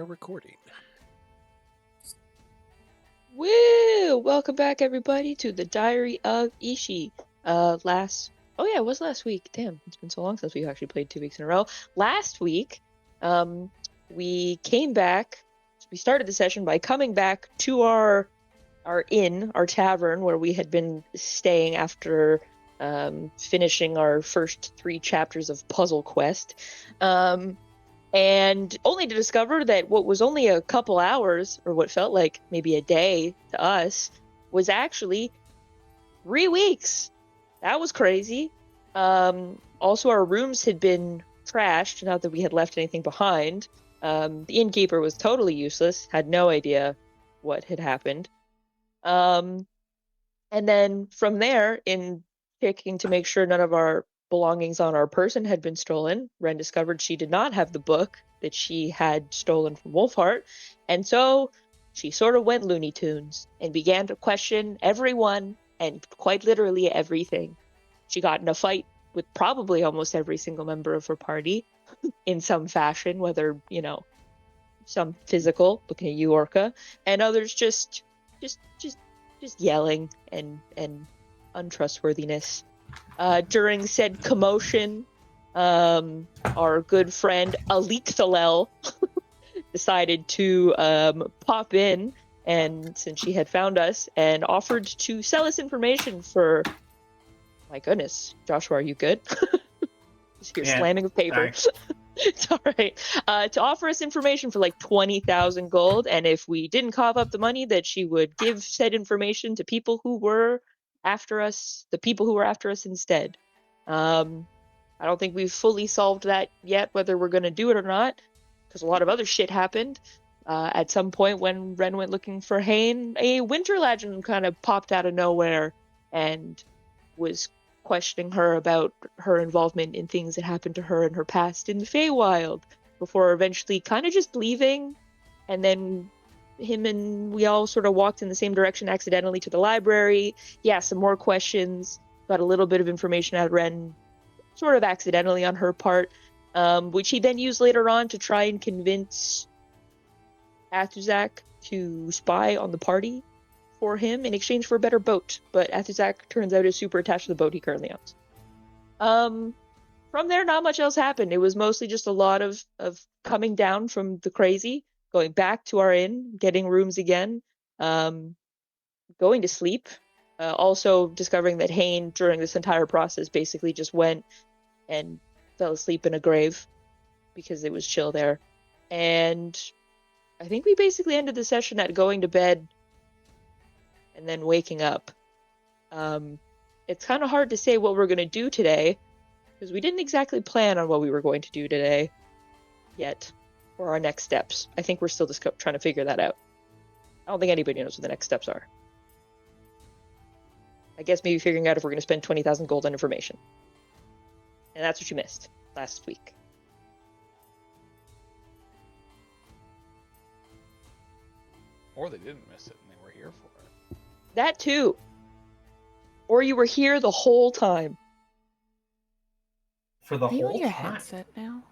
are recording. Woo! Welcome back, everybody, to the Diary of Ishi. It was last week. Damn, it's been so long since we've actually played 2 weeks in a row. Last week, we came back. We started the session by coming back to our inn, our tavern, where we had been staying after finishing our first 3 chapters of Puzzle Quest. And only to discover that what was only a couple hours, or what felt like maybe a day to us, was actually 3 weeks. That was crazy. Also, our rooms had been trashed, not that we had left anything behind. The innkeeper was totally useless, had no idea what had happened. And then from there, in checking to make sure none of our belongings on our person had been stolen, Ren discovered she did not have the book that she had stolen from Wolfheart, and so she sort of went Looney Tunes and began to question everyone and quite literally everything. She got in a fight with probably almost every single member of her party in some fashion, whether, some physical, looking at you, Orca, and others just yelling and untrustworthiness. During said commotion, our good friend Alekthalel decided to pop in, and since she had found us, and offered to sell us information for... My goodness, Joshua, are you good? Just hear slamming of paper. It's all right. To offer us information for like 20,000 gold, and if we didn't cough up the money, that she would give said information to people who were after us, the people who were after us instead. I don't think we've fully solved that yet, whether we're going to do it or not, because a lot of other shit happened. At some point when Ren went looking for Hain, a winter legend kind of popped out of nowhere and was questioning her about her involvement in things that happened to her in her past in the Feywild, before eventually kind of just leaving, and then him and we all sort of walked in the same direction accidentally to the library. He asked some more questions, got a little bit of information out of Ren, sort of accidentally on her part, which he then used later on to try and convince Athuzak to spy on the party for him in exchange for a better boat, but Athuzak turns out is super attached to the boat he currently owns. From there, not much else happened. It was mostly just a lot of coming down from the crazy, going back to our inn, getting rooms again, going to sleep, also discovering that Hain, during this entire process, basically just went and fell asleep in a grave because it was chill there. And I think we basically ended the session at going to bed and then waking up. It's kind of hard to say what we're going to do today, because we didn't exactly plan on what we were going to do today yet, or our next steps. I think we're still just trying to figure that out. I don't think anybody knows what the next steps are. I guess maybe figuring out if we're going to spend 20,000 gold on information. And that's what you missed last week. Or they didn't miss it and they were here for it. That too. Or you were here the whole time. For the Are you whole on your time. headset now?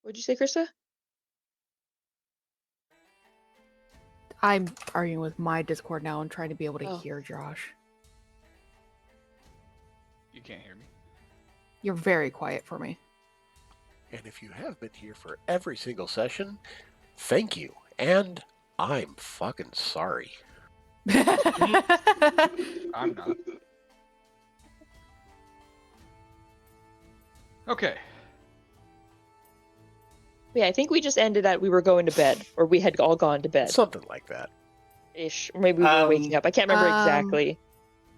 What'd you say, Krista? I'm arguing with my Discord now and trying to be able to Oh. hear Josh. You can't hear me. You're very quiet for me. And if you have been here for every single session, thank you. And I'm fucking sorry. I'm not. Okay. Yeah, I think we just ended at we were going to bed, or we had all gone to bed. Something like that. Ish. Or maybe we were waking up. I can't remember exactly.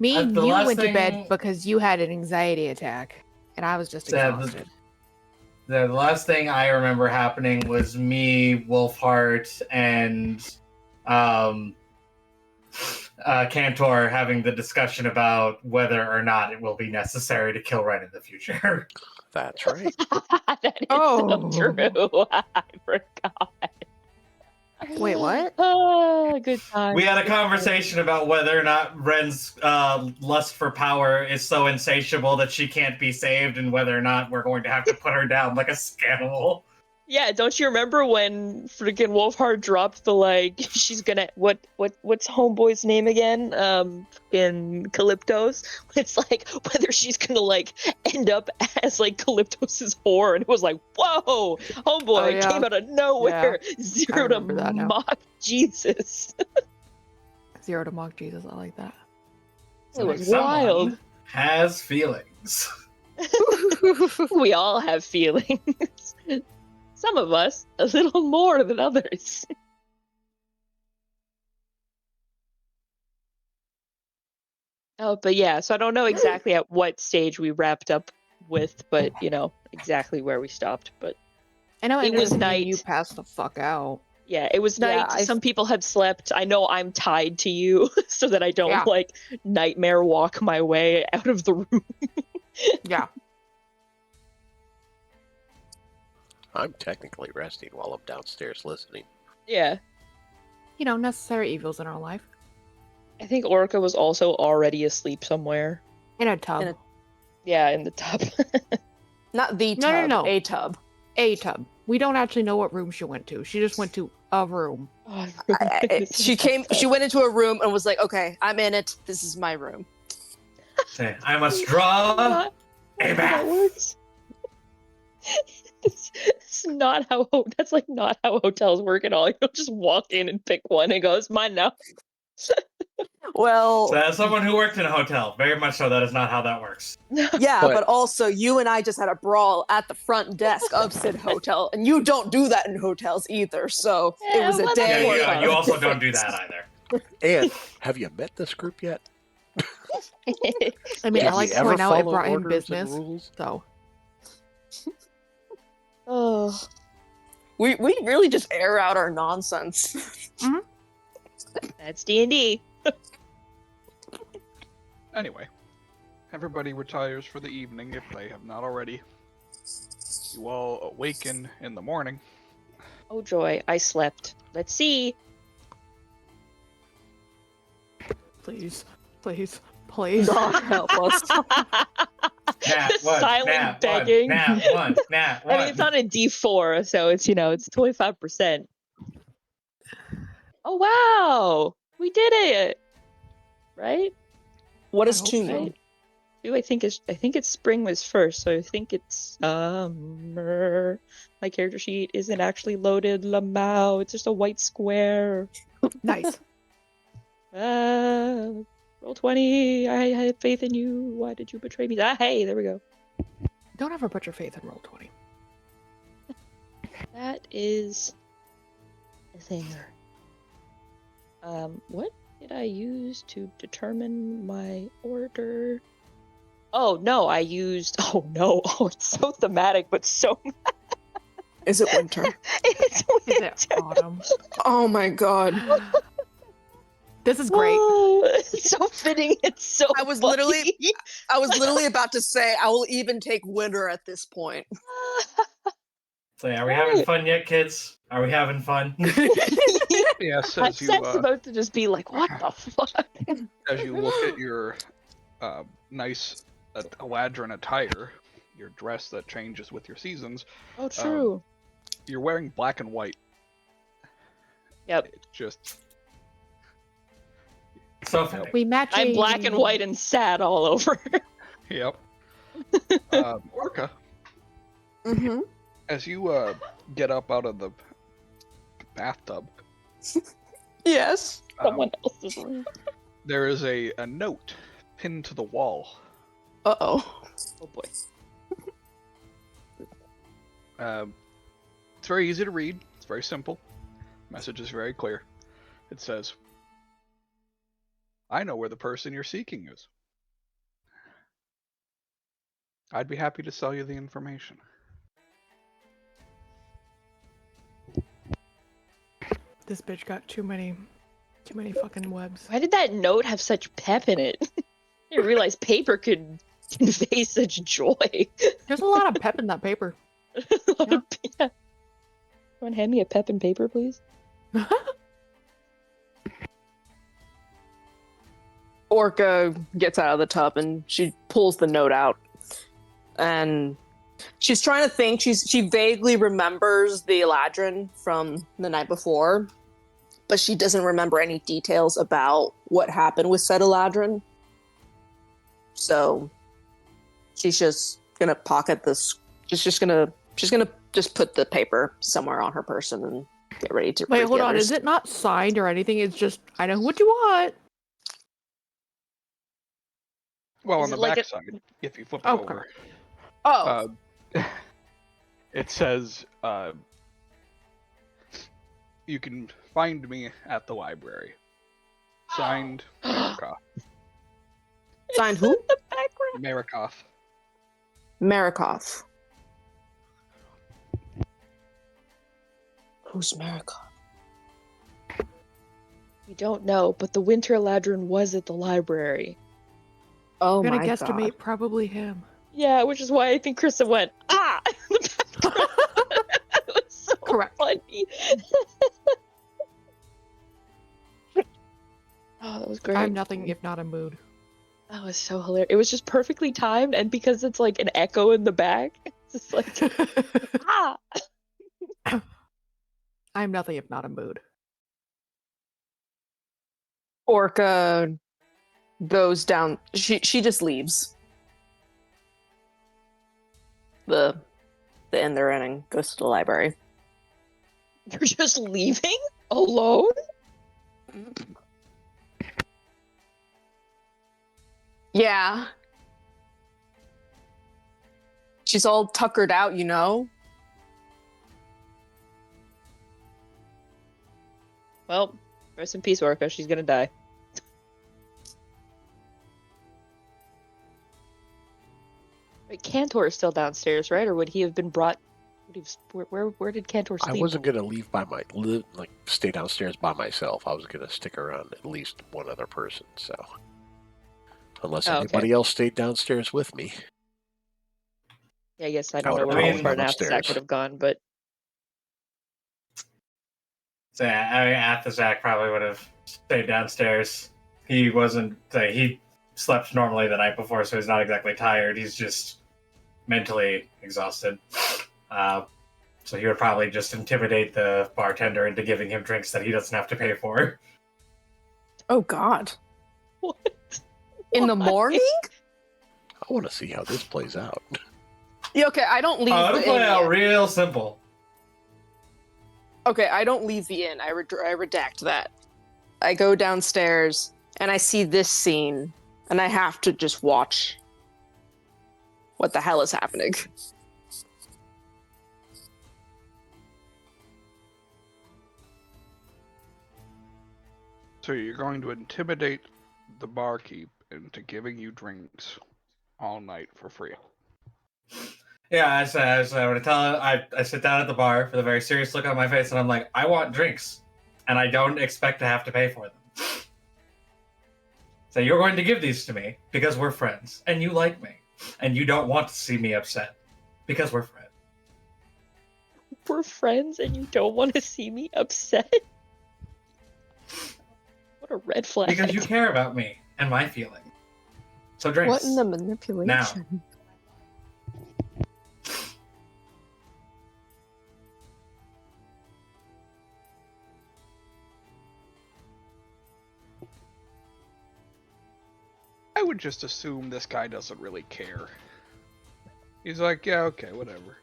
Me and The you last went to bed thing- because you had an anxiety attack, and I was just exhausted. The last thing I remember happening was me, Wolfheart, and Cantor having the discussion about whether or not it will be necessary to kill Ren in the future. That's right. That is Oh. so true. I forgot. Wait, what? Oh, good time. We had a conversation about whether or not Ren's lust for power is so insatiable that she can't be saved, and whether or not we're going to have to put her down like a scandal. Yeah, don't you remember when freaking Wolfheart dropped the like she's gonna what's homeboy's name again? In Calypto's. It's like whether she's gonna like end up as like Calypto's whore, and it was like, whoa, homeboy Oh, yeah. came out of nowhere, zero to remember that now. mock Jesus. 0 to mock Jesus. I like that. It was Someone wild. has feelings. We all have feelings. Some of us a little more than others. Oh, but yeah, so I don't know exactly at what stage we wrapped up with, but you know, exactly where we stopped. But I know it was me and night. You passed the fuck out. Yeah, it was Yeah, night. Some people have slept. I know I'm tied to you so that I don't Yeah. like nightmare walk my way out of the room. Yeah. I'm technically resting while I'm downstairs listening. Yeah. You know, necessary evils in our life. I think Orca was also already asleep somewhere. In a tub. In a- Yeah, in the tub. Not the No, tub, no. a tub. A tub. We don't actually know what room she went to. She just went to a room. Oh, She went into a room and was like, okay, I'm in it. This is my room. Say, I must draw Not a how that bath. works. It's not how that's like not how hotels work at all. You don't just walk in and pick one and go, it's mine now. Well, So as someone who worked in a hotel, very much so, that is not how that works. yeah, but also you and I just had a brawl at the front desk of said hotel, and you don't do that in hotels either. So Yeah, it was a well, that's day. more Yeah, fun. you also don't do that either. And have you met this group yet? I mean, Yes. I like Do to you point ever out it follow brought in orders and business. rules? So, Oh, We really just air out our nonsense. that's D&D. Anyway, everybody retires for the evening if they have not already. You all awaken in the morning. Oh joy, I slept. Let's see. please, please, please. God help us. Nat The one, silent nat begging. one, nat one, nat one. I mean, it's on a D4, so it's, you know, it's 25%. Oh wow, we did it, right? What I is hope 2? so. Right. I think it's spring was first, so I think it's summer. My character sheet isn't actually loaded, Lamau. It's just a white square. Nice. Roll 20. I had faith in you. Why did you betray me? Ah, hey, there we go. Don't ever put your faith in roll 20. That is there. What did I use to determine my order? Oh no, I used. Oh no, oh it's so thematic, but so. Is it winter? It's Is winter. it autumn? Oh my god. This is great. Oh, it's so fitting. It's so. I was funny. literally about to say I will even take winter at this point. Say, are we having fun yet, kids? Are we having fun? Yes, My as you set's about to just be like, what the fuck? as you look at your nice Eladrin attire, your dress that changes with your seasons, Oh, true. you're wearing black and white. Yep. It's just So funny. We match. I'm black and white and sad all over. yep. Orca, Mm-hmm. as you get up out of the bathtub, Yes. Someone else's room. there is a note pinned to the wall. Uh-oh. Oh boy. It's very easy to read. It's very simple. Message is very clear. It says, I know where the person you're seeking is. I'd be happy to sell you the information. This bitch got too many fucking webs. Why did that note have such pep in it? I didn't realize paper could convey such joy. There's a lot of pep in that paper. Yeah. Someone hand me a pep and paper, please. Orca gets out of the tub and she pulls the note out and She's trying to think. She vaguely remembers the Eladrin from the night before, but she doesn't remember any details about what happened with said Eladrin. So she's just gonna pocket this. She's gonna just put the paper somewhere on her person and get ready to. Wait, brief hold the on. others. Is it not signed or anything? It's just, I know what you want. Well, Is on the it like back side, if you flip it Okay. over, Oh, it says, "You can find me at the library." Signed, Marikoff. signed who? The background. Marikoff. Marikoff. Who's Marikoff? We don't know, but the Winter Eladrin was at the librry. Oh I'm gonna my guesstimate god. probably him. Yeah, which is why I think Krista went, ah! in the background. It was so Correct. funny. Oh, that was great. I'm nothing if not a mood. That was so hilarious. It was just perfectly timed, and because it's like an echo in the back, it's just like, ah! I'm nothing if not a mood. Orca goes down. She just leaves the inn they're in and goes to the library. You're just leaving? Alone? Yeah. She's all tuckered out, you know? Well, rest in peace, Orca. She's gonna die. Wait, Cantor is still downstairs, right? Or would he have been brought? Where did Cantor sleep? I wasn't gonna leave stay downstairs by myself. I was gonna stick around at least one other person. So, unless Oh, okay. anybody else stayed downstairs with me, Yeah, I guess I I don't know would've where probably Gaspar and gone Athazak upstairs. would have gone, but So yeah, I mean, Athazak probably would have stayed downstairs. He wasn't. He slept normally the night before, so he's not exactly tired. He's just mentally exhausted. So he would probably just intimidate the bartender into giving him drinks that he doesn't have to pay for. Oh god. what? In the Why? morning? I want to see how this plays out. Yeah, okay, I don't leave It'll the play inn. out yet. real simple. Okay, I don't leave the inn. I redact that. I go downstairs and I see this scene and I have to just watch what the hell is happening. So you're going to intimidate the barkeep into giving you drinks all night for free. Yeah, I would tell him, I sit down at the bar with a very serious look on my face, and I'm like, I want drinks, and I don't expect to have to pay for them. So you're going to give these to me because we're friends, and you like me, and you don't want to see me upset because we're friends. We're friends and you don't want to see me upset? What a red flag. Because you care about me and my feelings. So drinks. What in the manipulation? I would just assume this guy doesn't really care. He's like, yeah, okay, whatever.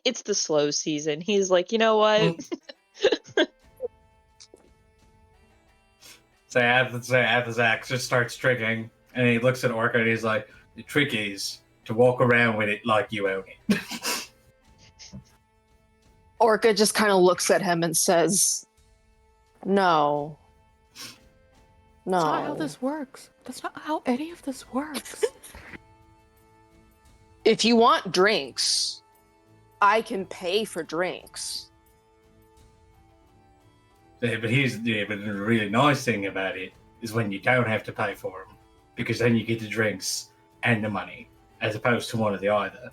It's the slow season. He's like, you know what? So Athazak just starts drinking, and he looks at Orca and he's like, the trick is to walk around with it like you own it. Orca just kind of looks at him and says, No. No. That's not how this works. That's not how any of this works. If you want drinks, I can pay for drinks. But but the really nice thing about it is when you don't have to pay for them, because then you get the drinks and the money, as opposed to one or the other.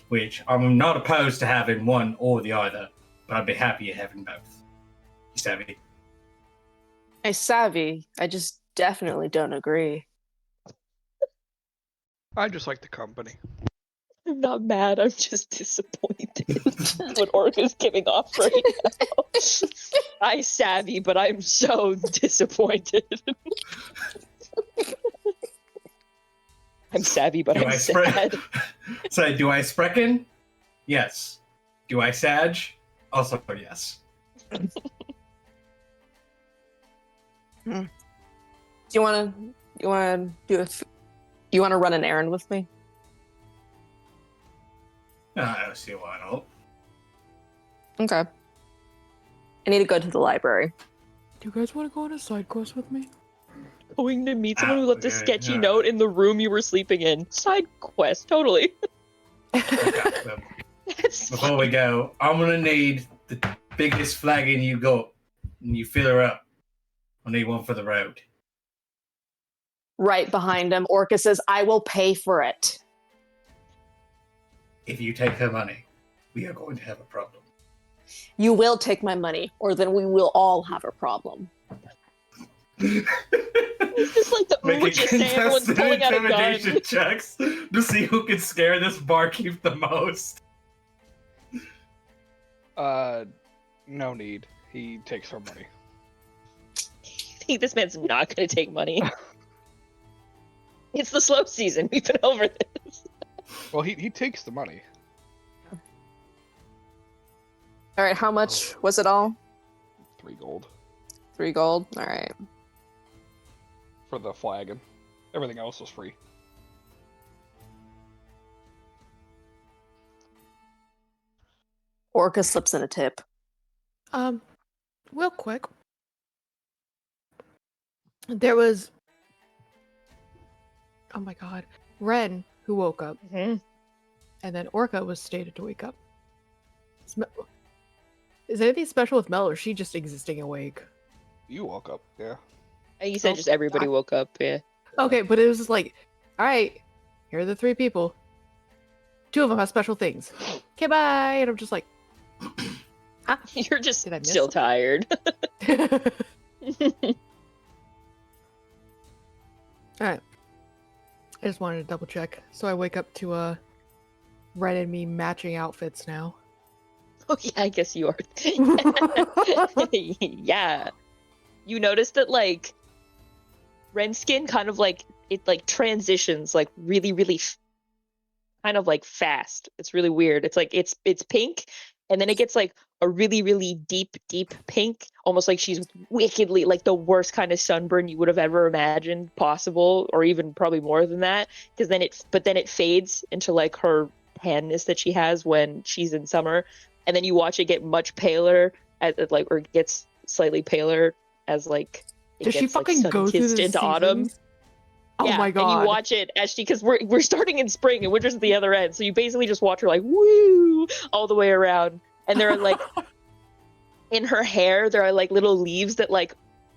Which I'm not opposed to having one or the other, but I'd be happy at having both. savvy. I'm savvy. I just definitely don't agree. I just like the company. I'm not mad. I'm just disappointed. What Orca's giving off right now. I savvy, but I'm so disappointed. I'm savvy, but Do I'm I sad. So, do I sprechen? Yes. Do I sag? Also, yes. Do you want to do you want to run an errand with me? I don't see why not. Okay. I need to go to the library. Do you guys want to go on a side quest with me? Going to meet someone who left a Okay, sketchy yeah. note in the room you were sleeping in. Side quest, totally. Okay, so That's before we go, I'm gonna need the biggest flagon you got, and you fill her up. I need one for the road. Right behind him, Orca says, "I will pay for it." If you take her money, we are going to have a problem. You will take my money, or then we will all have a problem. It's just like the Making what you say, everyone's contested pulling out a gun. intimidation checks to see who can scare this barkeep the most. No need. He takes her money. Think this man's not gonna take money. It's the slow season. We've been over this. Well, he takes the money. All right, how much was it all? 3 gold 3 gold? All right. for the flagon. Everything else was free. Orca slips in a tip. Real quick. There was, oh my god, Ren who woke up, Mhm. and then Orca was stated to wake up. Is anything special with Mel, or is she just existing awake? You woke up, yeah. You said just everybody woke up, yeah. Okay, but it was just like, all right, here are the 3 people. 2 of them have special things. Okay, bye. And I'm just like, You're just Did I miss still something? tired. Alright. I just wanted to double check. So I wake up to Ren and me matching outfits now. Oh yeah, I guess you are. Yeah. You noticed that like Ren's skin kind of like it like transitions like really kind of like fast. It's really weird. It's like it's pink and then it gets like a really deep pink, almost like she's wickedly like the worst kind of sunburn you would have ever imagined possible, or even probably more than that, because then it fades into like her tanness that she has when she's in summer, and then you watch it get much paler as like, or it gets slightly paler as like it Does she gets, fucking like, go through sun-kissed the into autumn. seasons? Oh Yeah, my god. and you watch it as because we're starting in spring and winter's at the other end, so you basically just watch her like woo all the way around, and there are like in her hair there are like little leaves that like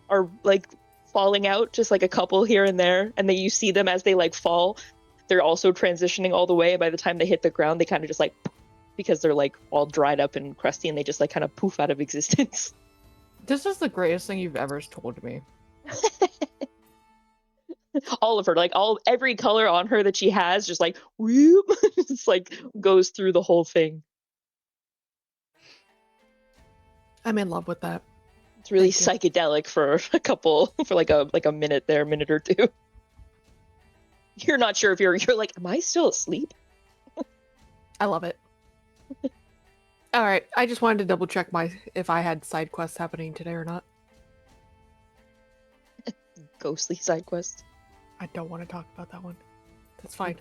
are like falling out, just like a couple here and there, and then you see them as they like fall. They're also transitioning all the way. By the time they hit the ground, they kind of just like because they're like all dried up and crusty, and they just like kind of poof out of existence. This is the greatest thing you've ever told me. All of her, like every color on her that she has, just like whoop, it's like goes through the whole thing. I'm in love with that. It's really Thank psychedelic for like a minute there, minute or two. You're not sure if you're like, am I still asleep? I love it. Alright, I just wanted to double check if I had side quests happening today or not. Ghostly side quest. I don't want to talk about that one. That's fine.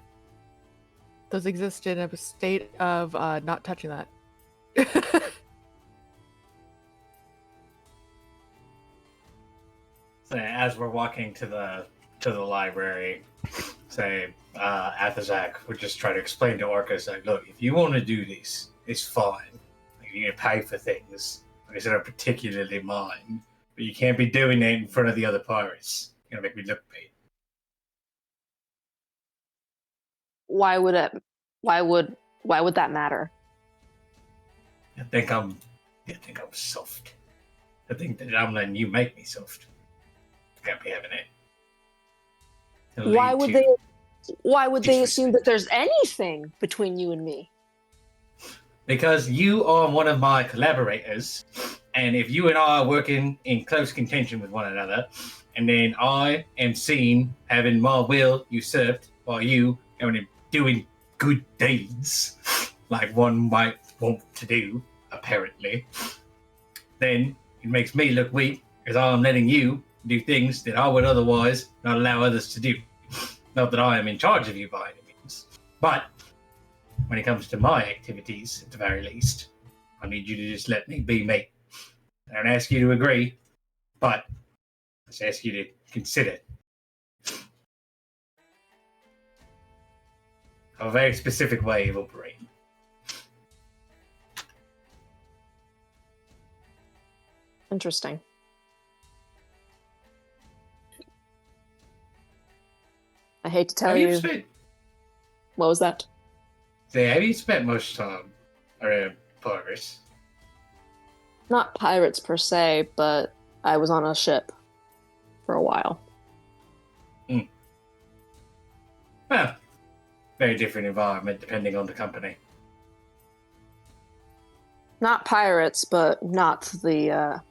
Those exist in a state of not touching that. So as we're walking to the library, say Athazak would just try to explain to Orcus, like, look, if you want to do this, it's fine. Like, you need to pay for things. Like I said, I particularly mind, but you can't be doing it in front of the other pirates. You're gonna make me look bad. Why would that matter? You think I'm soft. I think that I'm letting you make me soft. Can't be having it. It'll Why lead would to they? Why would they assume that disrespect. there's anything between you and me? Because you are one of my collaborators, and if you and I are working in close contention with one another, and then I am seen having my will usurped by you and doing good deeds, like one might want to do, apparently, then it makes me look weak, because I'm letting you do things that I would otherwise not allow others to do. Not that I am in charge of you by any means, but when it comes to my activities, at the very least, I need you to just let me be me. I don't ask you to agree, but I just ask you to consider. I have a very specific way of operating. Interesting. I hate to tell you. What was that? Have you spent much time around pirates? Not pirates per se, but I was on a ship for a while. Well, very different environment depending on the company. Not pirates, but not the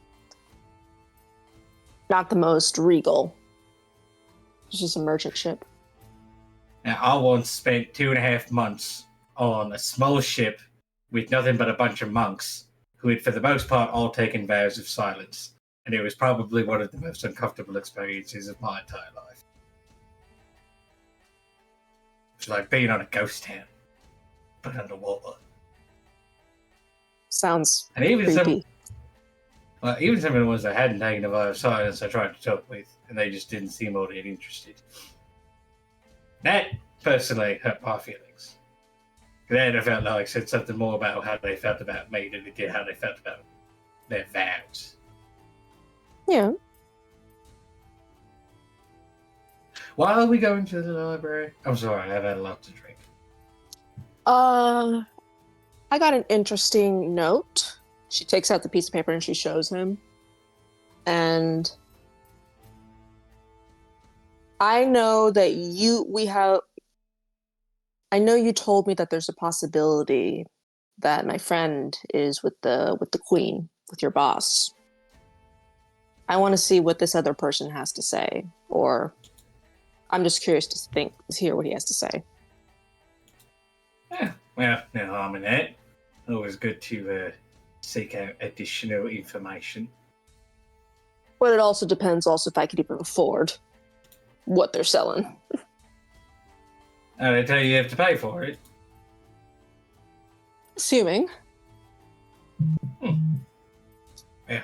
most regal. It's just a merchant ship. Now, I once spent 2.5 months on a small ship with nothing but a bunch of monks who had, for the most part, all taken vows of silence. And it was probably one of the most uncomfortable experiences of my entire life. It was like being on a ghost town, but underwater. Sounds And even creepy. even some of the ones that hadn't taken a vow of silence, I tried to talk with, and they just didn't seem all that interested. That personally hurt my feelings. Then I felt like I said something more about how they felt about me than it did how they felt about their vows. Yeah. Why are we going to the library? I'm sorry, I've had a lot to drink. I got an interesting note. She takes out the piece of paper and she shows him. And I know that I know you told me that there's a possibility that my friend is with the queen, with your boss. I want to see what this other person has to say, or I'm just curious to hear what he has to say. Yeah, well, no harm in that. Always good to seek out additional information. But it also depends if I could even afford what they're selling. And they tell you have to pay for it. Assuming. Yeah.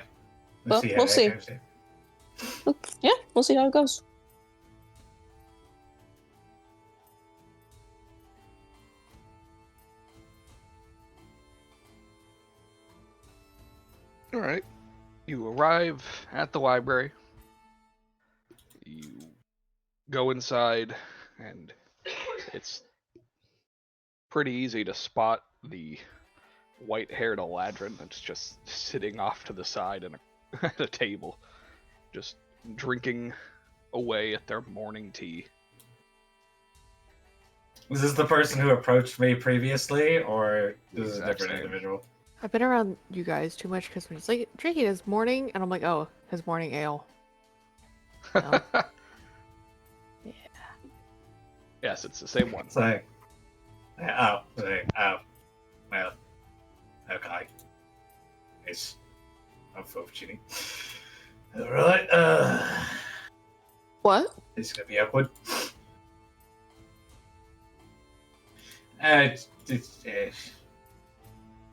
Well, See how we'll that see. goes then. Yeah, we'll see how it goes. All right. You arrive at the library. You go inside, and it's pretty easy to spot the white-haired Eladrin that's just sitting off to the side at a table, just drinking away at their morning tea. Was this the person who approached me previously, or this is a Exact different same. individual? I've been around you guys too much because when he's like drinking his morning, and I'm like, oh, his morning ale. No. Yes, it's the same one. So, well, okay. It's unfortunate. Alright, What? this is gonna be awkward. It's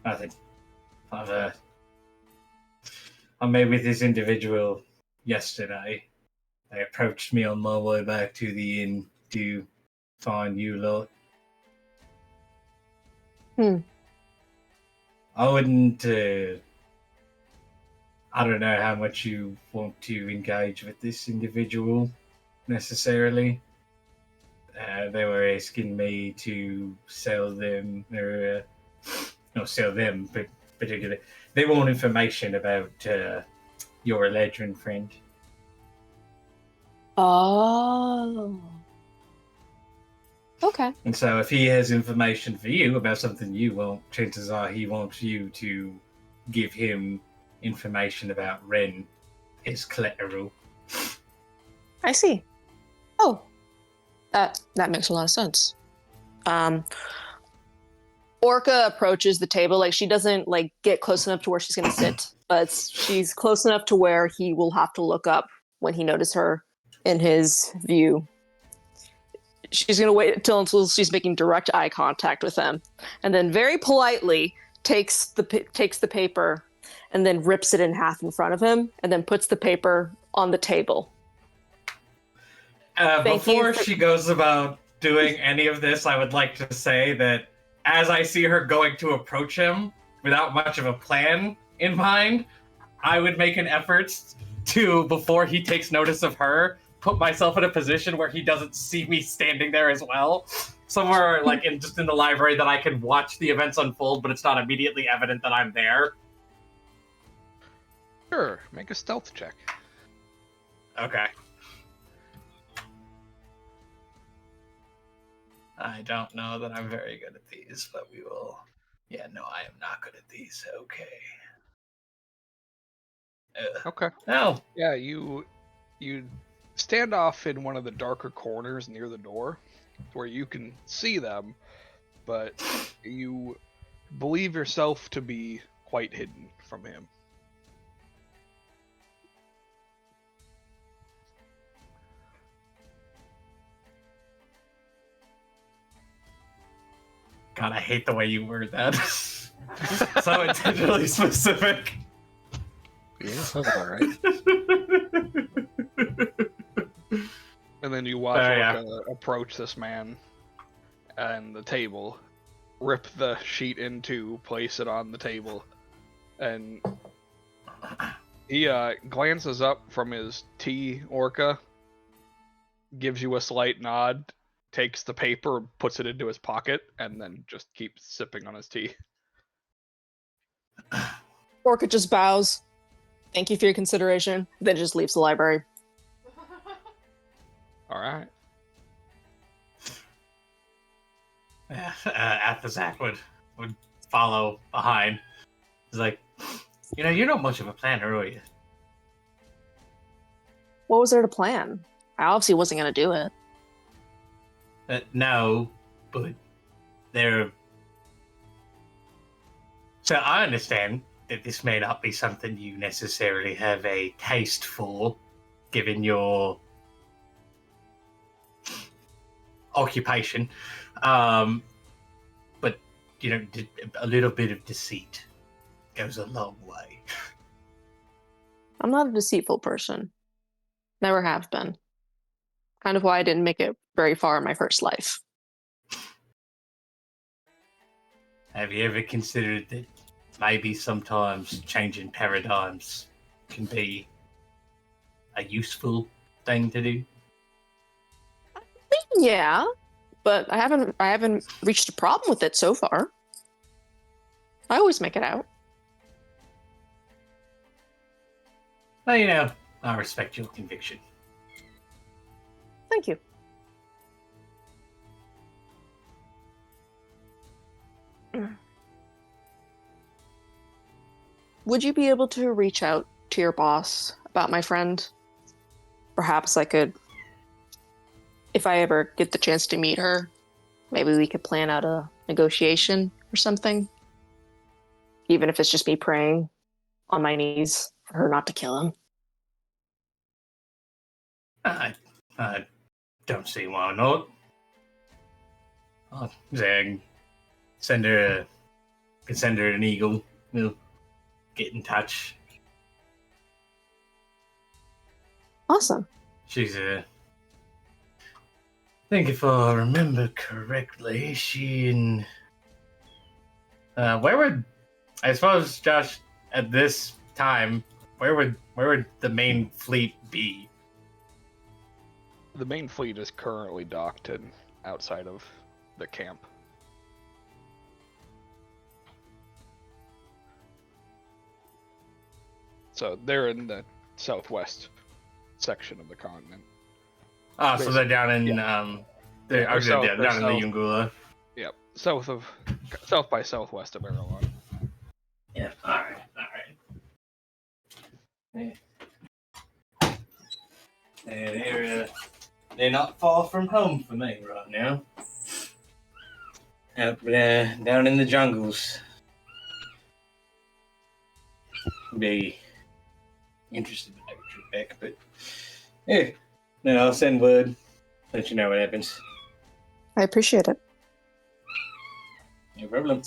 nothing. I met with this individual yesterday. They approached me on my way back to the inn to find you lot. I wouldn't. I don't know how much you want to engage with this individual necessarily. They were asking me to sell them, or not sell them, but particularly, they want information about your legend friend. Oh. Okay. And so if he has information for you about something you want, chances are he wants you to give him information about Ren, his collateral. I see. Oh. That makes a lot of sense. Orca approaches the table, like she doesn't like get close enough to where she's gonna sit, but she's close enough to where he will have to look up when he notices her in his view. She's gonna wait until she's making direct eye contact with him, and then very politely takes the paper and then rips it in half in front of him, and then puts the paper on the table. Before she goes about doing any of this, I would like to say that as I see her going to approach him without much of a plan in mind, I would make an effort to, before he takes notice of her, put myself in a position where he doesn't see me standing there as well. Somewhere like just in the library that I can watch the events unfold, but it's not immediately evident that I'm there. Sure, make a stealth check. Okay. I don't know that I'm very good at these, but we will. Yeah, no, I am not good at these. Okay. Okay. No. Yeah, you stand off in one of the darker corners near the door, where you can see them, but you believe yourself to be quite hidden from him. God, I hate the way you word that. So intentionally specific. Yeah, sounds about right. And then you watch yeah. Orca approach this man and the table, rip the sheet in two, place it on the table, and he glances up from his tea, Orca, gives you a slight nod, takes the paper, puts it into his pocket, and then just keeps sipping on his tea. Orca just bows. Thank you for your consideration. Then just leaves the library. All right. Athazak would follow behind. He's like, you're not much of a planner, are you? What was there to plan? I obviously wasn't going to do it. No, but there. So I understand that this may not be something you necessarily have a taste for, given your occupation. But, a little bit of deceit goes a long way. I'm not a deceitful person. Never have been. Kind of why I didn't make it very far in my first life. Have you ever considered that maybe sometimes changing paradigms can be a useful thing to do? Yeah, but I haven't reached a problem with it so far. I always make it out. Well, I respect your conviction. Thank you. Would you be able to reach out to your boss about my friend? Perhaps I could, if I ever get the chance to meet her, maybe we could plan out a negotiation or something. Even if it's just me praying on my knees for her not to kill him. I don't see why not. Zag, send her an eagle. We'll get in touch. Awesome. She's I think if I remember correctly, she in where would, I suppose, Josh, at this time, where would the main fleet be? The main fleet is currently docked in outside of the camp. So they're in the southwest section of the continent. Ah, so they're down in they're they're south- they're down in the south. Yungula. Yep, south by southwest of Erewhon. Yeah. All right. Yeah, they're not far from home for me right now. Up down in the jungles. Be interested to have a trip back, but yeah. No, I'll send word. Let you know what happens. I appreciate it. No problem.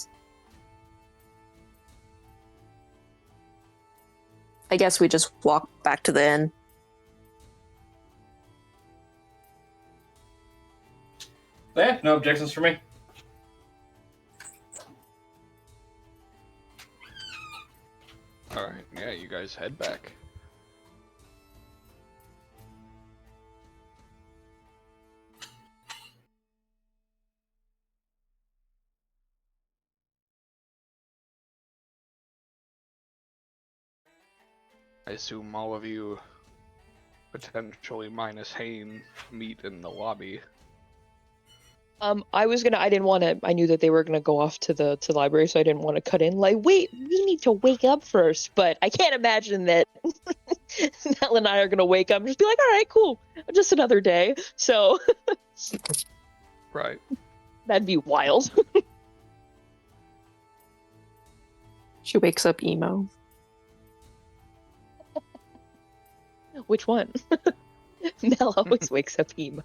I guess we just walk back to the inn. Yeah, no objections for me. Alright, yeah, you guys head back. I assume all of you, potentially minus Hane, meet in the lobby. I knew that they were gonna go off to the library, so I didn't want to cut in. Like, wait, we need to wake up first. But I can't imagine that Nell and I are gonna wake up and just be like, all right, cool, just another day. So Right. that'd be wild. She wakes up emo. Which one? Nell always wakes up emo.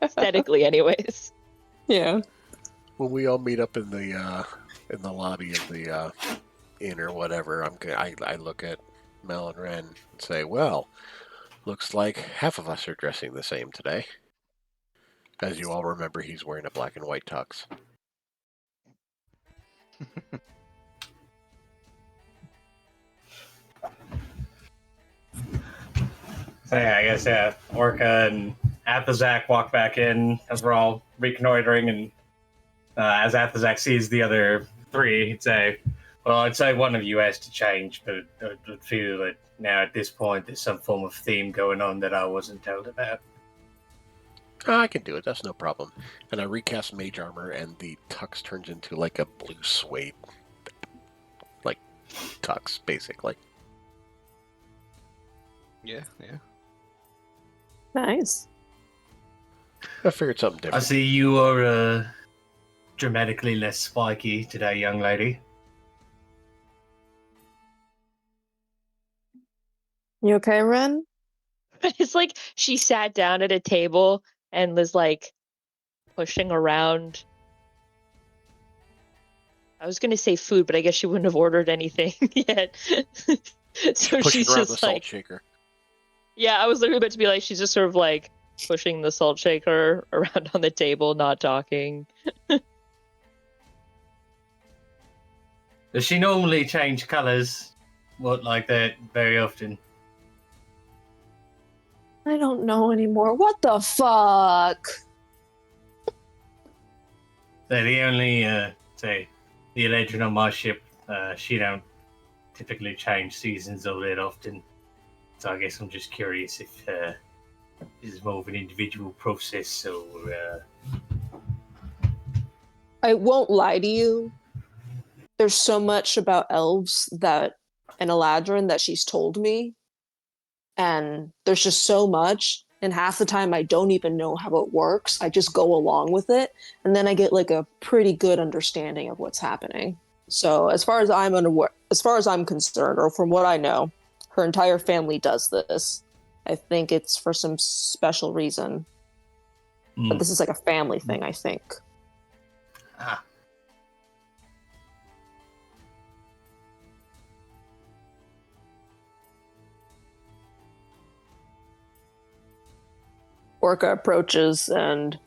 Aesthetically, anyways. Yeah. When we all meet up in the lobby of the inn or whatever, I look at Mel and Ren and say, "Well, looks like half of us are dressing the same today." As you all remember, he's wearing a black and white tux. So yeah, I guess Orca and Athazak walk back in as we're all reconnoitering, and as Athazak sees the other three, he'd say, "Well, I'd say one of you has to change, but I feel that now at this point there's some form of theme going on that I wasn't told about." I can do it. That's no problem. And I recast mage armor, and the tux turns into like a blue suede, like tux, basically. Yeah, yeah. Nice. I figured something I different. see you are dramatically less spiky today, young lady. You okay, Ren? It's like she sat down at a table and was like pushing around. I was gonna say food, but I guess she wouldn't have ordered anything yet. So Pushing she's around the just salt like, shaker. yeah, I was literally about to be like, she's just sort of like pushing the salt shaker around on the table, not talking. Does she normally change colours like that very often? I don't know anymore. What the fuck? So the only say the legend on my ship, she don't typically change seasons all that often. So I guess I'm just curious if this is more of an individual process or. I won't lie to you. There's so much about elves and Eladrin that she's told me. And there's just so much. And half the time I don't even know how it works. I just go along with it. And then I get like a pretty good understanding of what's happening. So as far as I'm concerned, or from what I know, her entire family does this. I think it's for some special reason. But this is like a family thing, I think. Ah. Orca approaches and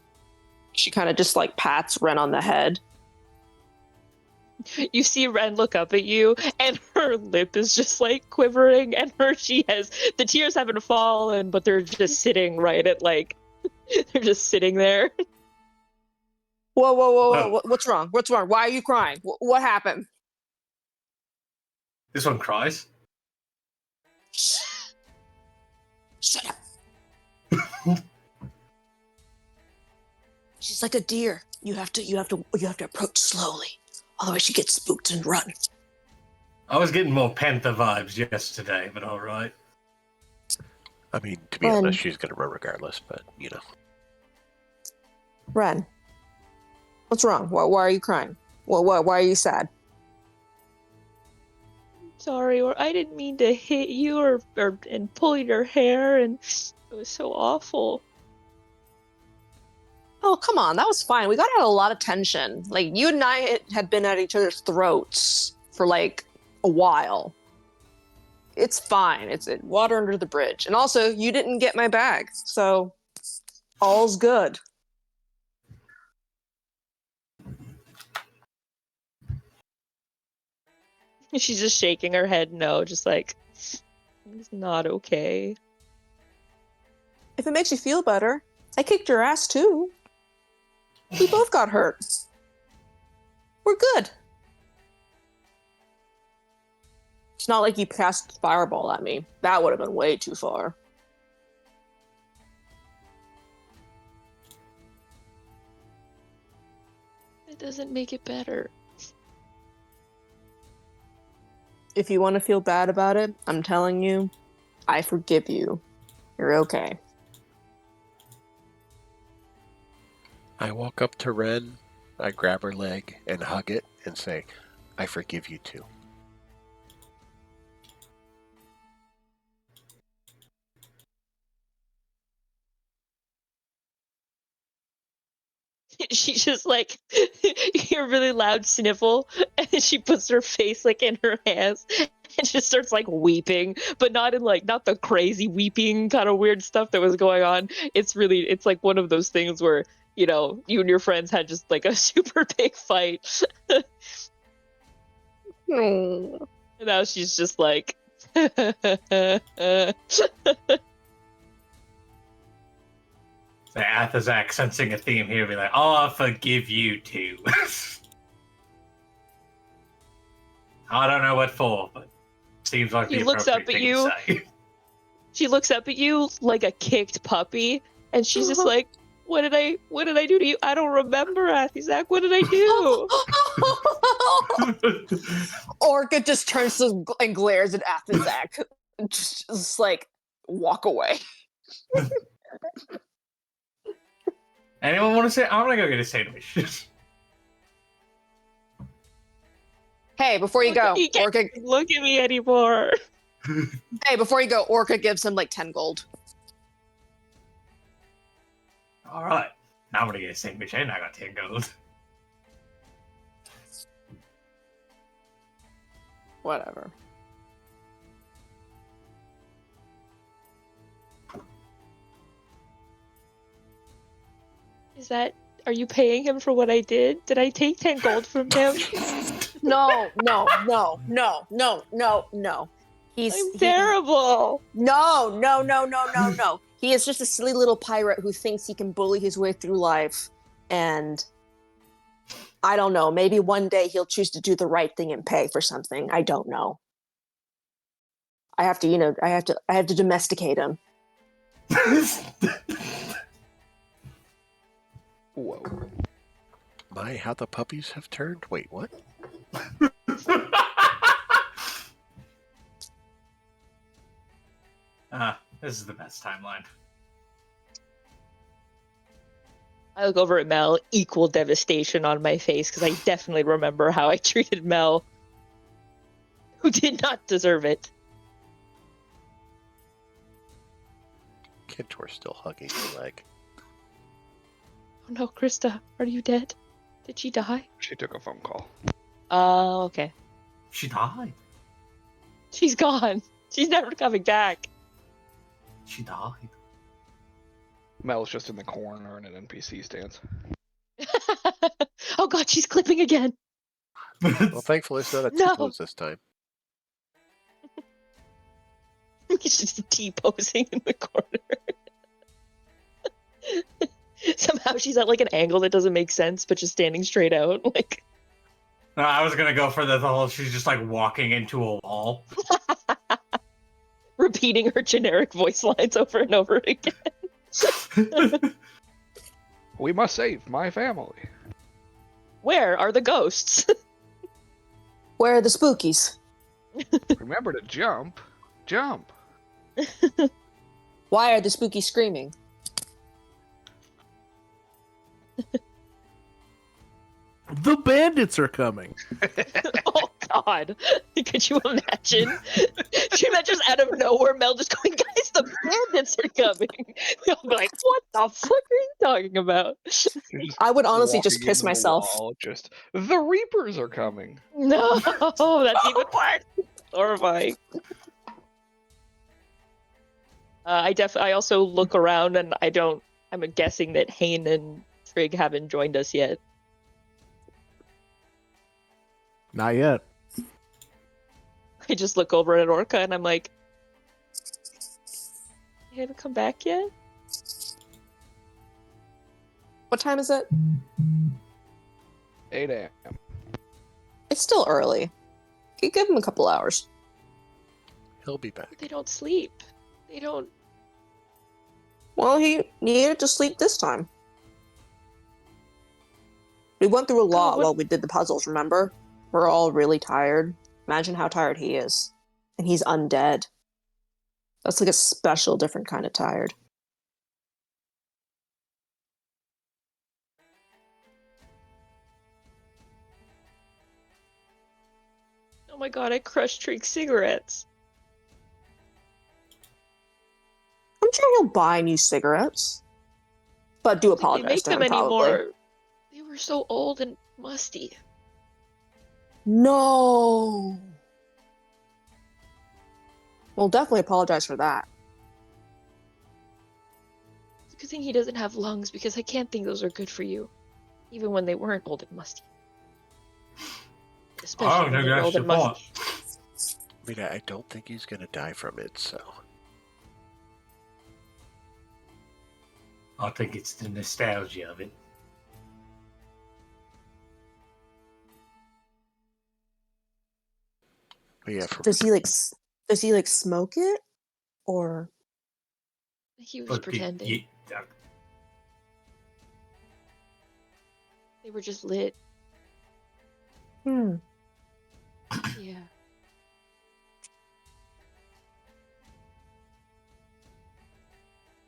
she kind of just like pats Ren on the head. You see Ren look up at you, and her lip is just like quivering, and the tears haven't fallen, but they're just sitting right at like, they're just sitting there. Whoa. What's wrong? Why are you crying? What happened? This one cries. Shut up. She's like a deer. You have to approach slowly. Otherwise she gets spooked and run. I was getting more Panther vibes yesterday, but all right. I mean, to be Ren. honest, she's going to run regardless, but, you know. Ren, what's wrong? Why are you crying? Why are you sad? Sorry, or I didn't mean to hit you or and pull your hair, and it was so awful. Oh, come on. That was fine. We got out a lot of tension. Like, you and I had been at each other's throats for, like, a while. It's fine. It's water under the bridge. And also, you didn't get my bag. So, all's good. She's just shaking her head no, just like, it's not okay. If it makes you feel better, I kicked your ass too. We both got hurt. We're good. It's not like you cast fireball at me. That would have been way too far. It doesn't make it better. If you want to feel bad about it, I'm telling you, I forgive you. You're okay. I walk up to Ren, I grab her leg and hug it and say, I forgive you too. She just like, you hear a really loud sniffle, and then she puts her face like in her hands and just starts like weeping, but not in like, not the crazy weeping kind of weird stuff that was going on. It's like one of those things where, you know, you and your friends had just like a super big fight. And now she's just like, So Athazak, sensing a theme here, be like, "Oh, I forgive you too." I don't know what for, but seems like She the looks appropriate up at thing you. to say. She looks up at you like a kicked puppy, and she's just like, what did I do to you? I don't remember, Athizak. What did I do? Orca just turns and glares at Athazak. just like, walk away. Anyone want to say? I'm gonna go get a sandwich. Hey, before you go, You can't Orca. look at me anymore. Hey, before you go, Orca gives him like 10 gold. All right, now I'm gonna get a sandwich, and I got 10 gold. Whatever. Are you paying him for what I did? Did I take 10 gold from him? No. I'm terrible. No. He is just a silly little pirate who thinks he can bully his way through life. And I don't know, maybe one day he'll choose to do the right thing and pay for something. I don't know. I have to domesticate him. Whoa. My, how the puppies have turned? Wait, what? This is the best timeline. I look over at Mel, equal devastation on my face, because I definitely remember how I treated Mel, who did not deserve it. Kintor's still hugging your leg. Oh no, Krista, are you dead? Did she die? She took a phone call. Oh, okay. She died. She's gone. She's never coming back. She died. Mel's just in the corner in an NPC stance. Oh god, she's clipping again. Well, thankfully it's not a No. T-pose this time. She's just T-posing in the corner. Somehow she's at like an angle that doesn't make sense, but just standing straight out. Like, No, I was gonna go for the whole. She's just like walking into a wall. repeating her generic voice lines over and over again. We must save my family. Where are the ghosts? Where are the spookies? Remember to jump. Jump. Why are the spookies screaming? The bandits are coming. Oh God! Could you imagine? Could you imagine just out of nowhere, Mel just going, "Guys, the bandits are coming." We all be like, "What the fuck are you talking about?" You're just I would honestly just walking piss into the myself. wall, just the Reapers are coming. No, that's even worse. Horrifying. I also look around and I'm guessing that Hane and Trig haven't joined us yet. Not yet. I just look over at Orca and I'm like, "You haven't come back yet?" What time is it? 8 a.m. It's still early. You give him a couple hours. He'll be back. They don't sleep. They don't. Well, he needed to sleep this time. We went through a lot what- while we did the puzzles, remember? We're all really tired. Imagine how tired he is. And he's undead. That's like a special, different kind of tired. Oh my God! I crushed Trig's cigarettes. I'm sure he'll buy new cigarettes. But do I don't think they apologize make to them him, probably. anymore. They were so old and musty. No! We'll definitely apologize for that. It's a good thing he doesn't have lungs because I can't think those are good for you, even when they weren't old and musty. Especially when they were old and musty. I mean, I don't think he's going to die from it, so. I think it's the nostalgia of it. But yeah, Does he like smoke it? Or He was But pretending. They were just lit. hmm. Yeah.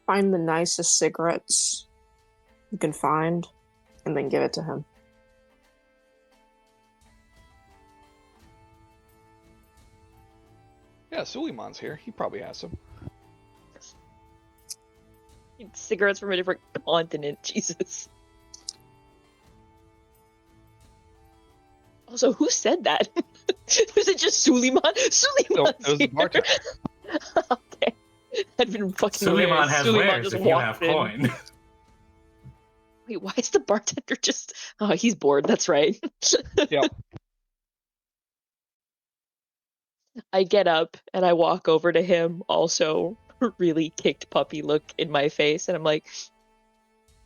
Find the nicest cigarettes you can find and then give it to him. Yeah, Suleiman's here. He probably has some. Cigarettes from a different continent. Jesus. Also, who said that? Was it just Suleiman? No, Suleiman's it was the here. bartender. Okay. I'd been fucking Suleiman weird. has Suleiman wares just if you walked have in. coin. Wait, why is the bartender just... Oh, he's bored. That's right. Yep. I get up and I walk over to him, also really kicked puppy look in my face, and I'm like,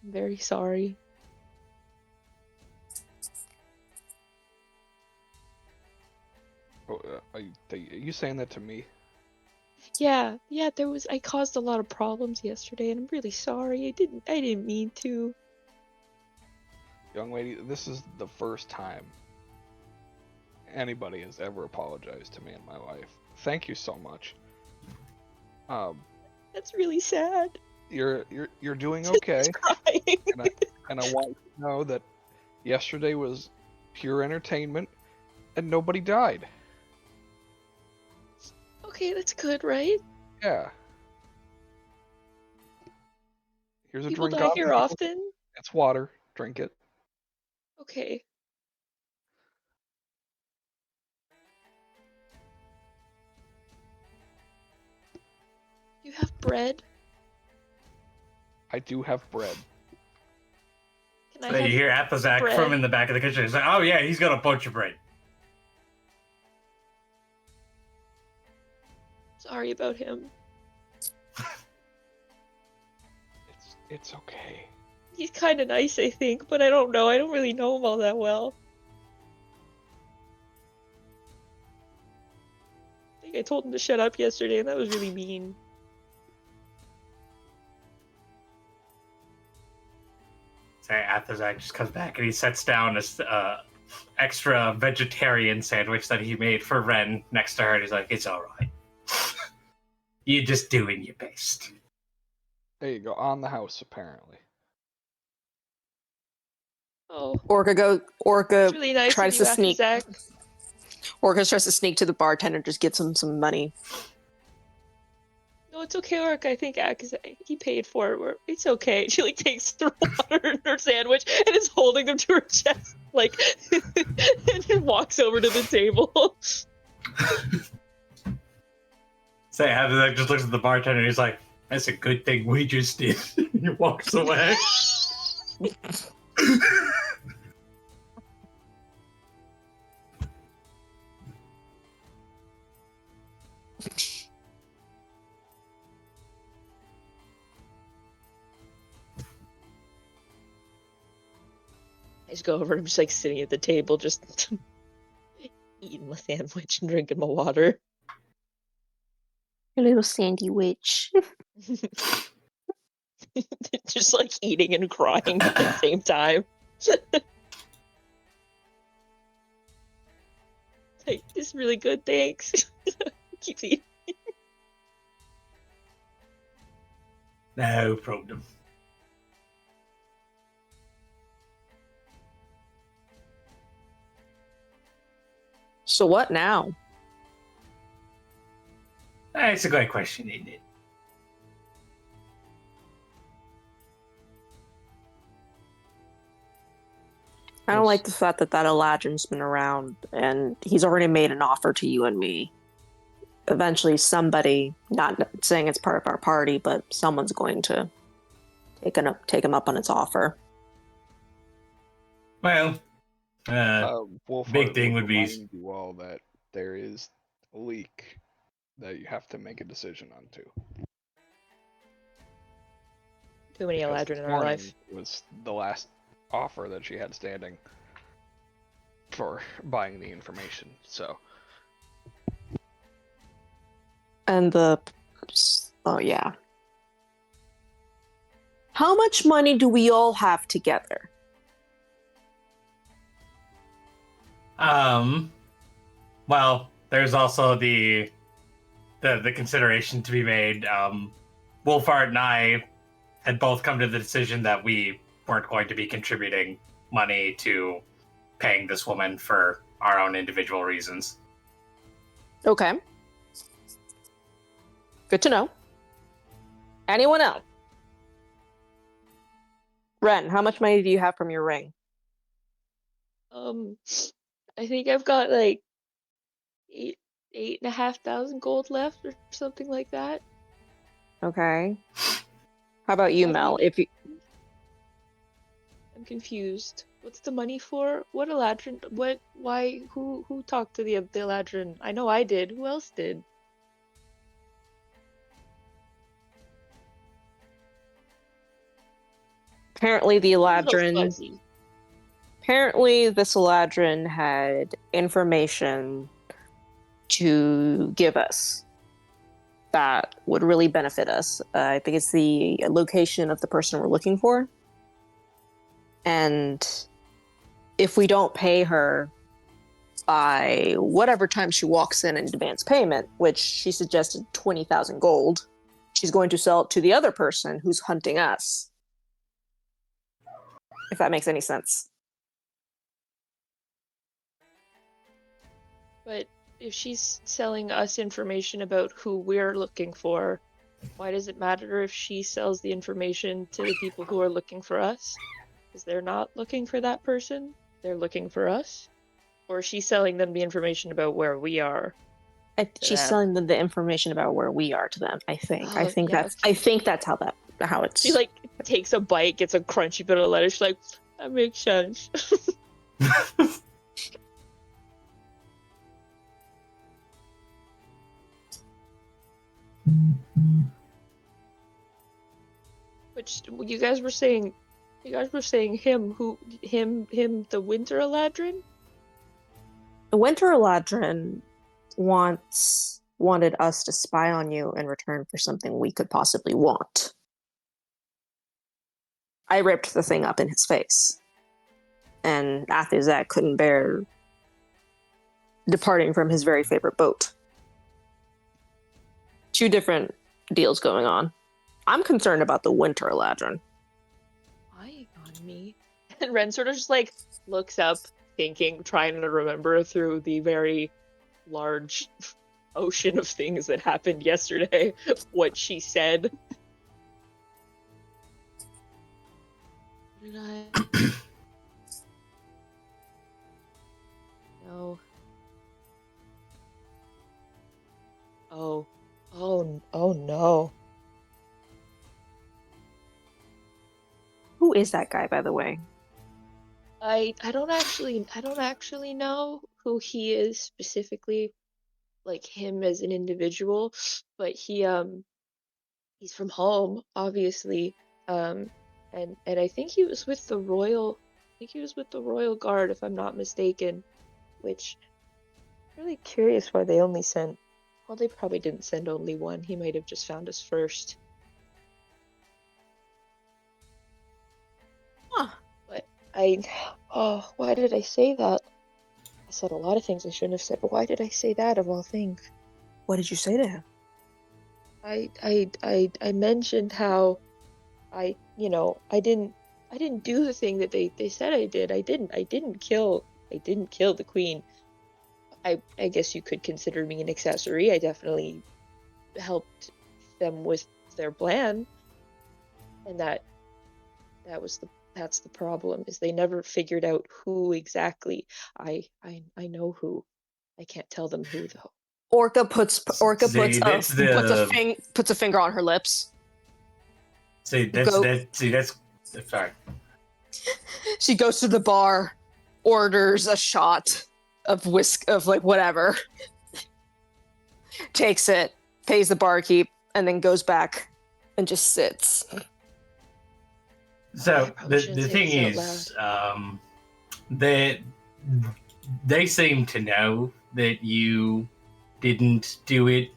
"I'm very sorry." Oh, are you saying that to me? Yeah, I caused a lot of problems yesterday, and I'm really sorry. I didn't mean to. Young lady, this is the first time anybody has ever apologized to me in my life. Thank you so much. That's really sad. You're doing okay, Crying. and I want you to know that yesterday was pure entertainment, and nobody died. Okay, that's good, right? Yeah. Here's a People drink die off here you. often. It's water. Drink it. Okay. You have bread? I do have bread. Can I So have you hear Athazak bread? from in the back of the kitchen. He's like, "Oh yeah, he's got a bunch of bread." Sorry about him. It's okay. He's kind of nice, I think, but I don't know. I don't really know him all that well. think I told him to shut up yesterday, and that was really mean. So Athazak just comes back and he sets down this extra vegetarian sandwich that he made for Ren next to her, and he's like, "It's all right. You're just doing your best." There you go. On the house, apparently. Oh, Orca it's really nice tries of to you, sneak. Zach. Orca tries to sneak to the bartender, just gets him some money. No, it's okay, Orc. I think he paid for it. It's okay. She like takes the water in her sandwich and is holding them to her chest, like, and then walks over to the table. So Athazak just looks at the bartender and he's like, "That's a good thing we just did." He walks away. I just go over and I'm just like sitting at the table, just eating my sandwich and drinking my water. A little sandy witch. Just like eating and crying at the same time. Like, this is really good, thanks. Keeps eating. No problem. So what now? That's a great question, isn't it? I don't like the fact that Eladrin's been around and he's already made an offer to you and me. Eventually somebody, not saying it's part of our party, but someone's going to take him up on its offer. Well, Wolfhard big thing would be- remind you all that there is a leak that you have to make a decision on too. Too many Because Eladrin this in our morning life. was the last offer that she had standing for buying the information. So And oh yeah. How much money do we all have together? Well, there's also the consideration to be made. Wolfhard and I had both come to the decision that we weren't going to be contributing money to paying this woman for our own individual reasons. Okay. Good to know. Anyone else? Ren, how much money do you have from your ring? I think I've got like 8,500 gold left or something like that. Okay. How about you, I Mel? think- If you I'm confused. What's the money for? What Eladrin? What? Why? Who talked to the Eladrin? I know I did. Who else did? apparently the A little Eladrin fuzzy. apparently this Eladrin had information to give us that would really benefit us. I think it's the location of the person we're looking for. And if we don't pay her by whatever time she walks in and demands payment, which she suggested 20,000 gold, she's going to sell it to the other person who's hunting us. If that makes any sense. But if she's selling us information about who we're looking for, why does it matter if she sells the information to the people who are looking for us? Because they're not looking for that person, they're looking for us? Or is she selling them the information about where we are? She's them. selling them the information about where we are to them. I think. Oh, I think yeah, that's. okay. I think that's how it's. She like takes a bite, gets a crunchy bit of lettuce. She's like, that makes sense. Which you guys were saying him the Winter Eladrin? The Winter Eladrin wants wanted us to spy on you in return for something we could possibly want. I ripped the thing up in his face. And Athuzak couldn't bear departing from his very favorite boat. 2 different deals going on. I'm concerned about the winter Eladrin. Lying on me. And Ren sort of just like looks up, thinking, trying to remember through the very large ocean of things that happened yesterday what she said. What did I? No. Oh no. Who is that guy, by the way? I don't actually know who he is specifically, like him as an individual, but he's from home, obviously. And I think he was with the Royal Guard, if I'm not mistaken, which I'm really curious why they only sent. Well, they probably didn't send only one. He might have just found us first. Huh. But why did I say that? I said a lot of things I shouldn't have said, but why did I say that of all things? What did you say to him? I mentioned how I didn't do the thing that they said I did. I didn't kill the queen. I guess you could consider me an accessory. I definitely helped them with their plan. And that's the problem, is they never figured out who exactly. I know who. I can't tell them who though. Orca puts See, that's puts a finger on her lips. That's sorry. She goes to the bar, orders a shot of like whatever, takes it, pays the barkeep, and then goes back and just sits. So the thing is, they seem to know that you didn't do it,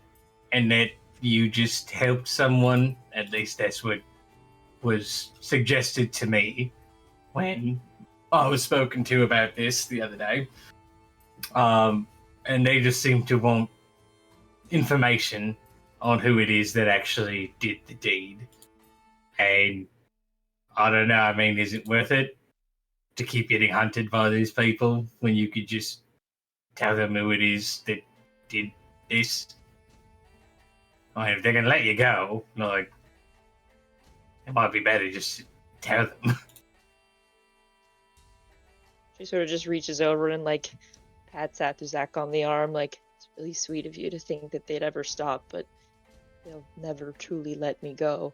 and that you just helped someone. At least that's what was suggested to me when I was spoken to about this the other day. And they just seem to want information on who it is that actually did the deed. And I don't know, I mean, is it worth it to keep getting hunted by these people when you could just tell them who it is that did this? I mean, if they're going to let you go, like, it might be better just to tell them. She sort of just reaches over and like pats Athuzak on the arm, like, it's really sweet of you to think that they'd ever stop, but they'll never truly let me go.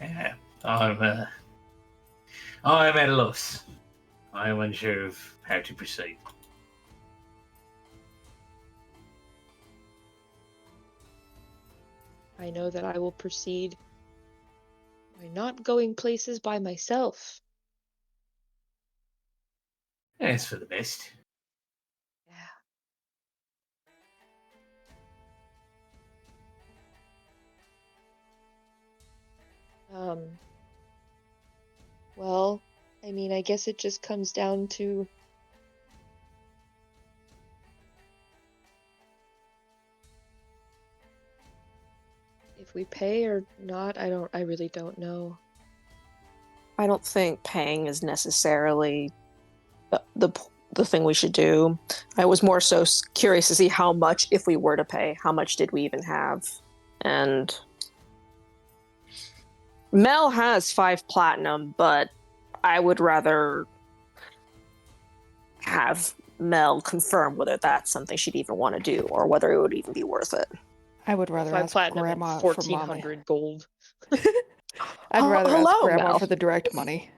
Yeah, I'm at a loss. I'm unsure of how to proceed. I know that I will proceed by not going places by myself. Yeah, it's for the best. Yeah. Well, I mean, I guess it just comes down to if we pay or not. I really don't know. I don't think paying is necessarily the thing we should do. I was more so curious to see how much, if we were to pay, how much did we even have? And Mel has 5 platinum, but I would rather have Mel confirm whether that's something she'd even want to do, or whether it would even be worth it. I would rather 5 ask platinum Grandma and for 1400 gold. I'd rather hello, ask Grandma Mel. for the direct money.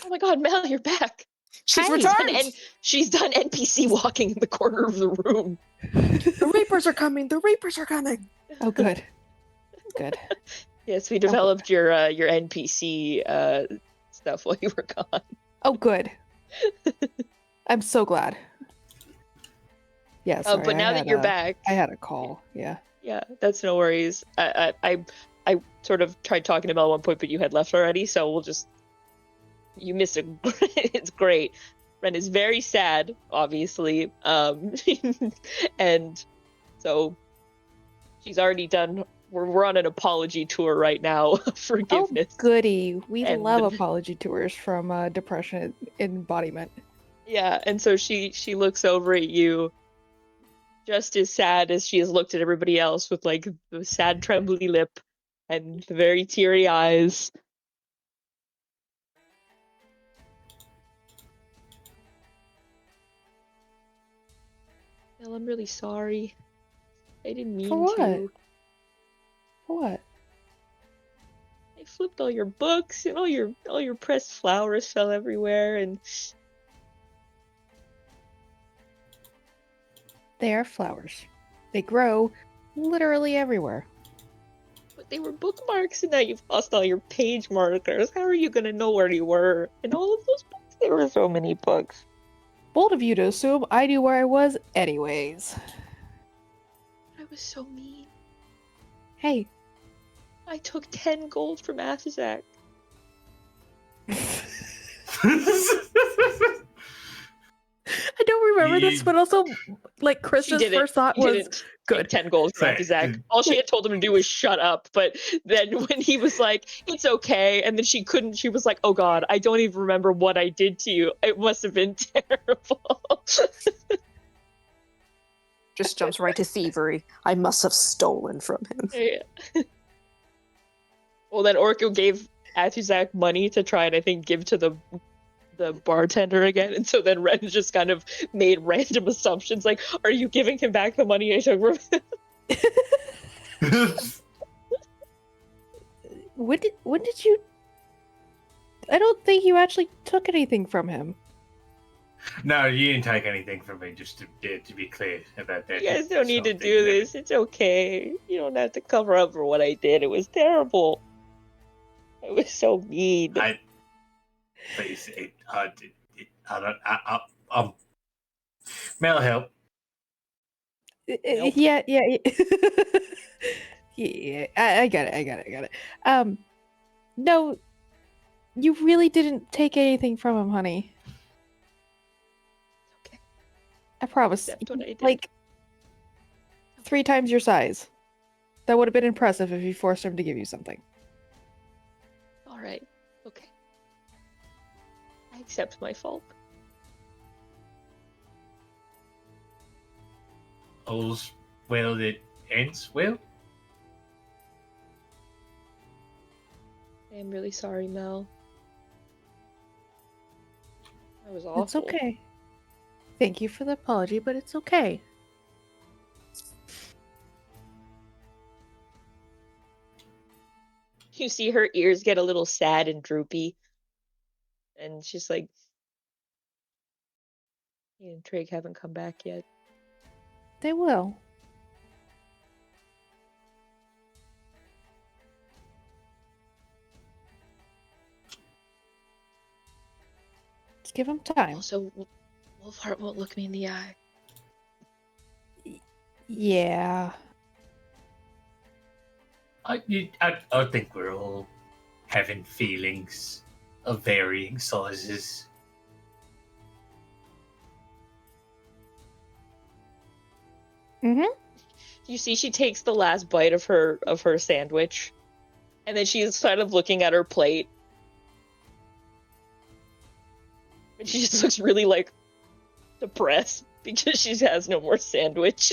Oh my god, Mel, you're back. She's She's returned. she's done NPC walking in the corner of the room. The Reapers are coming. The Reapers are coming. Oh, good. Good. Yes, we developed your NPC stuff while you were gone. Oh, good. I'm so glad. Yeah, sorry. But now that you're back, I had a call. Yeah. yeah, that's no worries. I sort of tried talking about it at one point, but you had left already, so we'll just you missed it. It's great. Ren is very sad, obviously, and so she's already done. We're on an apology tour right now of forgiveness. Oh, goody. We And- love apology tours from depression embodiment. Yeah, and so she looks over at you, just as sad as she has looked at everybody else, with like the sad, trembly lip and the very teary eyes. Well, I'm really sorry. I didn't mean For what? to. For what? I flipped all your books and all your pressed flowers fell everywhere, and They are flowers. They grow literally everywhere. but they were bookmarks, and now you've lost all your page markers. How are you gonna know where you were in all of those books? There were so many books. Bold of you to assume I knew where I was anyways. I was so mean. Hey. I took 10 gold from Athazak. I don't remember this, but also, like, Krista's first thought was didn't good. take 10 gold from Right. Athazak. All she had told him to do was shut up. But then when he was like, it's okay, and then she couldn't, she was like, oh god, I don't even remember what I did to you. It must have been terrible. Just jumps right to thievery. I must have stolen from him. Yeah. Well, then Orko gave Athuzak money to try and I think give to the bartender again, and so then Ren just kind of made random assumptions like, are you giving him back the money I took from him? When did you... I don't think you actually took anything from him. No, you didn't take anything from me, just to be clear about that. You guys don't need to Something do that- this. It's okay. You don't have to cover up for what I did. It was terrible. It was so mean. Please, Mel, help. Nope. Yeah. Yeah, I got it. No, you really didn't take anything from him, honey. Okay. I promise. Except what I did. Like, 3 times your size. That would have been impressive if you forced him to give you something. All right. Okay. I accept my fault. All's well that ends well. I am really sorry, Mel. That was awful. It's okay. Thank you for the apology, but it's okay. You see her ears get a little sad and droopy. And she's like, he and Trig haven't come back yet. They will. Just give them time. Also, Wolfheart won't look me in the eye. Yeah. I think we're all having feelings of varying sizes. Mm-hmm. You see, she takes the last bite of her sandwich, and then she's kind of looking at her plate, and she just looks really like depressed because she has no more sandwich.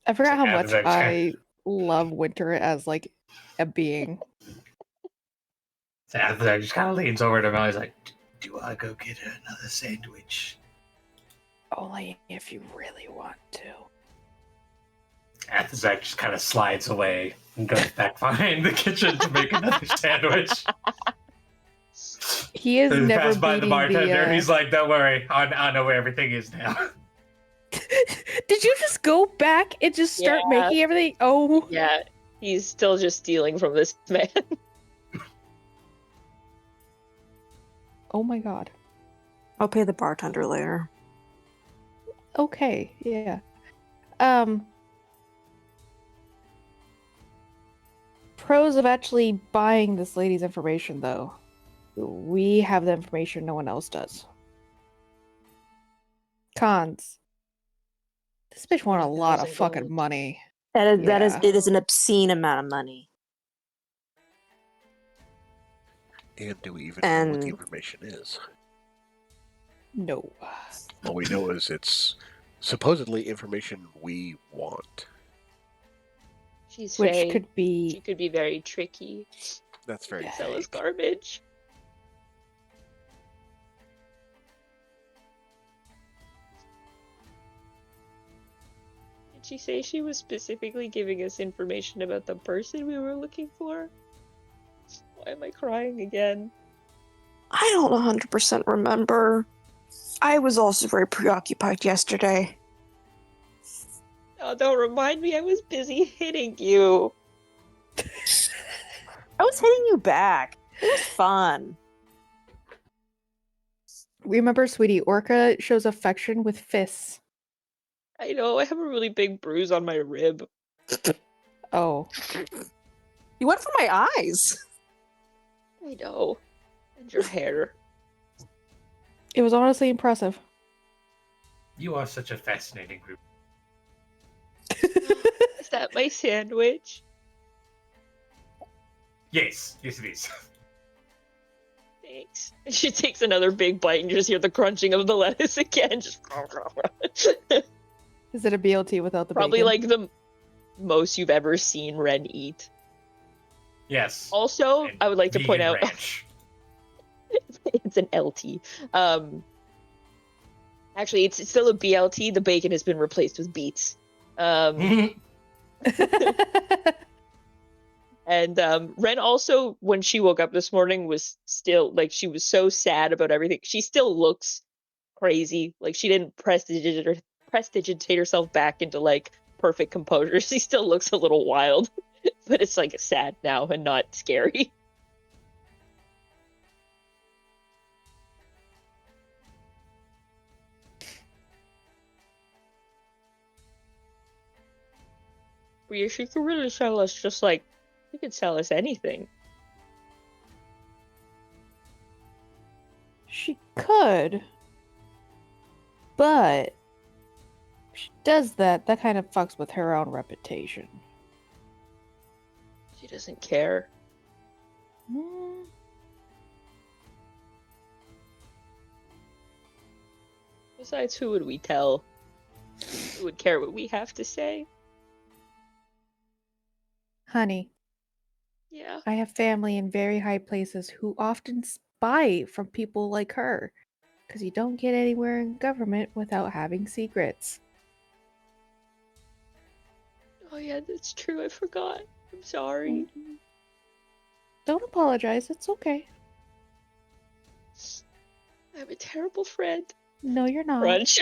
I forgot how Yeah, much that's I love Winter as, like, a being. So I just kind of leans over to Mel. He's like, "Do I go get her another sandwich?" Only if you really want to. Athazak just kind of slides away and goes back behind the kitchen to make another sandwich. He is He never passed by the beating bartender. the... He's like, "Don't worry, I know where everything is now." Did you just go back and just start Yeah. making everything? Oh, Yeah, He's still just stealing from this man. Oh my god. I'll pay the bartender later. Okay, yeah. Pros of actually buying this lady's information, though. We have the information no one else does. Cons. This bitch want a lot of 4,000 fucking gold. money. That is Yeah. it is an obscene amount of money. And do we even know what the And- information is? No. All we know is it's supposedly information we want. She's Which fey. could be... She could be very tricky. That's very Sell us vague. garbage. Did she say she was specifically giving us information about the person we were looking for? Why am I crying again? I don't 100% remember. I was also very preoccupied yesterday. Oh, don't remind me, I was busy hitting you. I was hitting you back. It was fun. Remember, sweetie, Orca shows affection with fists. I know, I have a really big bruise on my rib. Oh. You went for my eyes. I know. And your hair. It was honestly impressive. You are such a fascinating group. Is that my sandwich? Yes, yes it is. Thanks. And she takes another big bite and you just hear the crunching of the lettuce again. Just Is it a BLT without the probably bacon? like the most you've ever seen Ren eat. Yes. Also, And I would like to point vegan out ranch. it's an LT. Actually, it's still a BLT. The bacon has been replaced with beets. And Ren also, when she woke up this morning, was still like she was so sad about everything. She still looks crazy. Like she didn't prestidigitate herself back into like perfect composure. She still looks a little wild, but it's like sad now and not scary. Yeah, she could really sell us just like she could sell us anything. She could. But if she does that, that kind of fucks with her own reputation. She doesn't care. Hmm. Besides, who would we tell? Who would care what we have to say? Honey, Yeah. I have family in very high places who often spy from people like her. Because you don't get anywhere in government without having secrets. Oh yeah, that's true. I forgot. I'm sorry. Don't apologize, it's okay. I'm a terrible friend. No, you're not. Crunch,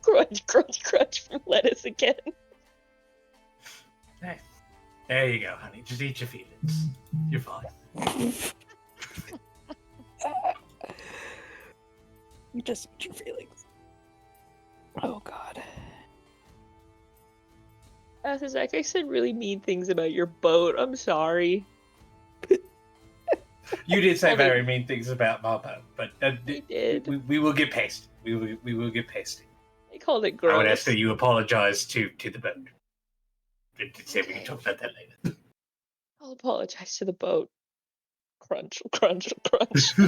crunch, crunch, crunch from lettuce again. Hey, there you go, honey. Just eat your feelings. You're fine. Just your feelings. Oh god. Zach, I said really mean things about your boat. I'm sorry. You did say Well, they- very mean things about my boat, but I did. we will get past it. We will get past it. I called it I would gross. ask that you apologize to the boat. It said we can talk about that later. I'll apologize to the boat. Crunch, crunch, crunch.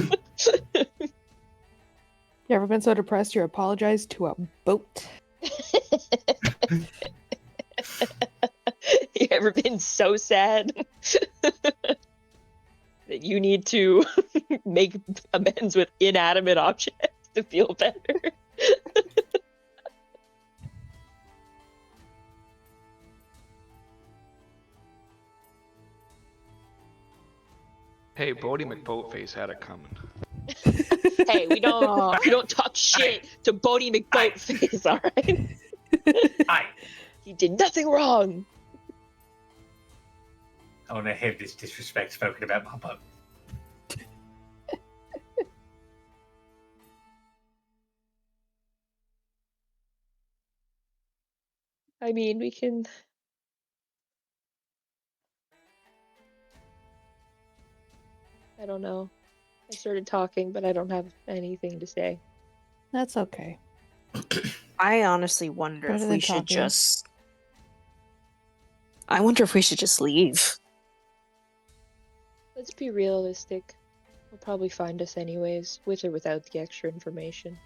You ever been so depressed you apologize to a boat? You ever been so sad that you need to make amends with inanimate objects to feel better? Hey, Bodie McBoatface had it coming. Hey, we don't talk shit to Bodie McBoatface, all right? Aye. He did nothing wrong. I want to have this disrespect spoken about my boat. I mean, we can. I don't know. I started talking, but I don't have anything to say. That's okay. I honestly wonder Better if than we should talking. just. I wonder if we should just leave. Let's be realistic. They'll probably find us anyways, with or without the extra information.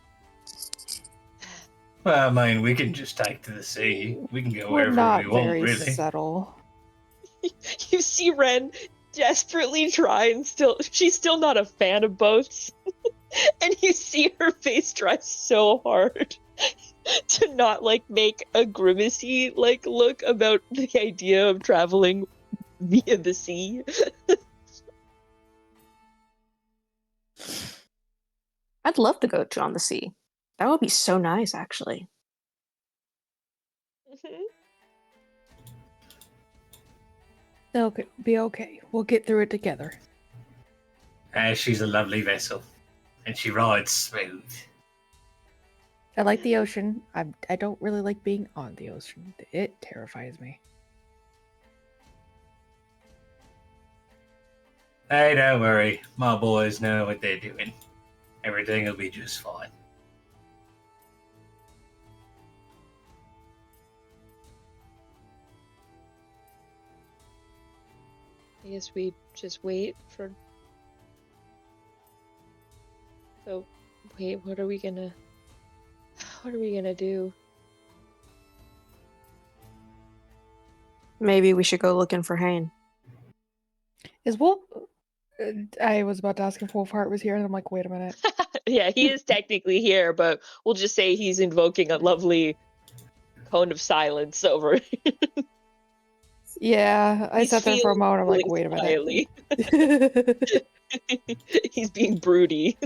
Well, I mean, we can just take to the sea. We can go We're wherever not we want, very really. subtle. You see Ren desperately try and she's still not a fan of boats. And you see her face try so hard to not like make a grimacy like look about the idea of traveling via the sea. I'd love to go on the sea. That would be so nice, actually. Okay, be okay. We'll get through it together. She's a lovely vessel, and she rides smooth. I like the ocean. I don't really like being on the ocean. It terrifies me. Hey, don't worry. My boys know what they're doing. Everything will be just fine. I guess we just wait for. So, wait, what are we gonna do? Maybe we should go looking for Hane. Is Wolf? I was about to ask if Wolfheart was here, and I'm like, wait a minute. Yeah, he is technically here, but we'll just say he's invoking a lovely cone of silence over. Yeah, I He's sat there for a moment. I'm like, feeling wait a minute. quietly. He's being broody.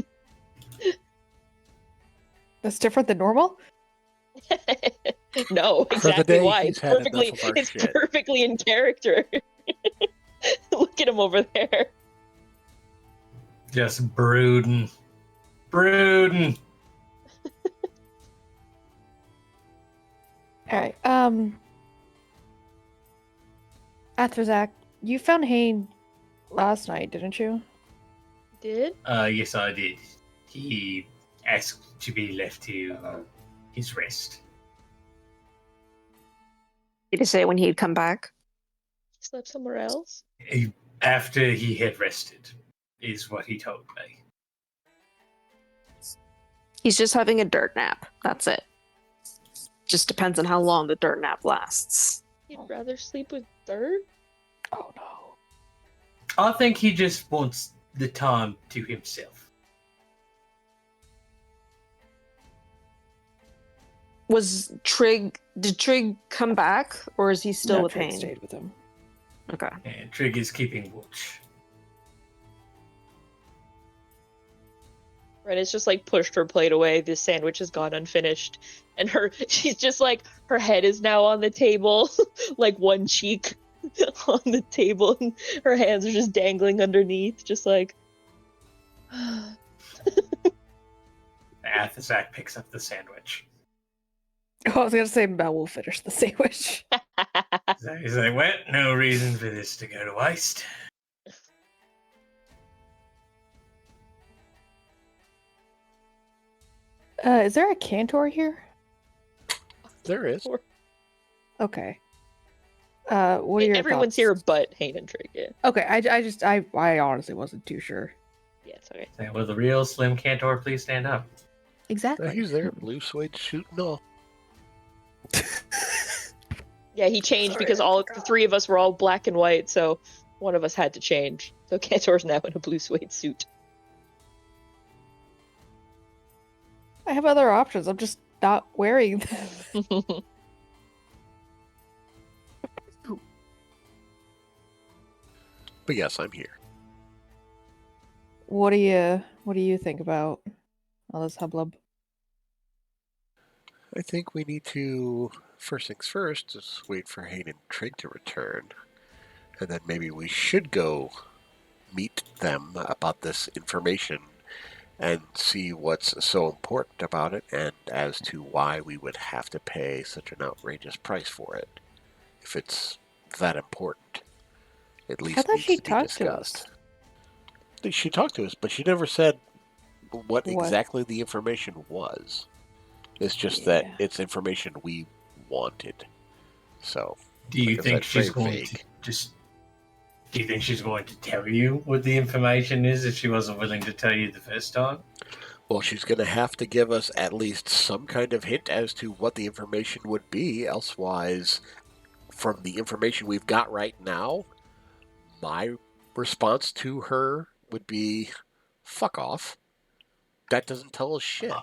That's different than normal. No, For the exactly day, why. he's had enough of our It's shit. perfectly in character. Look at him over there. Just brooding. Brooding. All right. Athrazak, you found Hane last night, didn't you? Did? Yes, I did. He asked to be left to his rest. Did he say when he'd come back? Slept somewhere else? After he had rested, is what he told me. He's just having a dirt nap. That's it. Just depends on how long the dirt nap lasts. He'd rather sleep with dirt? Oh no. I think he just wants the time to himself. Did Trig come back, or is he still No, with Trig Hane? stayed with him. Okay. And Trig is keeping watch. Ren has just like pushed her plate away. This sandwich has gone unfinished. And she's just like, her head is now on the table, like one cheek on the table, and her hands are just dangling underneath, just like. Athazak picks up the sandwich. Oh, I was gonna say Mel will finish the sandwich. So he's like, well, no reason for this to go to waste. Is there a cantor here? There is. Okay. What are your Everyone's thoughts? here but Hane and Trig, yeah. Okay, I honestly wasn't too sure. Yeah, it's okay. Say, will the real Slim Cantor please stand up? Exactly. He's there, blue suede suit and all. Yeah, he changed Sorry, because I the forgot. three of us were all black and white, so one of us had to change. So Cantor's now in a blue suede suit. I have other options. I'm just not wearing them. But yes, I'm here. What do you think about all this hubbub? I think we need to, first things first, just wait for Hayden and Trig to return. And then maybe we should go meet them about this information and see what's so important about it and as to why we would have to pay such an outrageous price for it. If it's that important, at I least thought needs she to be talked to us. discussed. She talked to us, but she never said what What? exactly the information was. It's just that Yeah. it's information we wanted. So, Do you like I think said, she's very going vague. to just? Do you think she's going to tell you what the information is if she wasn't willing to tell you the first time? Well, she's going to have to give us at least some kind of hint as to what the information would be. Elsewise, from the information we've got right now, my response to her would be, "Fuck off." That doesn't tell us shit.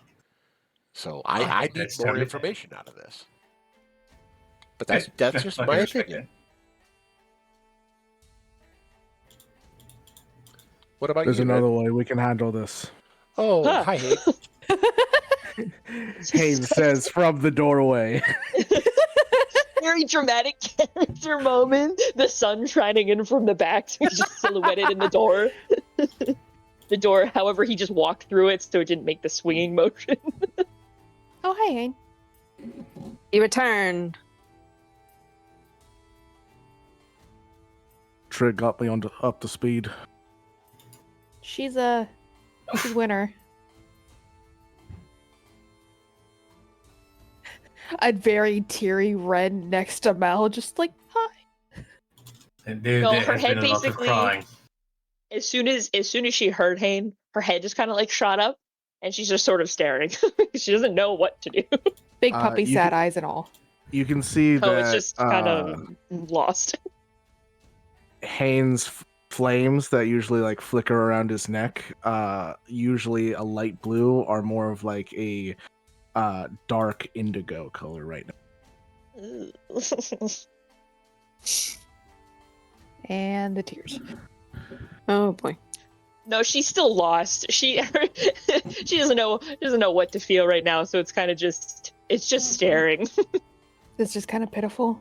So I I think need that's more totally fair. information out of this. But Okay, that's just I my can respect opinion. that. What about There's you, another Red? way we can handle this. Oh, Huh. hi, Hank. Haynes says from the doorway. Very dramatic character moment. The sun shining in from the back, so he's just silhouetted in the door. The door, however, he just walked through it, so it didn't make the swinging motion. Oh, hi, Ain. You return. Trig got me up to speed. She's a winner. A very teary Red next to Mel, just like, hi. And there No, there her has head been a lot of basically- crying. As soon as she heard Hane, her head just kind of like shot up, and she's just sort of staring. She doesn't know what to do. Big puppy, you sad can- eyes and all. You can see So that it's just kind of lost. Haynes' flames that usually like flicker around his neck, usually a light blue, are more of like a dark indigo color right now. And the tears. Oh boy. No, she's still lost. She doesn't know what to feel right now, so it's kind of just staring. It's just kind of pitiful.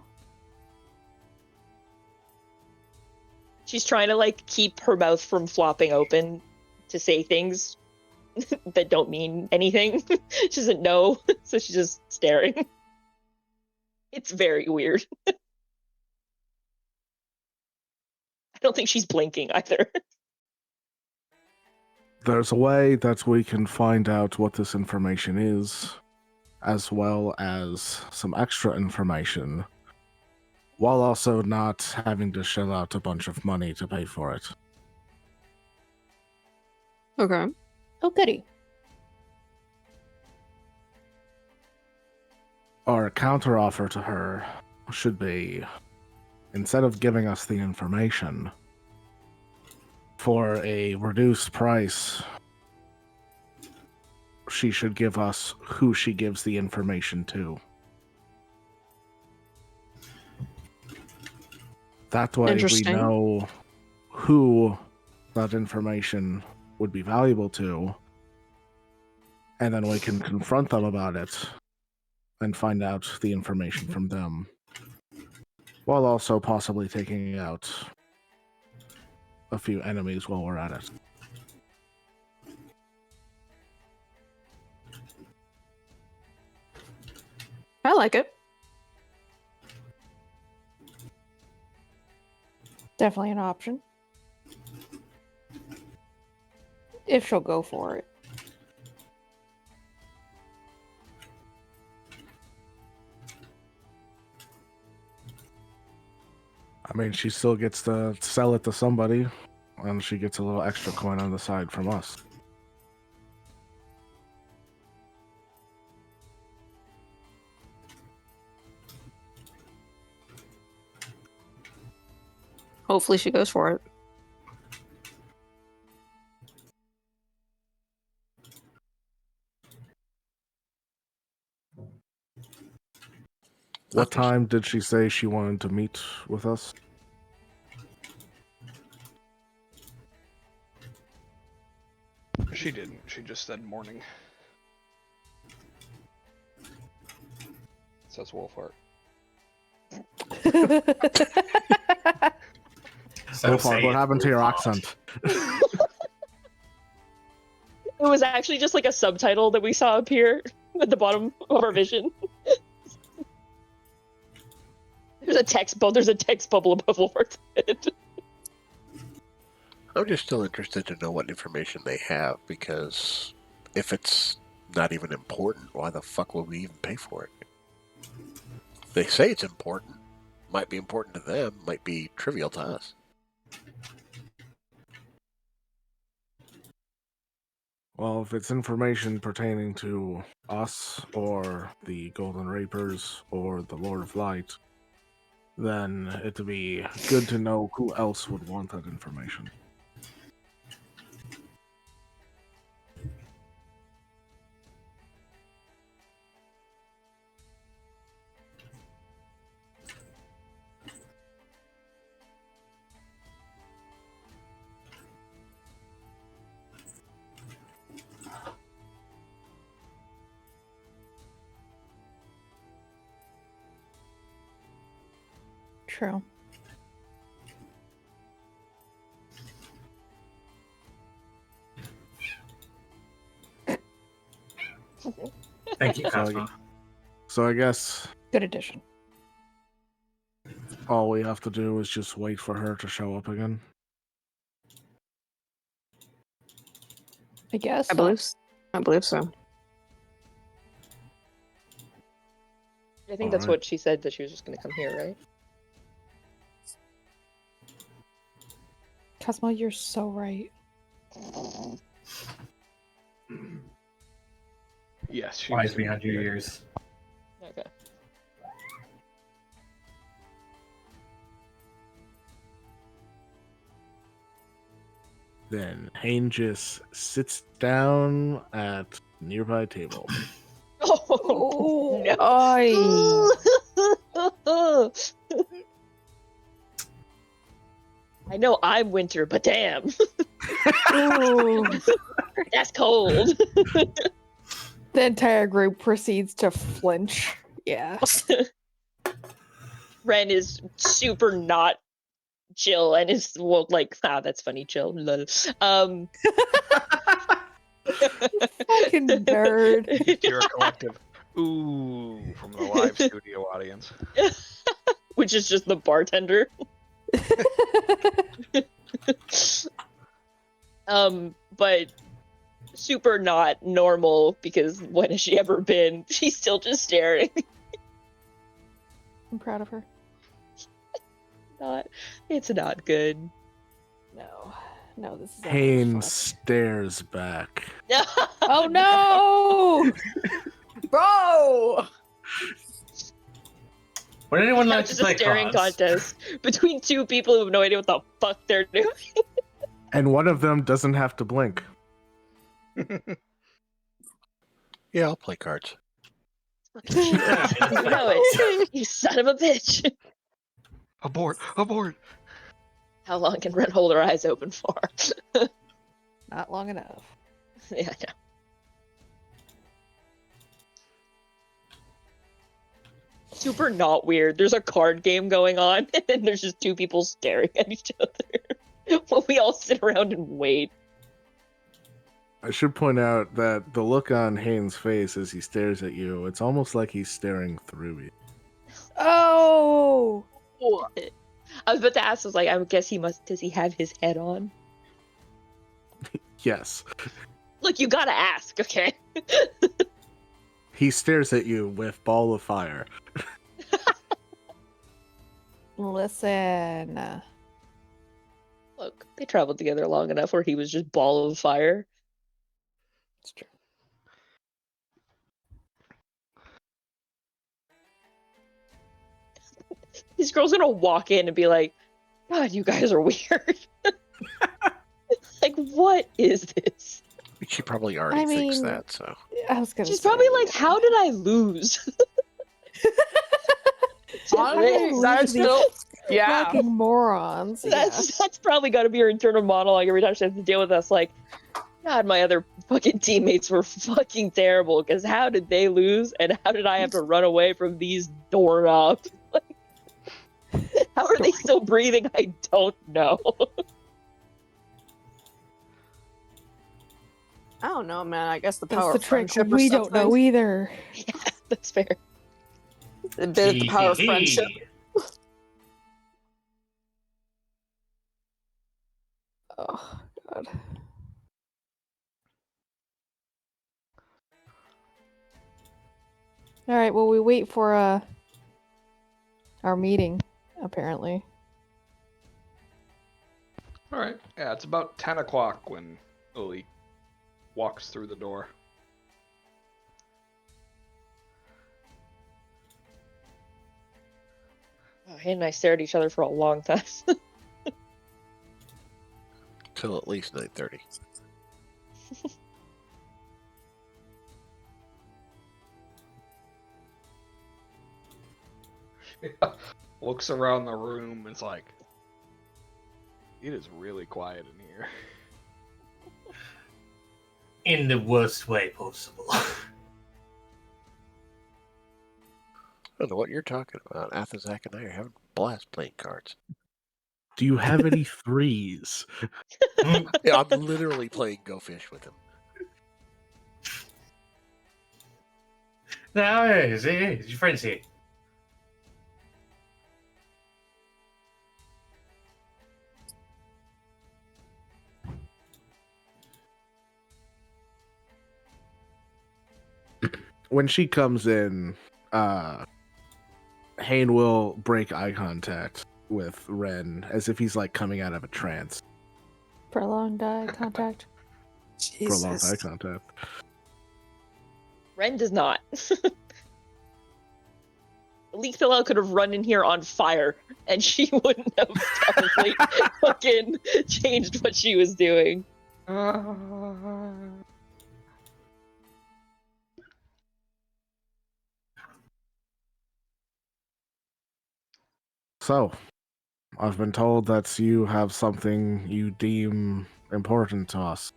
She's trying to like keep her mouth from flopping open to say things that don't mean anything. She doesn't know, so she's just staring. It's very weird. I don't think she's blinking either. There's a way that we can find out what this information is, as well as some extra information, while also not having to shell out a bunch of money to pay for it. Okay. Oh, goody. Our counteroffer to her should be, instead of giving us the information, for a reduced price, she should give us who she gives the information to. That way we Interesting. know who that information would be valuable to, and then we can confront them about it and find out the information from them, while also possibly taking out a few enemies while we're at it. I like it. Definitely an option. If she'll go for it. I mean, she still gets to sell it to somebody, and she gets a little extra coin on the side from us. Hopefully she goes for it. What time did she say she wanted to meet with us? She didn't. She just said morning. Says Wolfheart. So Wolfhard, say what it's happened to your Wolfhard. accent? It was actually just like a subtitle that we saw appear at the bottom of our vision. There's a text bubble above Wolfhard's head. I'm just still interested to know what information they have, because if it's not even important, why the fuck would we even pay for it? They say it's important. Might be important to them, might be trivial to us. Well, if it's information pertaining to us or the Golden Reapers or the Lord of Light, then it'd be good to know who else would want that information. True. Thank you, So, Cosmo. so I guess Good addition. all we have to do is just wait for her to show up again. I guess. I believe so. I think that's Alright. what she said, that she was just going to come here, right? Cosmo, you're so right. Yes, she Wise was beyond your years. Okay. Then Hayne just sits down at a nearby table. Oh, no. I know I'm winter, but damn. That's cold. The entire group proceeds to flinch. Yeah. Ren is super not chill and is like, that's funny, chill. Lol. Fucking nerd. You're a collective. Ooh, from the live studio audience. Which is just the bartender. But super not normal, because when has she ever been? She's still just staring. I'm proud of her. It's not good. No, this is Hayne fucked. stares back. Oh no! Bro! Would anyone Now like it's to just play a staring cards? contest between two people who have no idea what the fuck they're doing. And one of them doesn't have to blink. Yeah, I'll play cards. You know it. You son of a bitch. Abort! Abort! How long can Ren hold her eyes open for? Not long enough. Yeah, I know. Super not weird. There's a card game going on, and there's just two people staring at each other while we all sit around and wait. I should point out that the look on Hayne's face as he stares at you, it's almost like he's staring through you. Oh! I was about to ask, I was like, I guess does he have his head on? Yes. Look, you gotta ask, okay? He stares at you with ball of fire. Listen. Look, they traveled together long enough where he was just ball of fire. It's true. This girl's gonna walk in and be like, God, you guys are weird. Like, what is this? She probably already thinks mean- that, so. I was gonna She's say, probably like, how did I lose? Yeah. fucking morons. That's probably got to be her internal monologue every time she has to deal with us. Like, God, my other fucking teammates were fucking terrible. Because how did they lose, and how did I have to run away from these doorknobs? How are they still breathing? I don't know. I don't know, man. I guess the That's power the of trick. friendship or We don't know something. either. Yeah, that's fair. A bit of the power of friendship. Oh God. All right. Well, we wait for our meeting. Apparently. All right. Yeah, it's about 10 o'clock when Lily walks through the door. Oh, Hayden and I stared at each other for a long time. Till at least 9:30. Looks around the room and is like, it is really quiet in here. In the worst way possible. I don't know what you're talking about. Athazak and I are having a blast playing cards. Do you have any threes? Yeah, I'm literally playing Go Fish with him. No, it's your friends here. When she comes in, Hayne will break eye contact with Ren as if he's like coming out of a trance. Prolonged eye contact. Prolonged eye contact. Ren does not. Leafdale could have run in here on fire, and she wouldn't have probably fucking changed what she was doing. So, I've been told that you have something you deem important to us.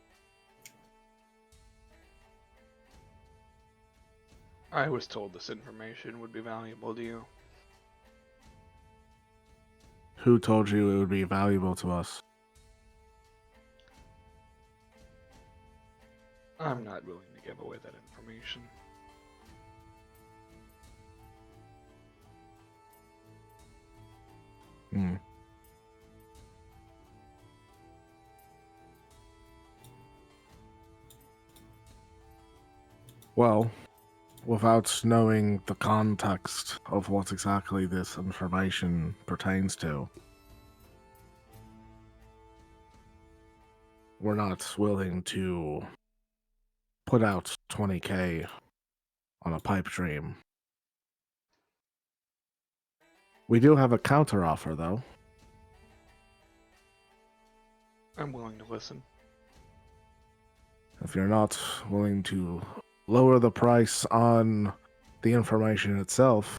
I was told this information would be valuable to you. Who told you it would be valuable to us? I'm not willing to give away that information. Hmm. Well, without knowing the context of what exactly this information pertains to, we're not willing to put out 20K on a pipe dream. We do have a counteroffer, though. I'm willing to listen. If you're not willing to lower the price on the information itself,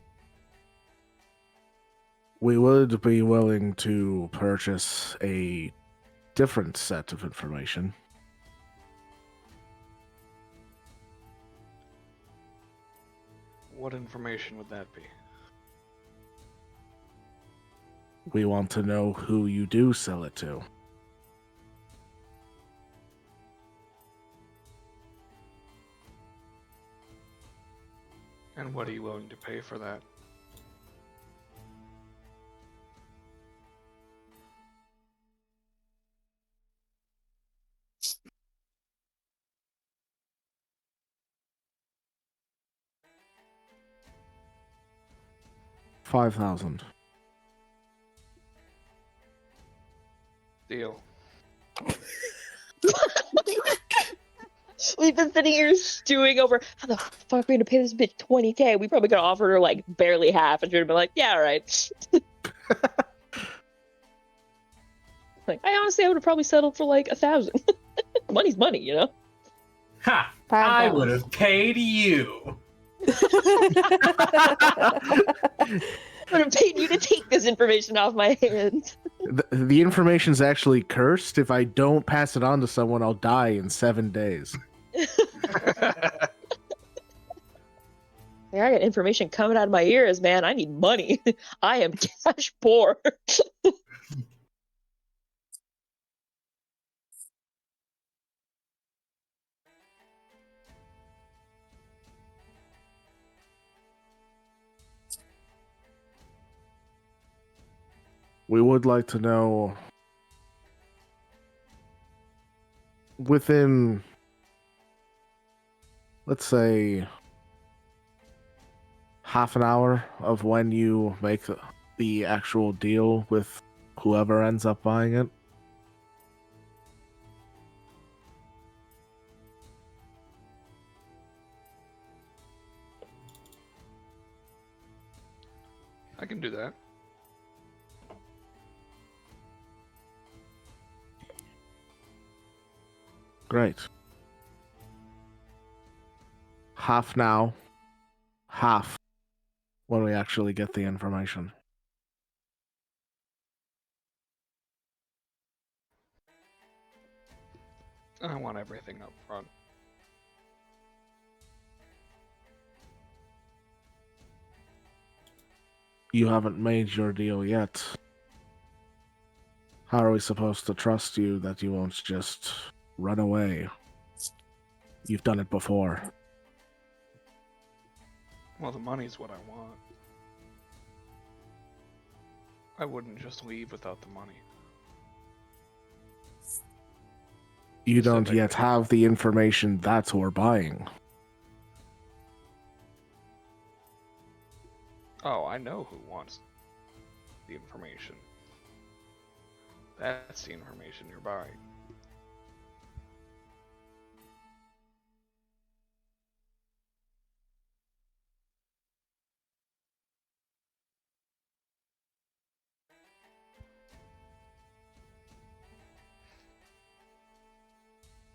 we would be willing to purchase a different set of information. What information would that be? We want to know who you do sell it to. And what are you willing to pay for that? $5,000. Deal. We've been sitting here stewing over how the fuck are we gonna pay this bitch 20K? We probably could have offered her like barely half, and she'd have been like, "Yeah, all right." Like, I would have probably settled for like 1,000. Money's money, you know. Ha! I 5,000. would have paid you. I would have paid you to take this information off my hands. The information's actually cursed. If I don't pass it on to someone, I'll die in 7 days. Like, I got information coming out of my ears, man. I need money. I am cash poor. We would like to know within, let's say, half an hour of when you make the actual deal with whoever ends up buying it. I can do that. Great. Half now, half when we actually get the information. I want everything up front. You haven't made your deal yet. How are we supposed to trust you that you won't just run away? You've done it before. Well, the money's what I want. I wouldn't just leave without the money. You don't Specifically. yet have the information that we're buying. Oh, I know who wants the information. That's the information you're buying.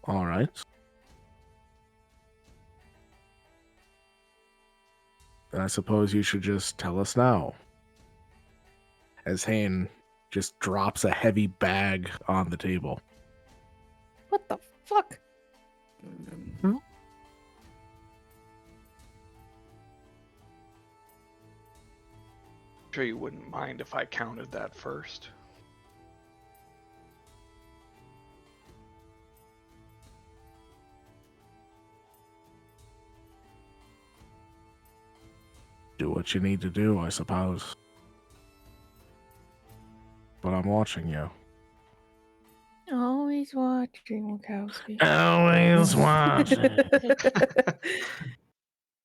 All right. Then I suppose you should just tell us now. As Hane just drops a heavy bag on the table. What the fuck? Sure you wouldn't mind if I counted that first. Do what you need to do, I suppose. But I'm watching you. Always watching, Wachowski. Always watching.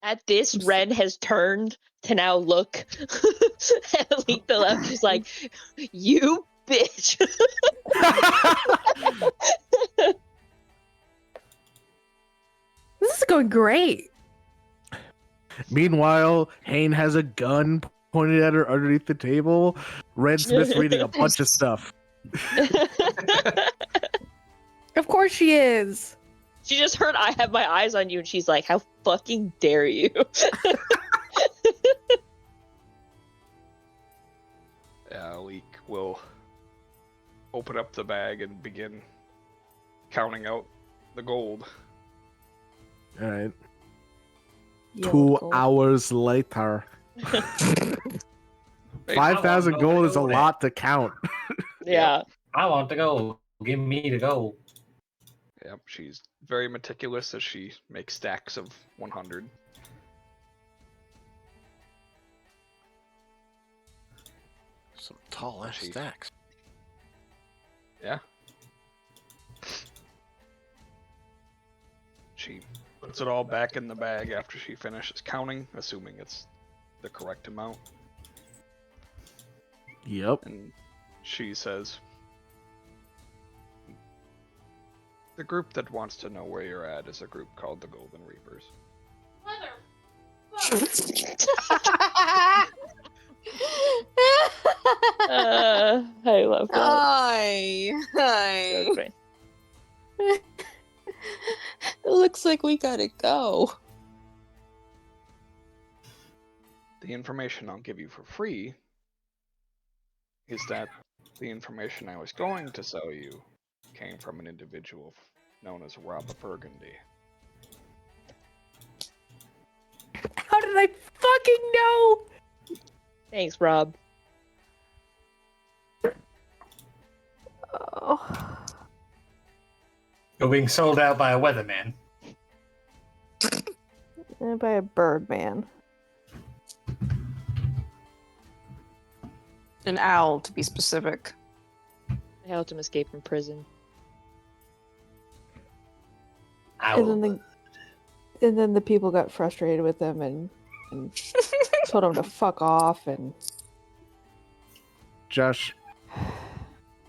At this, Ren has turned to now look at Link the Left. She's like, "You bitch." This is going great. Meanwhile, Hane has a gun pointed at her underneath the table. Red Smith's reading a bunch of stuff. Of course she is. She just heard "I have my eyes on you," and she's like, "How fucking dare you?" Leek will open up the bag and begin counting out the gold. All right. Yo, 2 gold. hours later. Hey, 5,000 I gold want is a to go lot to count. Yeah. I want to go. Give me to go. Yep, she's very meticulous as she makes stacks of 100. Some tall ass Jeez. stacks. Yeah. She puts it all back in the bag after she finishes counting, assuming it's the correct amount. Yep. And she says, "The group that wants to know where you're at is a group called the Golden Reapers." I love that. Hi. That was great. It looks like we gotta go. The information I'll give you for free is that the information I was going to sell you came from an individual known as Rob of Burgundy. How did I fucking know. Thanks, Rob. Oh. You're being sold out by a weatherman. By a bird man. An owl, to be specific. I helped him escape from prison. And then the people got frustrated with him and told him to fuck off. And Josh,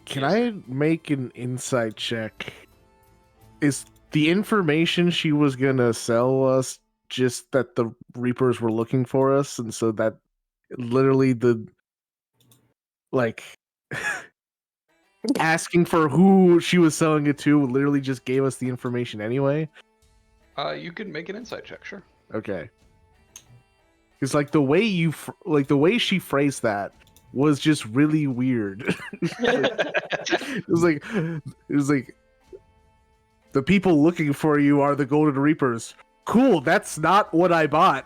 can I make an insight check? Is the information she was gonna sell us just that the Reapers were looking for us, and so that literally asking for who she was selling it to literally just gave us the information anyway? You can make an insight check, sure. Okay. It's like the way the way she phrased that was just really weird. It was like the people looking for you are the Golden Reapers. Cool, that's not what I bought.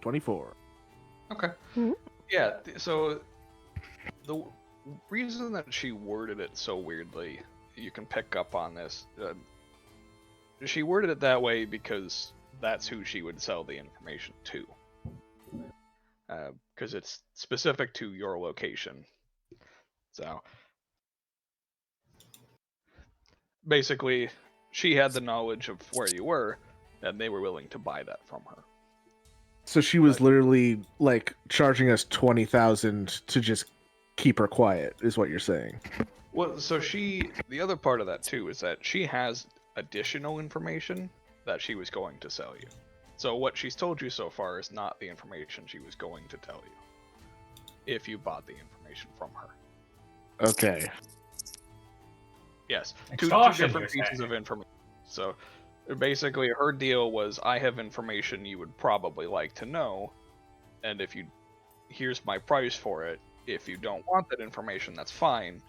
24. Okay. Mhm. Yeah, so the reason that she worded it so weirdly, you can pick up on this. She worded it that way because that's who she would sell the information to. Because it's specific to your location. So basically, she had the knowledge of where you were, and they were willing to buy that from her. So she was literally like charging us 20,000 to just keep her quiet, is what you're saying. Well, so the other part of that too is that she has additional information that she was going to sell you. So what she's told you so far is not the information she was going to tell you if you bought the information from her. Okay. Yes, two Extortion, different you're pieces saying. of information. So basically, her deal was, I have information you would probably like to know, and here's my price for it. If you don't want that information, that's fine,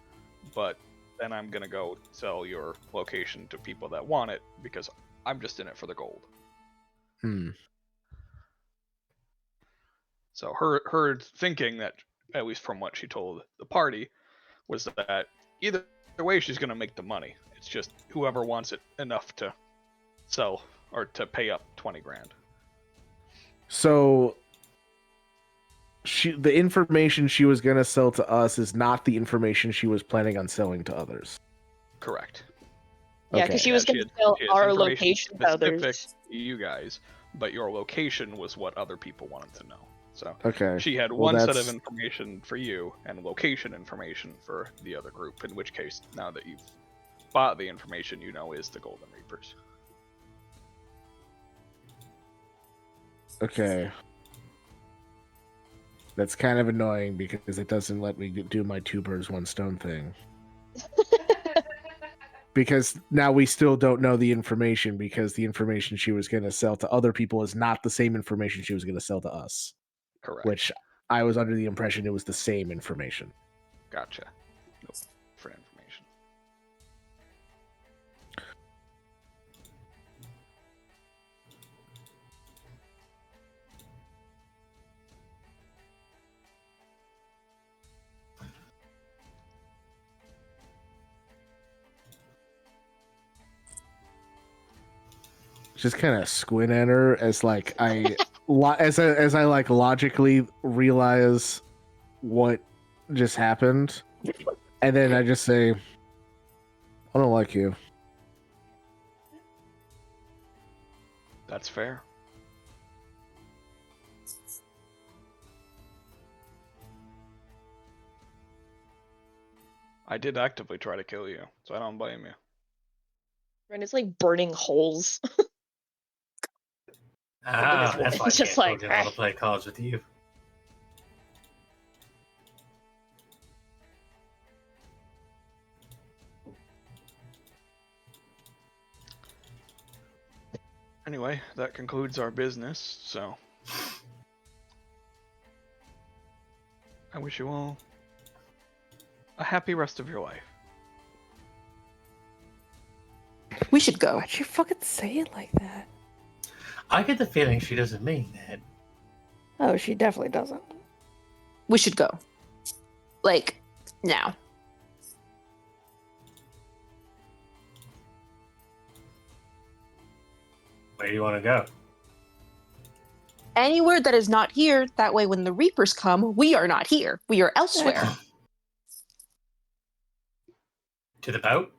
but then I'm gonna go sell your location to people that want it because I'm just in it for the gold. So her thinking that, at least from what she told the party, was that either way she's gonna make the money. It's just whoever wants it enough to sell or to pay up 20 grand. So the information she was going to sell to us is not the information she was planning on selling to others. Correct. Yeah, because Okay. she was going to sell She has our information location to specific others. to you guys, but your location was what other people wanted to know. So Okay. she had Well, one set of that's- information for you and location information for the other group, in which case, now that you've bought the information, you know is the Golden Reapers. Okay. That's kind of annoying because it doesn't let me do my two birds, one stone thing. Because now we still don't know the information because the information she was going to sell to other people is not the same information she was going to sell to us. Correct. Which I was under the impression it was the same information. Gotcha. Nope. For information. Just kind of squint at her as like as I like logically realize what just happened, and then I just say, "I don't like you." That's fair. I did actively try to kill you, so I don't blame you. And it's like burning holes. Ah, that's why I It's just can't like, get to play cards with you. Anyway, that concludes our business, so I wish you all a happy rest of your life. We should go. Why'd you fucking say it like that? I get the feeling she doesn't mean that. Oh, she definitely doesn't. We should go. Like, now. Where do you want to go? Anywhere that is not here, that way when the Reapers come, we are not here. We are elsewhere. To the boat?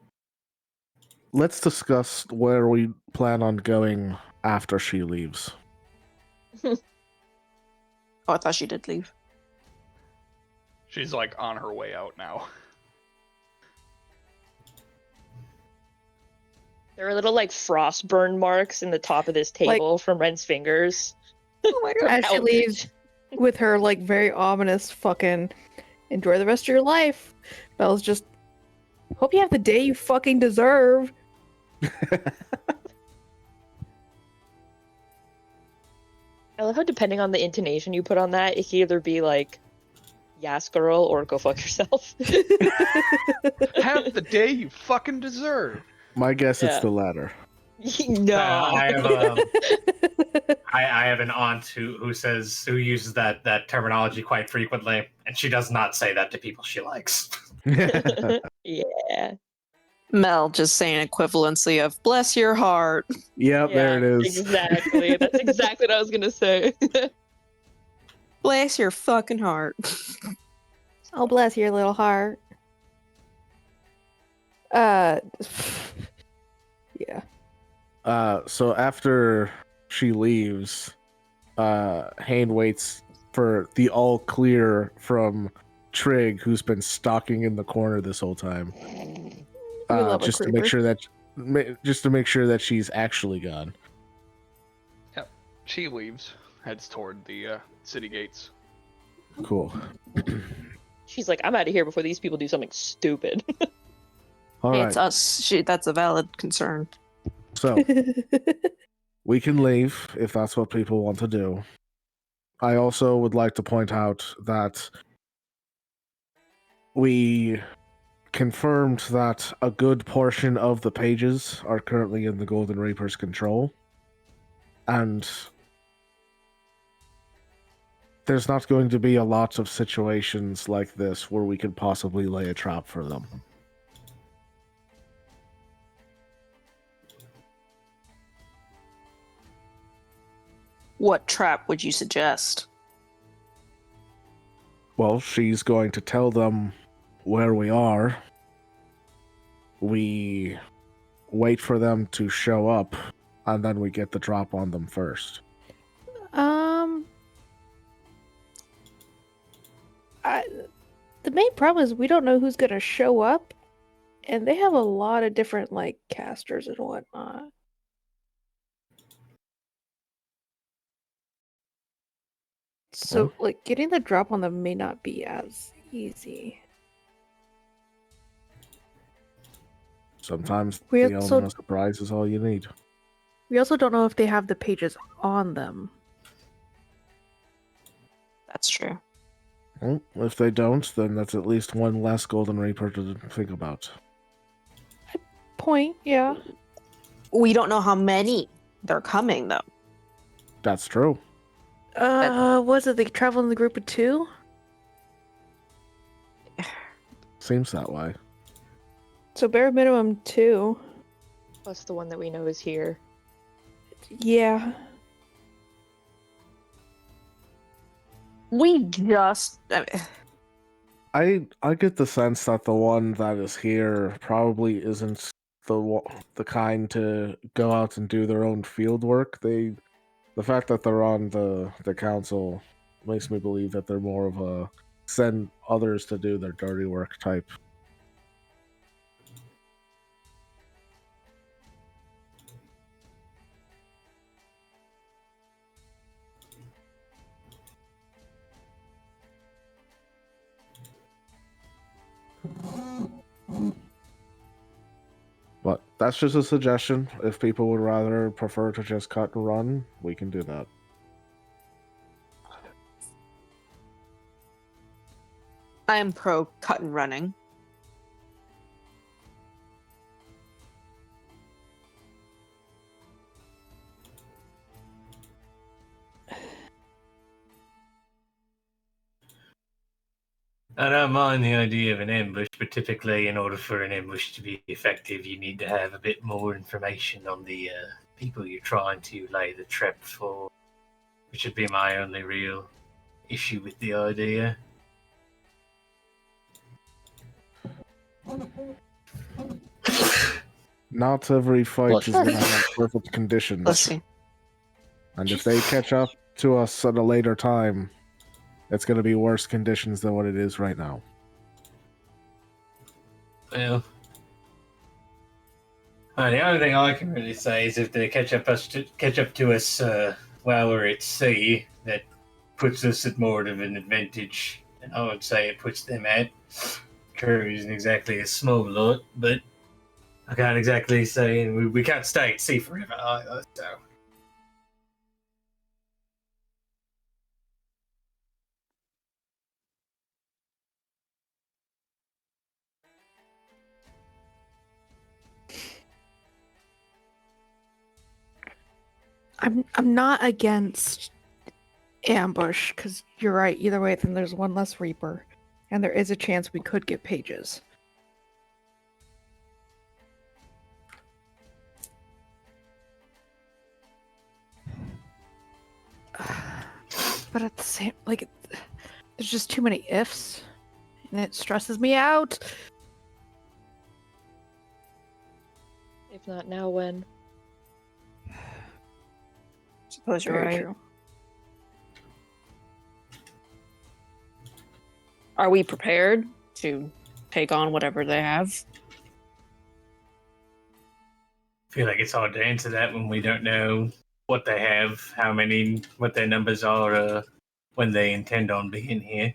Let's discuss where we plan on going after she leaves. Oh, I thought she did leave. She's like on her way out now. There are little like frost burn marks in the top of this table from Ren's fingers. Oh my god. As she leaves with her like very ominous fucking enjoy the rest of your life. Belle's just hope you have the day you fucking deserve. I love how depending on the intonation you put on that, it can either be like, "Yes, girl," or "Go fuck yourself." Have the day you fucking deserve. My guess it's Yeah. the latter. No. I have an aunt who uses that terminology quite frequently, and she does not say that to people she likes. Yeah. Mel just saying equivalency of bless your heart. Yep, there it is. Exactly. That's exactly what I was gonna say. Bless your fucking heart. Oh, bless your little heart. Yeah. So after she leaves, Hane waits for the all clear from Trig, who's been stalking in the corner this whole time. We love a Just to creeper. make sure that she's actually gone. Yep. She leaves, heads toward the city gates. Cool. She's like, "I'm out of here before these people do something stupid." All Hey, right. it's us. That's a valid concern. So we can leave if that's what people want to do. I also would like to point out that we confirmed that a good portion of the pages are currently in the Golden Reaper's control. And there's not going to be a lot of situations like this where we could possibly lay a trap for them. What trap would you suggest? Well, she's going to tell them where we are. We wait for them to show up, and then we get the drop on them first. The main problem is we don't know who's gonna show up, and they have a lot of different like casters and whatnot. So, like, getting the drop on them may not be as easy. Sometimes We the also- element of surprise is all you need. We also don't know if they have the pages on them. That's true. Well, if they don't, then that's at least one less Golden Reaper to think about. Point, yeah. We don't know how many they're coming, though. That's true. Was it they travel in the group of 2? Seems that way. So bare minimum 2. Plus the one that we know is here. Yeah. We just... I get the sense that the one that is here probably isn't the kind to go out and do their own field work. The fact that they're on the council makes me believe that they're more of a send others to do their dirty work type. But that's just a suggestion. If people would rather prefer to just cut and run, we can do that. I am pro cut and running. I don't mind the idea of an ambush, but typically, in order for an ambush to be effective, you need to have a bit more information on the people you're trying to lay the trap for, which would be my only real issue with the idea. Not every fight Bless is you. going to have perfect conditions. Let's see. And if they catch up to us at a later time, it's going to be worse conditions than what it is right now. Well, the only thing I can really say is if they catch up to us while we're at sea, that puts us at more of an advantage. And I would say it puts them at. Crew isn't exactly a small lot, but I can't exactly say we can't stay at sea forever either. So I'm not against ambush, because you're right. Either way, then there's one less Reaper, and there is a chance we could get pages. But at the same, like, there's just too many ifs, and it stresses me out. If not now, when? Suppose you're Very right. true. Are we prepared to take on whatever they have? I feel like it's hard to answer that when we don't know what they have, how many, what their numbers are, when they intend on being here.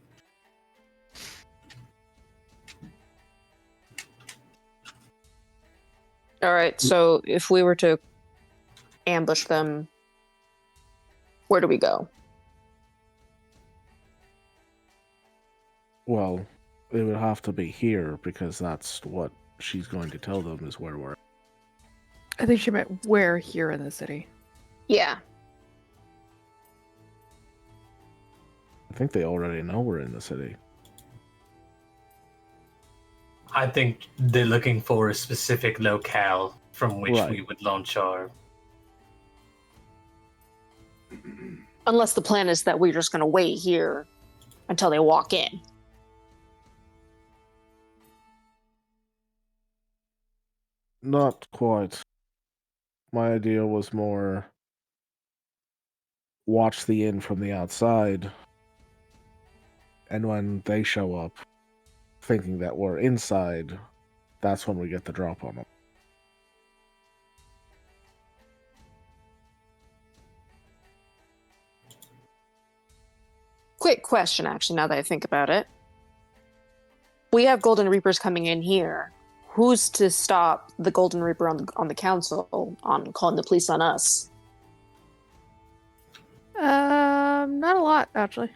All right, so if we were to ambush them, where do we go? Well, it would have to be here because that's what she's going to tell them is where we're at. I think she meant where here in the city. Yeah. I think they already know we're in the city. I think they're looking for a specific locale from which Right. we would launch our. Unless the plan is that we're just going to wait here until they walk in. Not quite. My idea was more watch the inn from the outside, and when they show up, thinking that we're inside, that's when we get the drop on them. Quick question, actually, now that I think about it. We have Golden Reapers coming in here. Who's to stop the Golden Reaper on the council on calling the police on us? Not a lot, actually.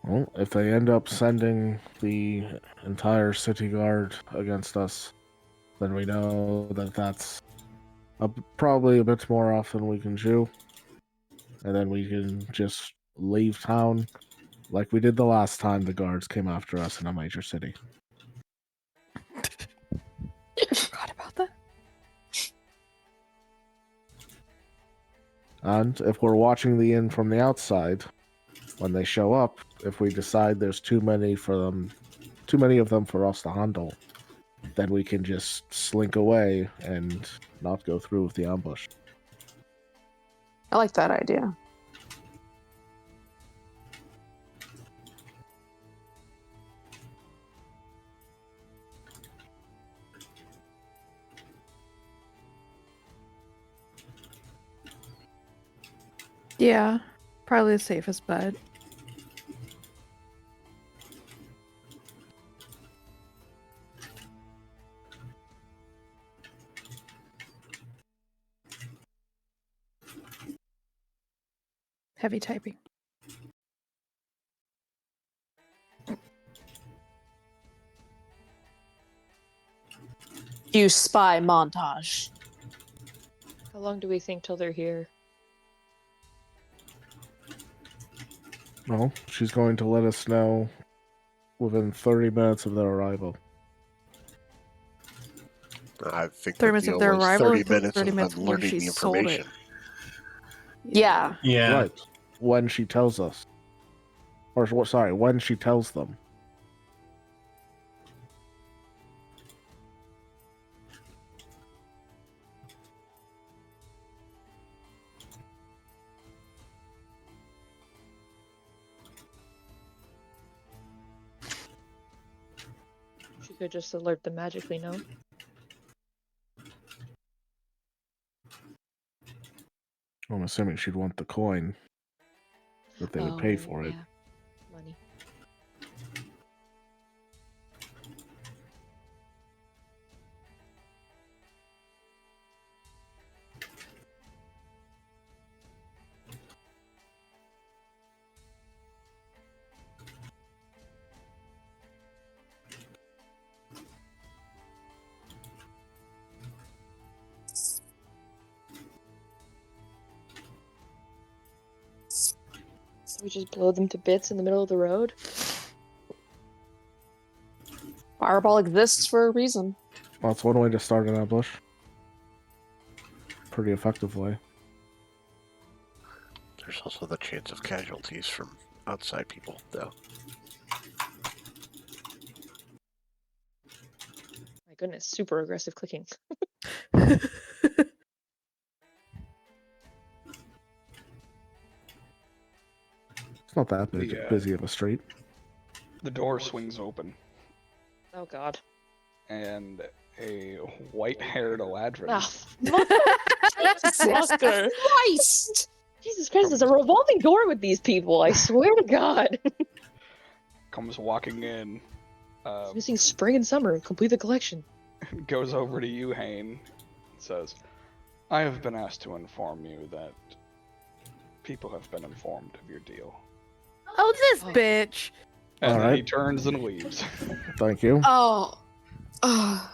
Well, if they end up sending the entire city guard against us, then we know that that's probably a bit more off than we can chew. And then we can just leave town like we did the last time the guards came after us in a major city. Forgot about that. And if we're watching the inn from the outside, when they show up, if we decide there's too many of them for us to handle, then we can just slink away and not go through with the ambush. I like that idea. Yeah, probably the safest bet. Heavy typing. You spy montage. How long do we think till they're here? Well, she's going to let us know within 30 minutes of their arrival. I think 30 the minutes of deal their was arrival, 30 or minutes 30 of minutes them when learning she the sold it. information. Yeah. Yeah. Right. When she tells us. Or, sorry, when she tells them. She could just alert them magically, no? I'm assuming she'd want the coin that they would pay for it. Yeah. Money. We just blow them to bits in the middle of the road? Fireball exists for a reason. Well, that's one way to start an ambush. Pretty effectively. There's also the chance of casualties from outside people, though. My goodness, super aggressive clicking. It's not that big, The, busy of a street. The door swings open, Oh god. and a white-haired Eladrin Ah, Jesus Christ! Jesus Christ, there's a revolving door with these people, I swear to god. comes walking in, Missing spring and summer, complete the collection. goes over to you, Hane, and says, I have been asked to inform you that people have been informed of your deal. Oh, this Oh. bitch. And then he Alright. turns and leaves. Thank you. Oh. Oh.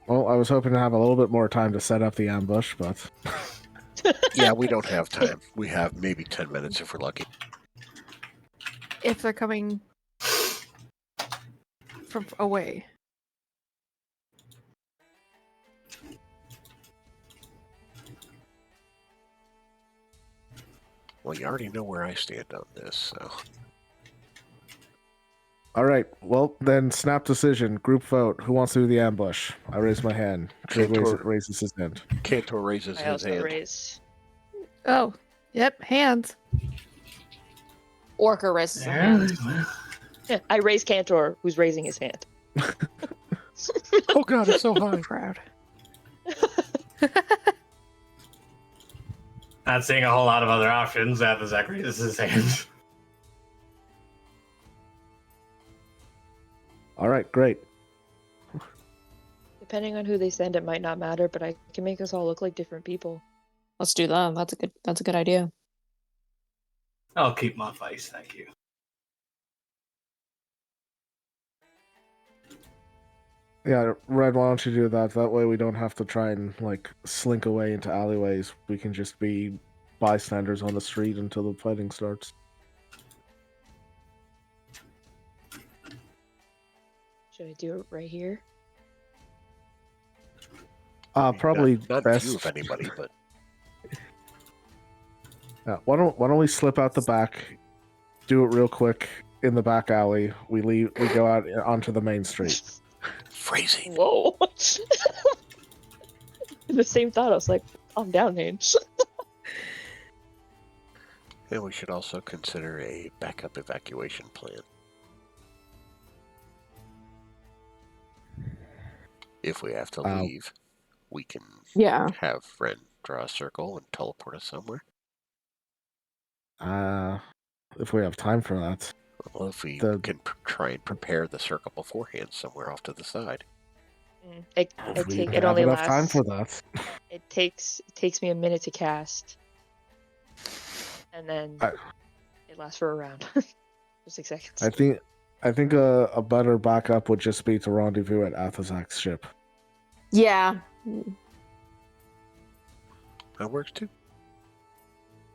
Well, I was hoping to have a little bit more time to set up the ambush, but Yeah, we don't have time. We have maybe 10 minutes if we're lucky. If they're coming from away. Well, you already know where I stand on this, so... all right. Well, then snap decision. Group vote. Who wants to do the ambush? I raise my hand. Trig Cantor. raises his hand. Cantor raises I his also hand. raise. Oh, yep, hands. Orca raises a hand. Yeah, I raise Cantor, who's raising his hand. Oh god, it's so high. Proud. Not seeing a whole lot of other options. Athazak raises his hand. All right, great. Depending on who they send, it might not matter, but I can make us all look like different people. Let's do that. That's a good idea. I'll keep my face, thank you. Yeah, Red, why don't you do that? That way we don't have to try and, like, slink away into alleyways. We can just be bystanders on the street until the fighting starts. Should I do it right here? Probably not best. view of anybody, but Yeah, why don't we slip out the back, do it real quick in the back alley. We go out onto the main street. phrasing. Whoa! The same thought, I was like, calm down, Hange. And we should also consider a backup evacuation plan. If we have to leave, we can have Ren draw a circle and teleport us somewhere. If we have time for that. Well, if we can try and prepare the circle beforehand somewhere off to the side. It only lasts. Time for that. It takes me a minute to cast, and then it lasts for a round. For 6 seconds. I think a better backup would just be to rendezvous at Athazak's ship. Yeah. That works too.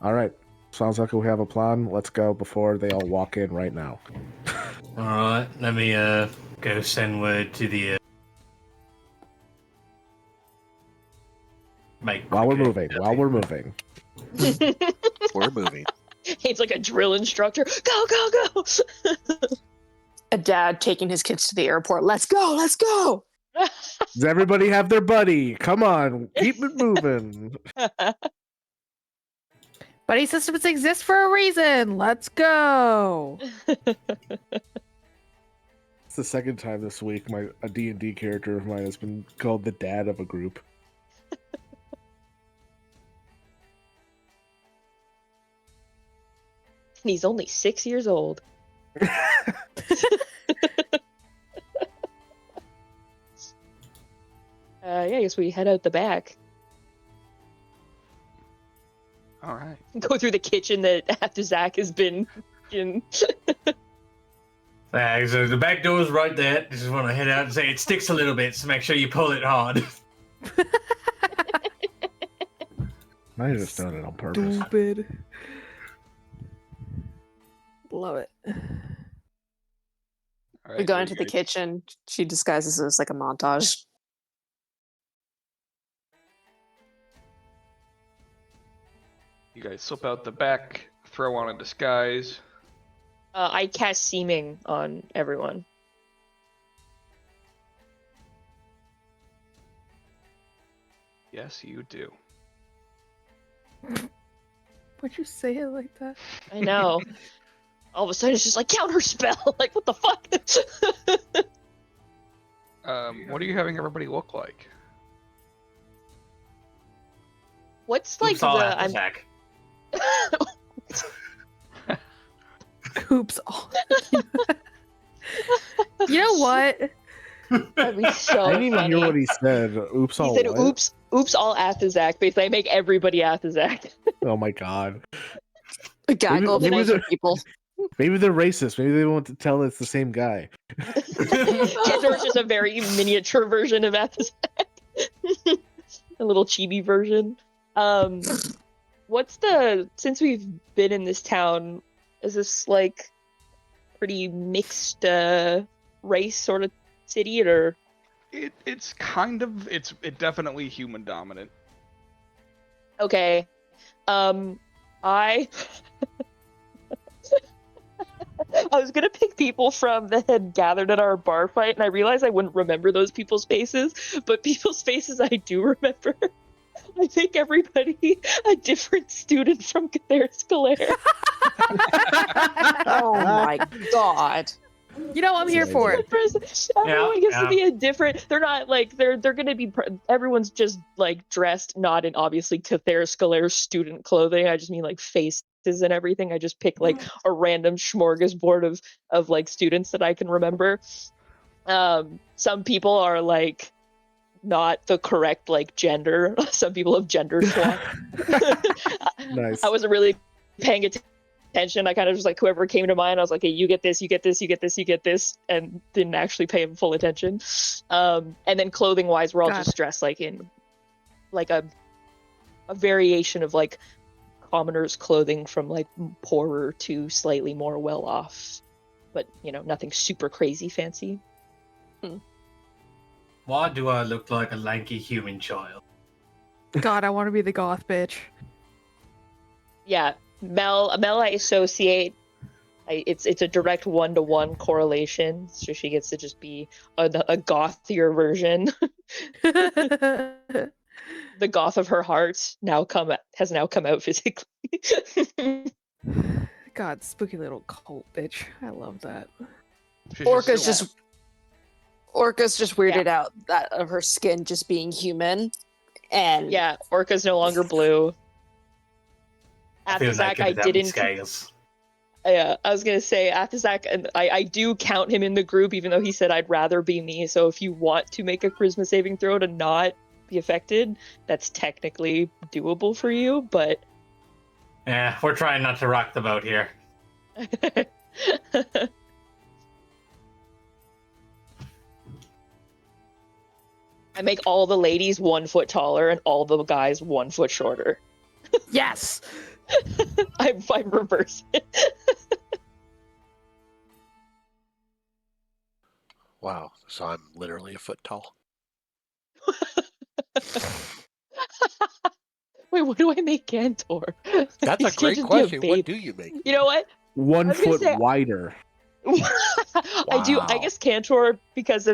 All right. Sounds like we have a plan. Let's go before they all walk in right now. Alright, let me go send word to the While we're moving. We're moving. He's like a drill instructor. Go, go, go! A dad taking his kids to the airport. Let's go, let's go. Does everybody have their buddy? Come on, keep it moving. Buddy systems exist for a reason. Let's go. It's the second time this week a D&D character of mine has been called the dad of a group. And he's only 6 years old. Yeah, I guess we head out the back. All right. Go through the kitchen that after Zach has been in. So the back door is right there. Just want to head out and say it sticks a little bit, so make sure you pull it hard. I just done it on purpose. Stupid. Love it. All right, We go so into you the guys- kitchen. She disguises it as like a montage. You guys slip out the back, throw on a disguise. I cast seeming on everyone. Yes, you do. Would you say it like that? I know. All of a sudden, it's just like counter spell. Like, what the fuck? What are you having everybody look like? What's like Oops, all the? after I'm. Zach. Oops. Oh. You know what? That'd be so I didn't even funny. hear what he said. Oops, He all said, what? oops, all Athazak. Basically, I make everybody Athazak. Oh my god. Gaggle maybe of they're- people. Maybe they're racist. Maybe they want to tell it's the same guy. Kendor's just a very miniature version of Athazak. A little chibi version. Since we've been in this town, is this like pretty mixed race sort of city, or? It's definitely human dominant. Okay. I was gonna pick people from that had gathered at our bar fight, and I realized I wouldn't remember those people's faces, but people's faces I do remember. I think everybody a different student from Cathair Scalaire. Oh my god. You know, I'm here for it. Everyone gets Yeah. to be a different. They're not like they're gonna be. Everyone's just like dressed not in obviously Cathair Scalaire student clothing. I just mean like faces and everything. I just pick like a random smorgasbord of like students that I can remember. Some people are like not the correct like gender. Some people have gender swap. Nice. I wasn't really paying attention. I kind of just like whoever came to mind. I was like, hey, you get this, you get this, you get this, you get this, and didn't actually pay him full attention. And then clothing wise, we're all God. just dressed like in like a variation of like commoners' clothing from like poorer to slightly more well off, but you know, nothing super crazy fancy. Why do I look like a lanky human child? God, I want to be the goth bitch. Yeah, Mel I associate. It's a direct 1-to-1 correlation, so she gets to just be a gothier version. The goth of her heart has now come out physically. God, spooky little cult bitch. I love that. She's Orca's so- just weirded out that of her skin just being human. And Yeah, Orca's no longer blue. Athazak, I didn't. Scales. Yeah, I was gonna say Athazak, and I do count him in the group, even though he said I'd rather be me. So if you want to make a charisma saving throw to not be affected, that's technically doable for you. But Yeah, we're trying not to rock the boat here. I make all the ladies 1 foot taller and all the guys 1 foot shorter. Yes. I'm reversing. Wow, so I'm literally a foot tall. Wait, what do I make Cantor? That's a He can't great just be a question. What baby. do you make? You know what? 1 was gonna foot say- wider. I do. I Wow. guess Cantor because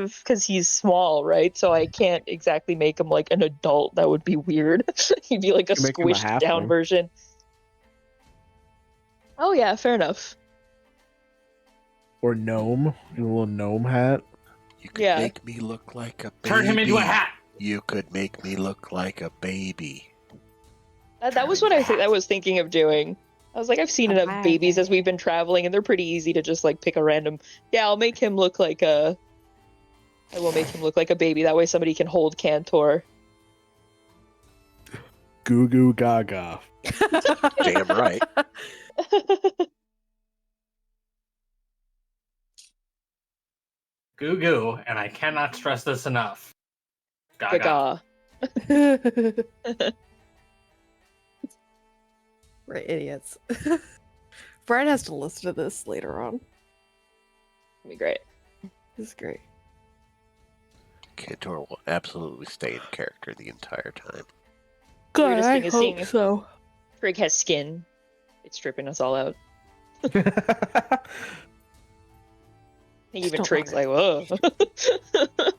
he's small, right? So I can't exactly make him like an adult. That would be weird. He'd be like a You make him a squished down halfling. version. Oh yeah, fair enough. Or gnome. A little gnome hat. You could Yeah. make me look like a baby. Turn him into a hat. You could make me look like a baby. That was what I was thinking of doing. I was like, I've seen enough babies as we've been traveling, and they're pretty easy to just like pick a random. Yeah, I'll make him look like a. I will make him look like a baby. That way, somebody can hold Cantor. Goo goo gaga. Damn right. Goo goo, and I cannot stress this enough. Gaga. Gaga. We're idiots. Brad has to listen to this later on. It'd be great. This is great. Cantor will absolutely stay in character the entire time. God, Weirdest I thing is hope seeing- so. Trig has skin. It's stripping us all out. I think even Don't Trig's like, bother. whoa.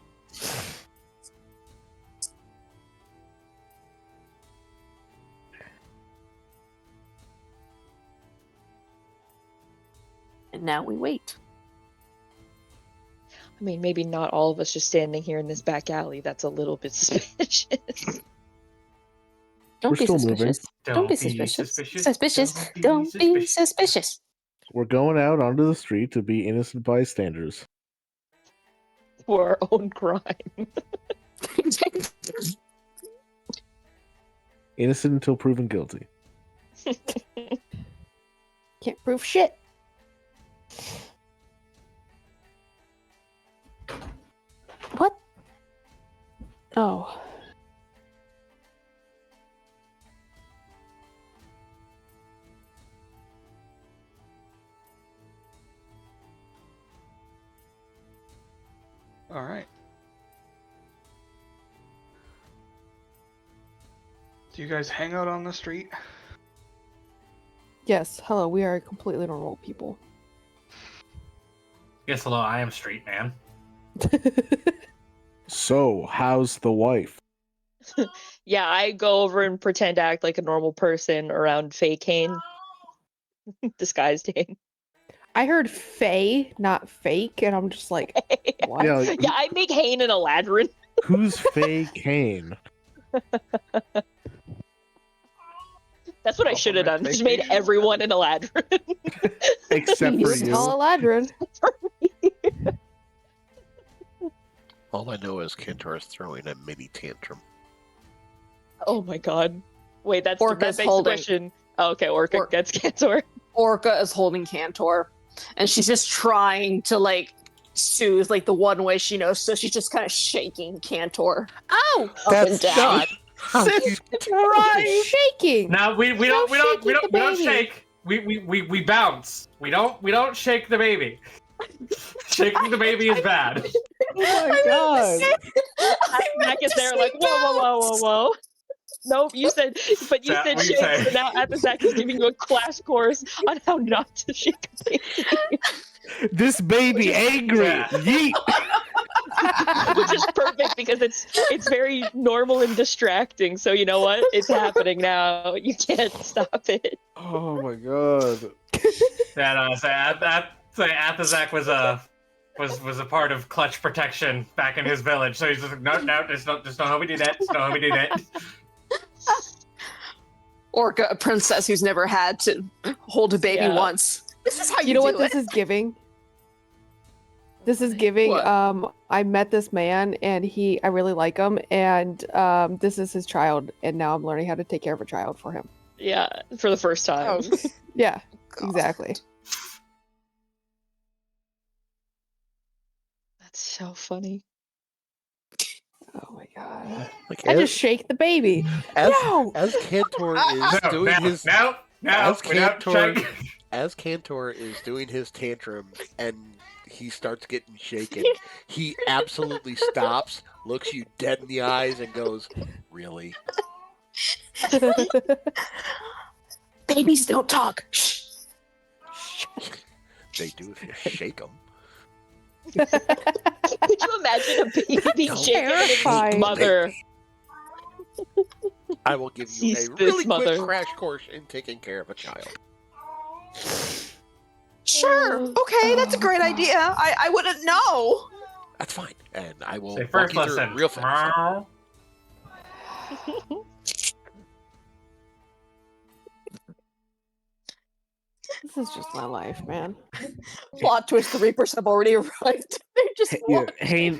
And now we wait. I mean, maybe not all of us just standing here in this back alley. That's a little bit suspicious. Don't We're be still moving. suspicious. Don't be suspicious. Suspicious. Don't be suspicious. We're going out onto the street to be innocent bystanders. For our own crime. Innocent until proven guilty. Can't prove shit. What? Oh. All right. Do you guys hang out on the street? Yes, hello, we are completely normal people. Yes, hello, I am Street Man. So, how's the wife? Yeah, I go over and pretend to act like a normal person around fake Hane. Disguised Hane. I heard Faye, not fake, and I'm just like, what? Yeah, like, Yeah, I make Hane an Eladrin. who's Faye Kane? That's what I Also should have make done. Just fake made Hane. everyone an Eladrin. Except for He's you. all Eladrin. All I know is Cantor is throwing a mini tantrum. Oh my god. Wait, that Orca's begs the holding- question. Oh, okay, Orca Or- gets Cantor. Orca is holding Cantor, and she's just trying to like soothe like the one way she knows. So she's just kind of shaking Cantor Oh! up and down. Sis, right. Shaking! Now we No don't shaking the baby. shake. We bounce. We don't shake the baby. Shaking the baby is bad. Oh my god. Mac is there like, whoa. Nope, you said, but you Yeah, said what you shake, say? so now Athazak is giving you a class course on how not to shake a baby. This baby angry. Yeah. Yeet. Which is perfect because it's very normal and distracting. So you know what? It's happening now. You can't stop it. Oh my god. That Athazak was a part of clutch protection back in his village. So he's just like, no, just don't how we do that. Just don't how we do that. Orca, a princess who's never had to hold a baby Yeah. once. This is how you, You know do what it. this is giving? This is giving, What? I met this man and I really like him, and this is his child, and now I'm learning how to take care of a child for him. Yeah, for the first time. Oh, Yeah, God. exactly. That's so funny. Oh my god. Like I as, just shake the baby. as, No! as Cantor is No, doing his no. No, As without Cantor, shaking. as Cantor is doing his tantrum and he starts getting shaken, he absolutely stops, looks you dead in the eyes, and goes, "Really?" Babies don't talk. Shh. They do if you shake them. Could you imagine a baby Don't shaking its terrifying. mother? I will give you a Cease really this, mother. quick crash course in taking care of a child. Sure. Okay, that's a great idea. I wouldn't know. That's fine, and I will Say walk first you through it lesson. real fast. Meow. This is just my life, man. Plot twist: the Reapers have already arrived. They're just Yeah, watching.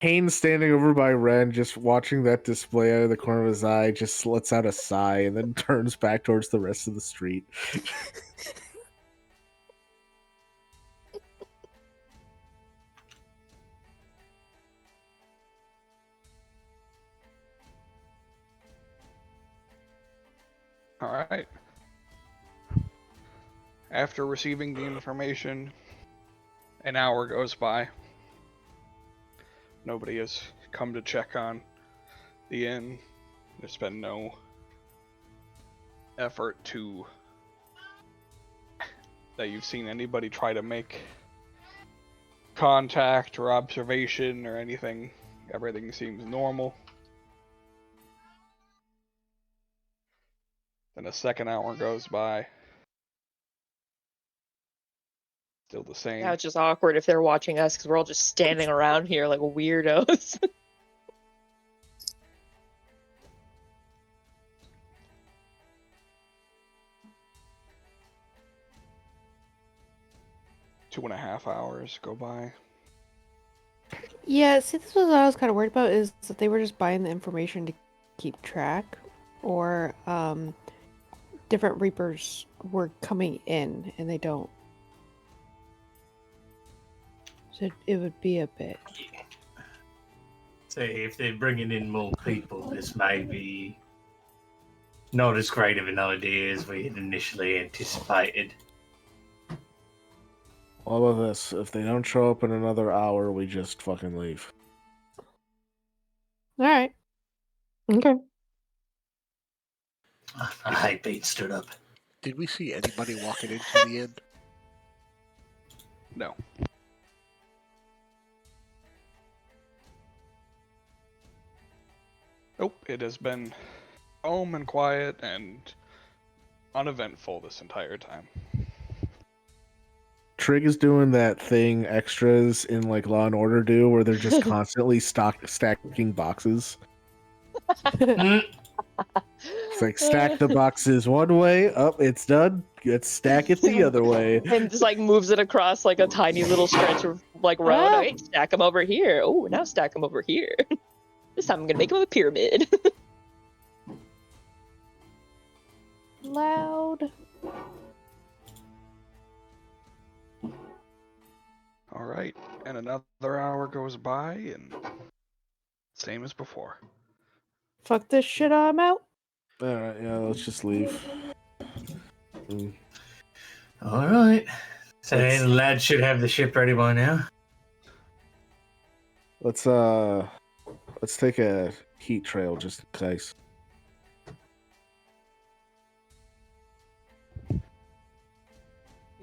Haynes standing over by Ren, just watching that display out of the corner of his eye, just lets out a sigh and then turns back towards the rest of the street. All right. After receiving the information, an hour goes by. Nobody has come to check on the inn. There's been no effort that you've seen anybody try to make contact or observation or anything. Everything seems normal. Then a second hour goes by. Still the same. Now it's just awkward if they're watching us because we're all just standing around here like weirdos. 2.5 hours go by. Yeah, see, this was what I was kind of worried about, is that they were just buying the information to keep track, or different Reapers were coming in and they don't. So it would be a bit. Say, if they're bringing in more people, this may be not as great of an idea as we had initially anticipated. All of this, if they don't show up in another hour, we just fucking leave. Alright. Okay. I hate being stood up. Did we see anybody walking into the inn? No. Nope, it has been calm and quiet and uneventful this entire time. Trig is doing that thing extras in like Law and Order do, where they're just constantly stacking boxes. It's like stack the boxes one way, up, it's done. Let's stack it the other way. And just like moves it across like a tiny little stretch of like road. Ah. Okay, stack them over here. Oh, now stack them over here. This time I'm gonna make them a pyramid. Loud. All right, and another hour goes by, and same as before. Fuck this shit, I'm out. Alright, yeah, let's just leave. Mm. All right. So Let's- the lad should have the ship ready by now. Let's take a heat trail just in case. You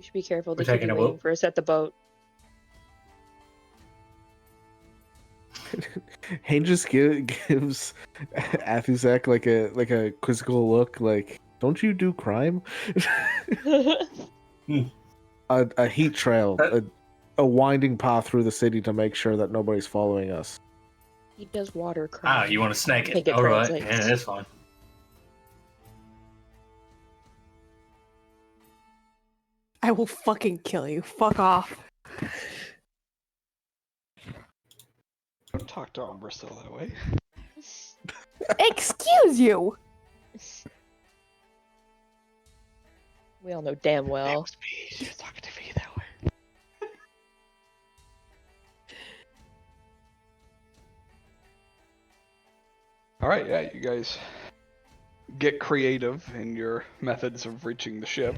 should be careful. They We're should be taking a waiting vote. for us at the boat. Hayne just gives Athuzak like a quizzical look, like, don't you do crime? A heat trail, a winding path through the city to make sure that nobody's following us. He does water crime. Ah, you want to snake I think it? it All right. translates. Yeah, that's fine. I will fucking kill you. Fuck off. Don't talk to Umbrastil that way. Excuse you! We all know damn That well. was me. She was talking to me that way. All right, yeah, you guys get creative in your methods of reaching the ship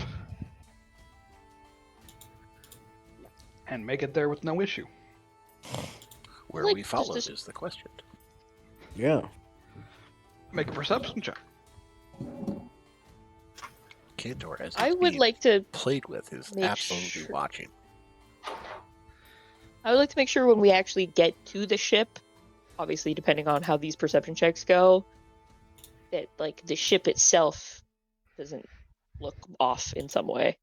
and make it there with no issue. Where Like, we just followed this- is the question. Yeah. Make a perception check. Cantor, as I he's would being like to played with, is make absolutely sure- watching. I would like to make sure when we actually get to the ship, obviously depending on how these perception checks go, that like the ship itself doesn't look off in some way.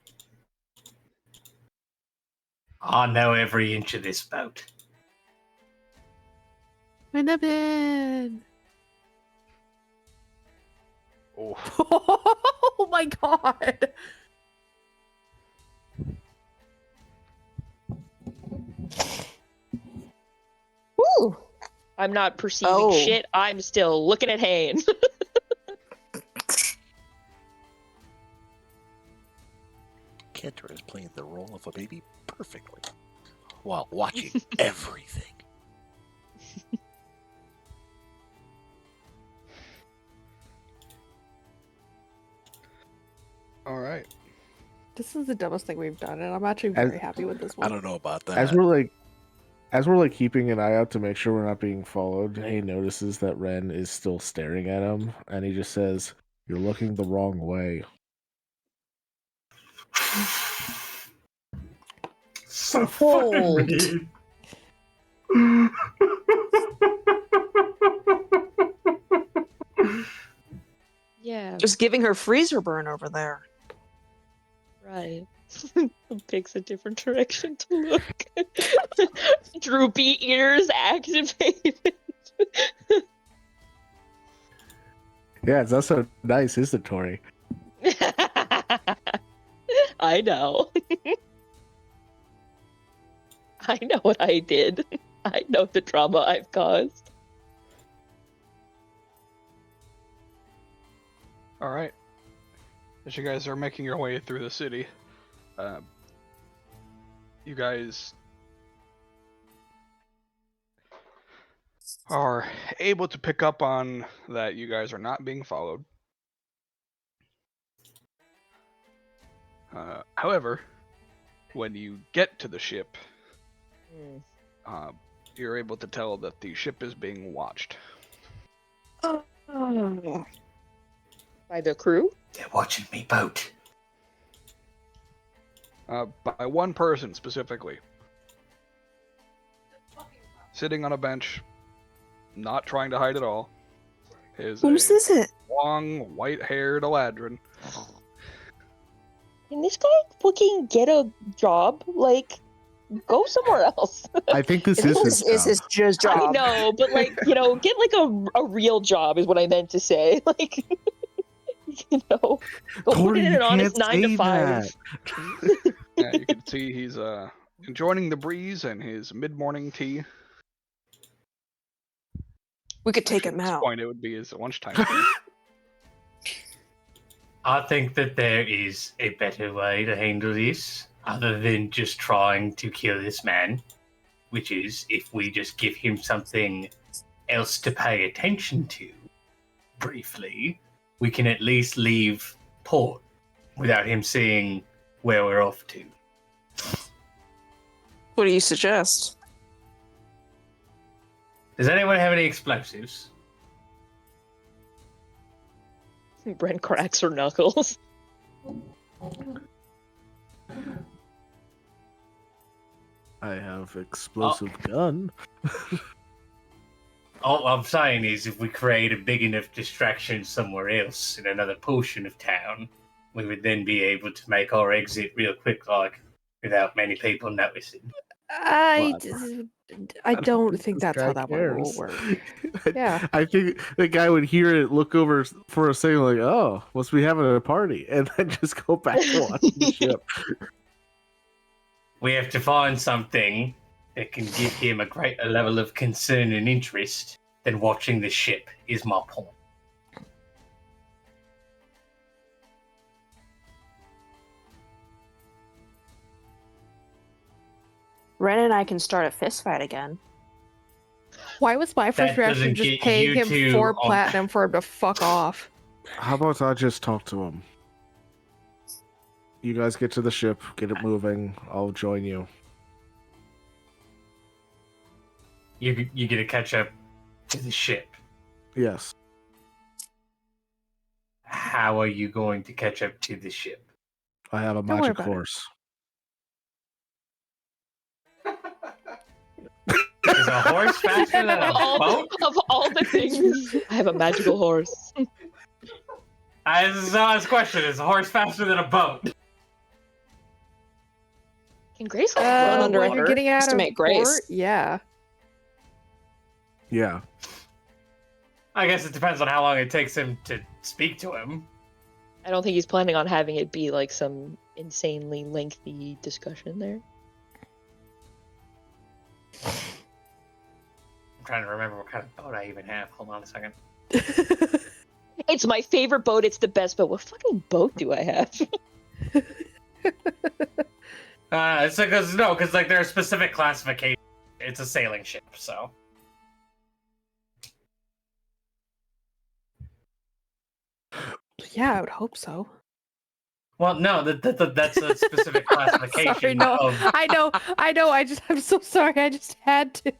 I know every inch of this boat. My nubbin! Oh, Oh my god! Woo! I'm not perceiving Oh. shit. I'm still looking at Hane. Cantor is playing the role of a baby perfectly, while watching everything. all right. This is the dumbest thing we've done, and I'm actually very happy with this one. I don't know about that. As we're like keeping an eye out to make sure we're not being followed, he notices that Ren is still staring at him, and he just says, "You're looking the wrong way." So Hold. fucking weird. Yeah, Just giving her freezer burn over there. right. Picks a different direction to look. Droopy ears activated. Yeah, it's not so nice, is it, Tori? I know. I know what I did. I know the trauma I've caused. All right. As you guys are making your way through the city, you guys are able to pick up on that you guys are not being followed. However, when you get to the ship, you're able to tell that the ship is being watched. By the crew? They're watching me boat. By one person specifically. Sitting on a bench, not trying to hide at all, is Who's a this? long, white-haired Eladrin. Can this guy fucking get a job? Like, go somewhere else. I think this is his This is job. his I job. know, but like, get like a real job is what I meant to say. Like, go put Tori, it in you an honest can't 9 to say 5. that. Yeah, you can see he's enjoying the breeze and his mid-morning tea. We could take Actually, him at this out. point, it would be his lunchtime tea. I think that there is a better way to handle this other than just trying to kill this man, which is if we just give him something else to pay attention to briefly, we can at least leave port without him seeing where we're off to. What do you suggest? Does anyone have any explosives? Brent cracks her knuckles. I have explosive gun. All I'm saying is if we create a big enough distraction somewhere else in another portion of town, we would then be able to make our exit real quick, like, without many people noticing. I What? don't think This that's how guy that one will cares. work. Yeah. I think the guy would hear it, look over for a second, like, "Oh, must be having a party," and then just go back to watching the ship. We have to find something that can give him a greater level of concern and interest than watching the ship, is my point. Ren and I can start a fist fight again. Why was my first That reaction doesn't just get paying you him two 4 on- platinum for him to fuck off? How about I just talk to him? You guys get to the ship, get it moving. I'll join you. You get to catch up to the ship. Yes. How are you going to catch up to the ship? I have a Don't worry magic about it. horse. Is a horse faster than a boat? Of all the things, I have a magical horse. This is the honest question. Is a horse faster than a boat? Can Grace run Run under under When you're water? getting out Just to of make Grace. port, yeah. Yeah. I guess it depends on how long it takes him to speak to him. I don't think he's planning on having it be like some insanely lengthy discussion there. I'm trying to remember what kind of boat I even have. Hold on a second. It's my favorite boat. It's the best boat. What fucking boat do I have? It's because like there are specific classifications. It's a sailing ship, so. Yeah, I would hope so. Well, no, that's a specific classification. Sorry, no, of... I know. I'm so sorry. I just had to.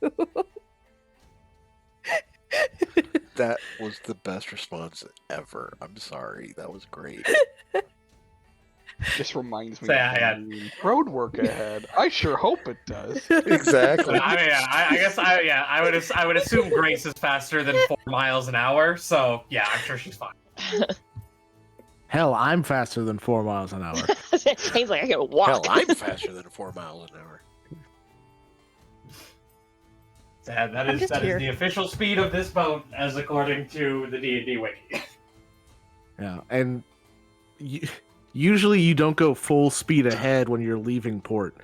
That was the best response ever. I'm sorry. That was great. Just reminds me So, of yeah, the road work ahead. I sure hope it does. Exactly. I mean, I guess I would assume Grace is faster than 4 miles an hour. So yeah, I'm sure she's fine. Hell, I'm faster than 4 miles an hour. Shane's like, I can walk. Hell, I'm faster than 4 miles an hour. That is the official speed of this boat, as according to the D&D wiki. Yeah, and usually you don't go full speed ahead when you're leaving port.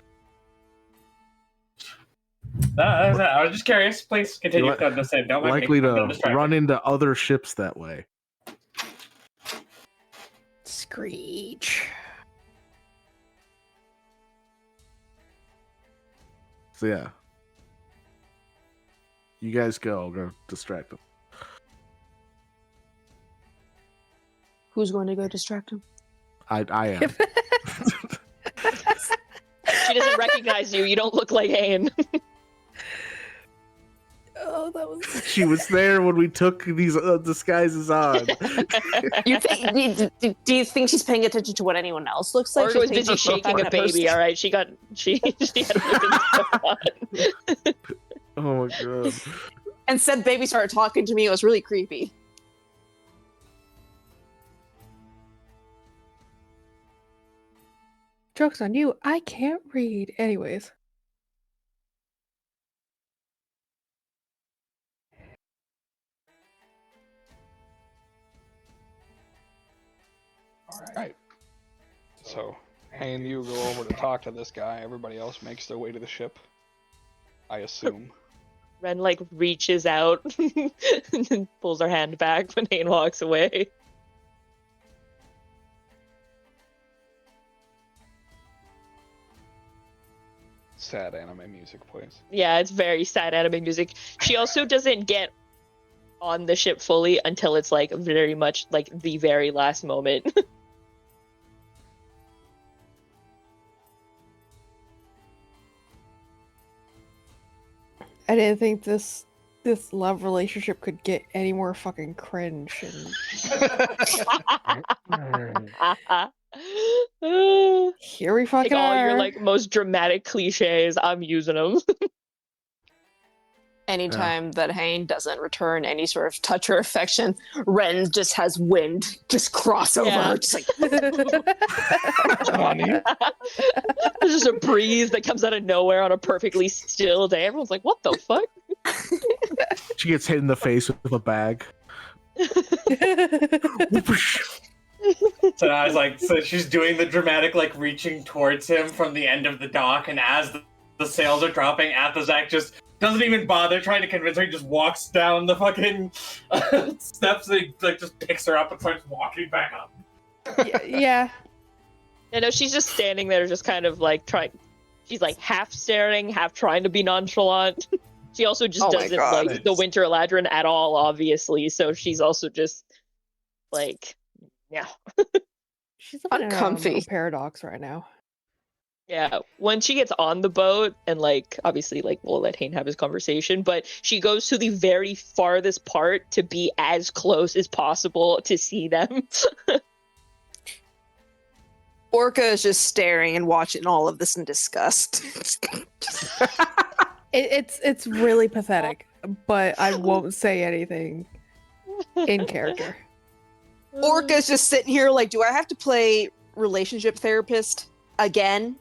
I was just curious. Please continue. You're Don't mind likely me. to run into other ships that way. Screech. So yeah. You guys go. I'll go distract them. Who's going to go distract him? I am. She doesn't recognize you. You don't look like Ayn. Oh, that was. She was there when we took these disguises on. Do you think she's paying attention to what anyone else looks like? Or She's was paying busy attention to shaking a that person. baby. All right, she had other things going on. Oh my god. And said baby started talking to me. It was really creepy. Joke's on you. I can't read. Anyways. Alright. So, hey and you go over to talk to this guy. Everybody else makes their way to the ship. I assume. Ren like reaches out and pulls her hand back when Ayn walks away. Sad anime music plays. Yeah, it's very sad anime music. She also doesn't get on the ship fully until it's like very much like the very last moment. I didn't think this love relationship could get any more fucking cringe. Here we fucking Like all are. your like most dramatic cliches, I'm using them. Anytime that Hane doesn't return any sort of touch or affection, Ren just has wind just cross over. Yeah. Just like Honey. There's just a breeze that comes out of nowhere on a perfectly still day. Everyone's like, what the fuck? She gets hit in the face with a bag. So I was like, so she's doing the dramatic, like, reaching towards him from the end of the dock, and as the sails are dropping, Athazak just doesn't even bother trying to convince her. He just walks down the fucking steps, and he, like, just picks her up and starts walking back up. Yeah. You know, she's just standing there, just kind of like trying. She's like half staring, half trying to be nonchalant. She also just Oh my doesn't God. like the Winter Eladrin at all, obviously. So she's also just Like, yeah. She's living in a Uncomfy. paradox right now. Yeah, when she gets on the boat, and like obviously like we'll let Hayne have his conversation, but she goes to the very farthest part to be as close as possible to see them. Orca is just staring and watching all of this in disgust. It's really pathetic, but I won't say anything in character. Orca's just sitting here like, do I have to play relationship therapist again?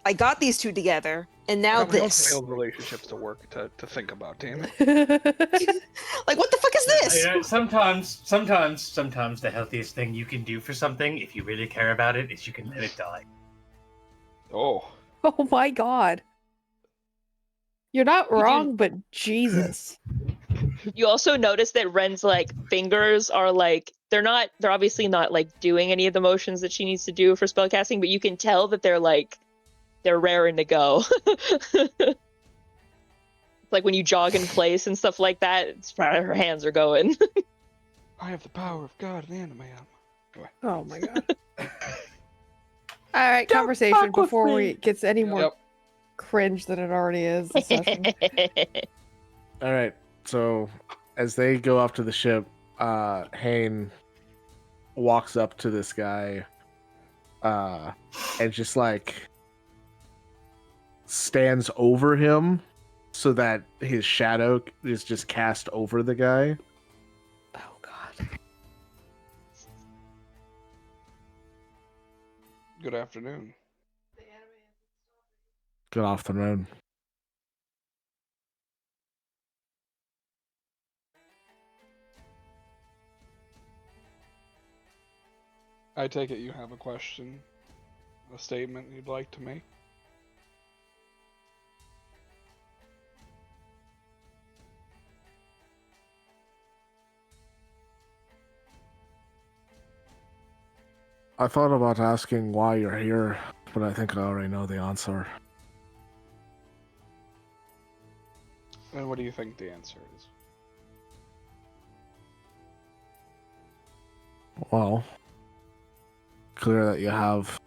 I got these two together, and now Coming this. failed relationships to work to think about, damn it. Like, what the fuck is this? You know, sometimes the healthiest thing you can do for something, if you really care about it, is you can let it die. Oh. Oh my god. You're not You do- wrong, but Jesus. You also notice that Ren's like fingers are like they're obviously not like doing any of the motions that she needs to do for spellcasting, but you can tell that they're raring to go. It's like when you jog in place and stuff like that, her hands are going. I have the power of God and anime. Oh my god. Alright, conversation before it gets any more Yep. cringe than it already is this session. All right. So as they go off to the ship, Hayne walks up to this guy, and just like stands over him so that his shadow is just cast over the guy. Oh god. Good afternoon. Good afternoon. I take it you have a question, a statement you'd like to make? I thought about asking why you're here, but I think I already know the answer. And what do you think the answer is? Well, clear that you have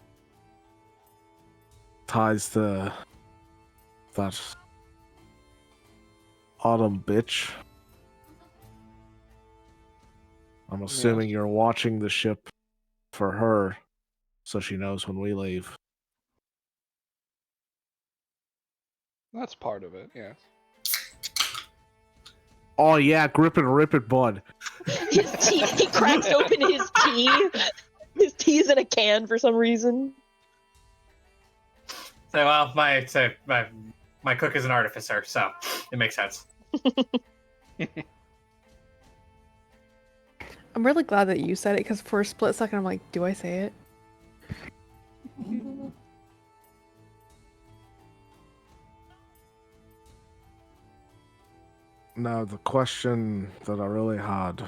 ties to that autumn bitch. I'm assuming you're watching the ship for her, so she knows when we leave. That's part of it, yes. Oh yeah, grip it, rip it, bud. His tea, he cracks open his tea. His tea's in a can for some reason. So, well, my cook is an artificer, so it makes sense. I'm really glad that you said it because for a split second I'm like, do I say it? Now, the question that I really had.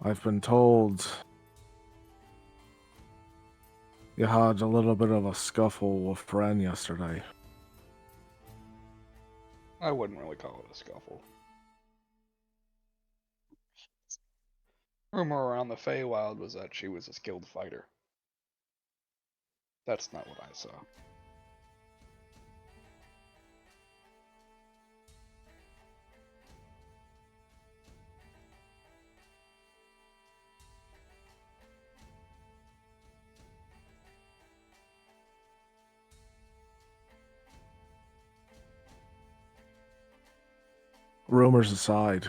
I've been told you had a little bit of a scuffle with Ren yesterday. I wouldn't really call it a scuffle. Rumor around the Feywild was that she was a skilled fighter. That's not what I saw. Rumors aside,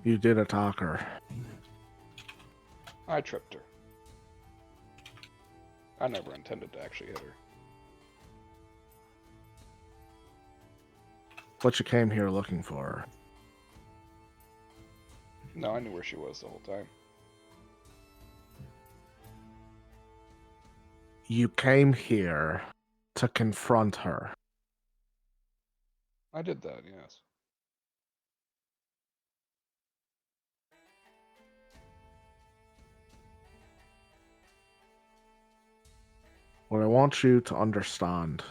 you did attack her. I tripped her. I never intended to actually hit her. But you came here looking for her. No, I knew where she was the whole time. You came here to confront her. I did that, yes. What I want you to understand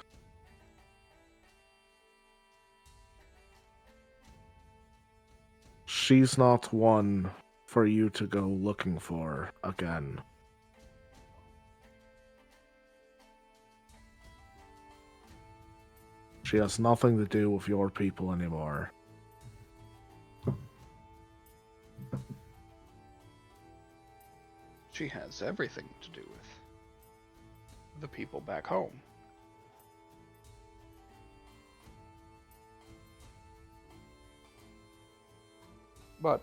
she's not one for you to go looking for again. She has nothing to do with your people anymore. She has everything to do with the people back home. But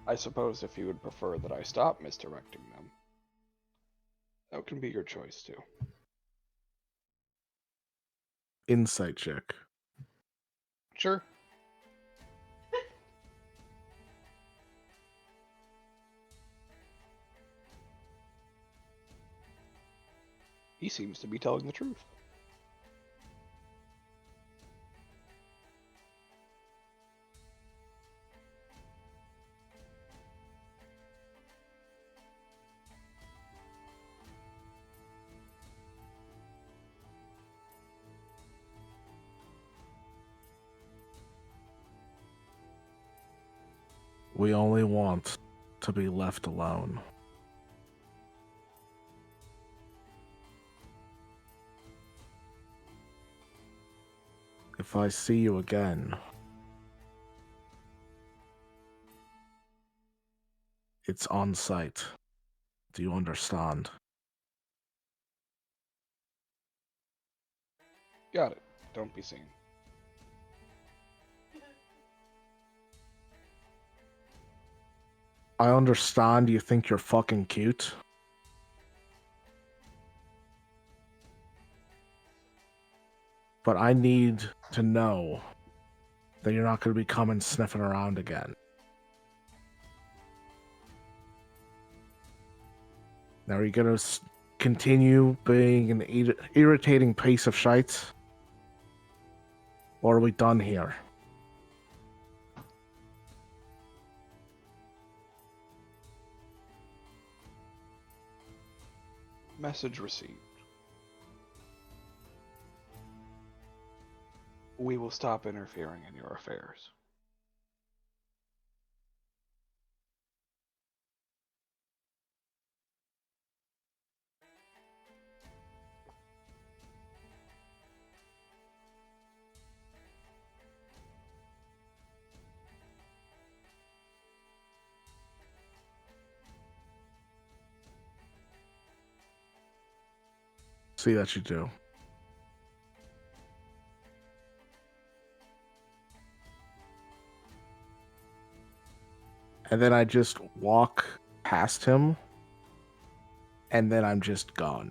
I suppose if you would prefer that I stop misdirecting them, that can be your choice too. Insight check. Sure. He seems to be telling the truth. We only want to be left alone. If I see you again, it's on site. Do you understand? Got it. Don't be seen. I understand you think you're fucking cute. But I need to know that you're not going to be coming sniffing around again. Now, are you going to continue being an irritating piece of shite? Or are we done here? Message received. We will stop interfering in your affairs. See that you do. And then I just walk past him, and then I'm just gone.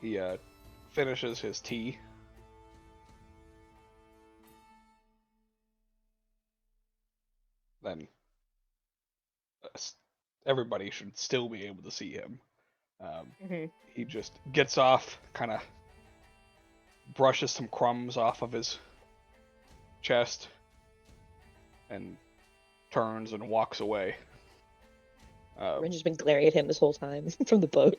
He finishes his tea. Then everybody should still be able to see him. He just gets off, kind of brushes some crumbs off of his chest, and turns and walks away. Ren has been glaring at him this whole time from the boat.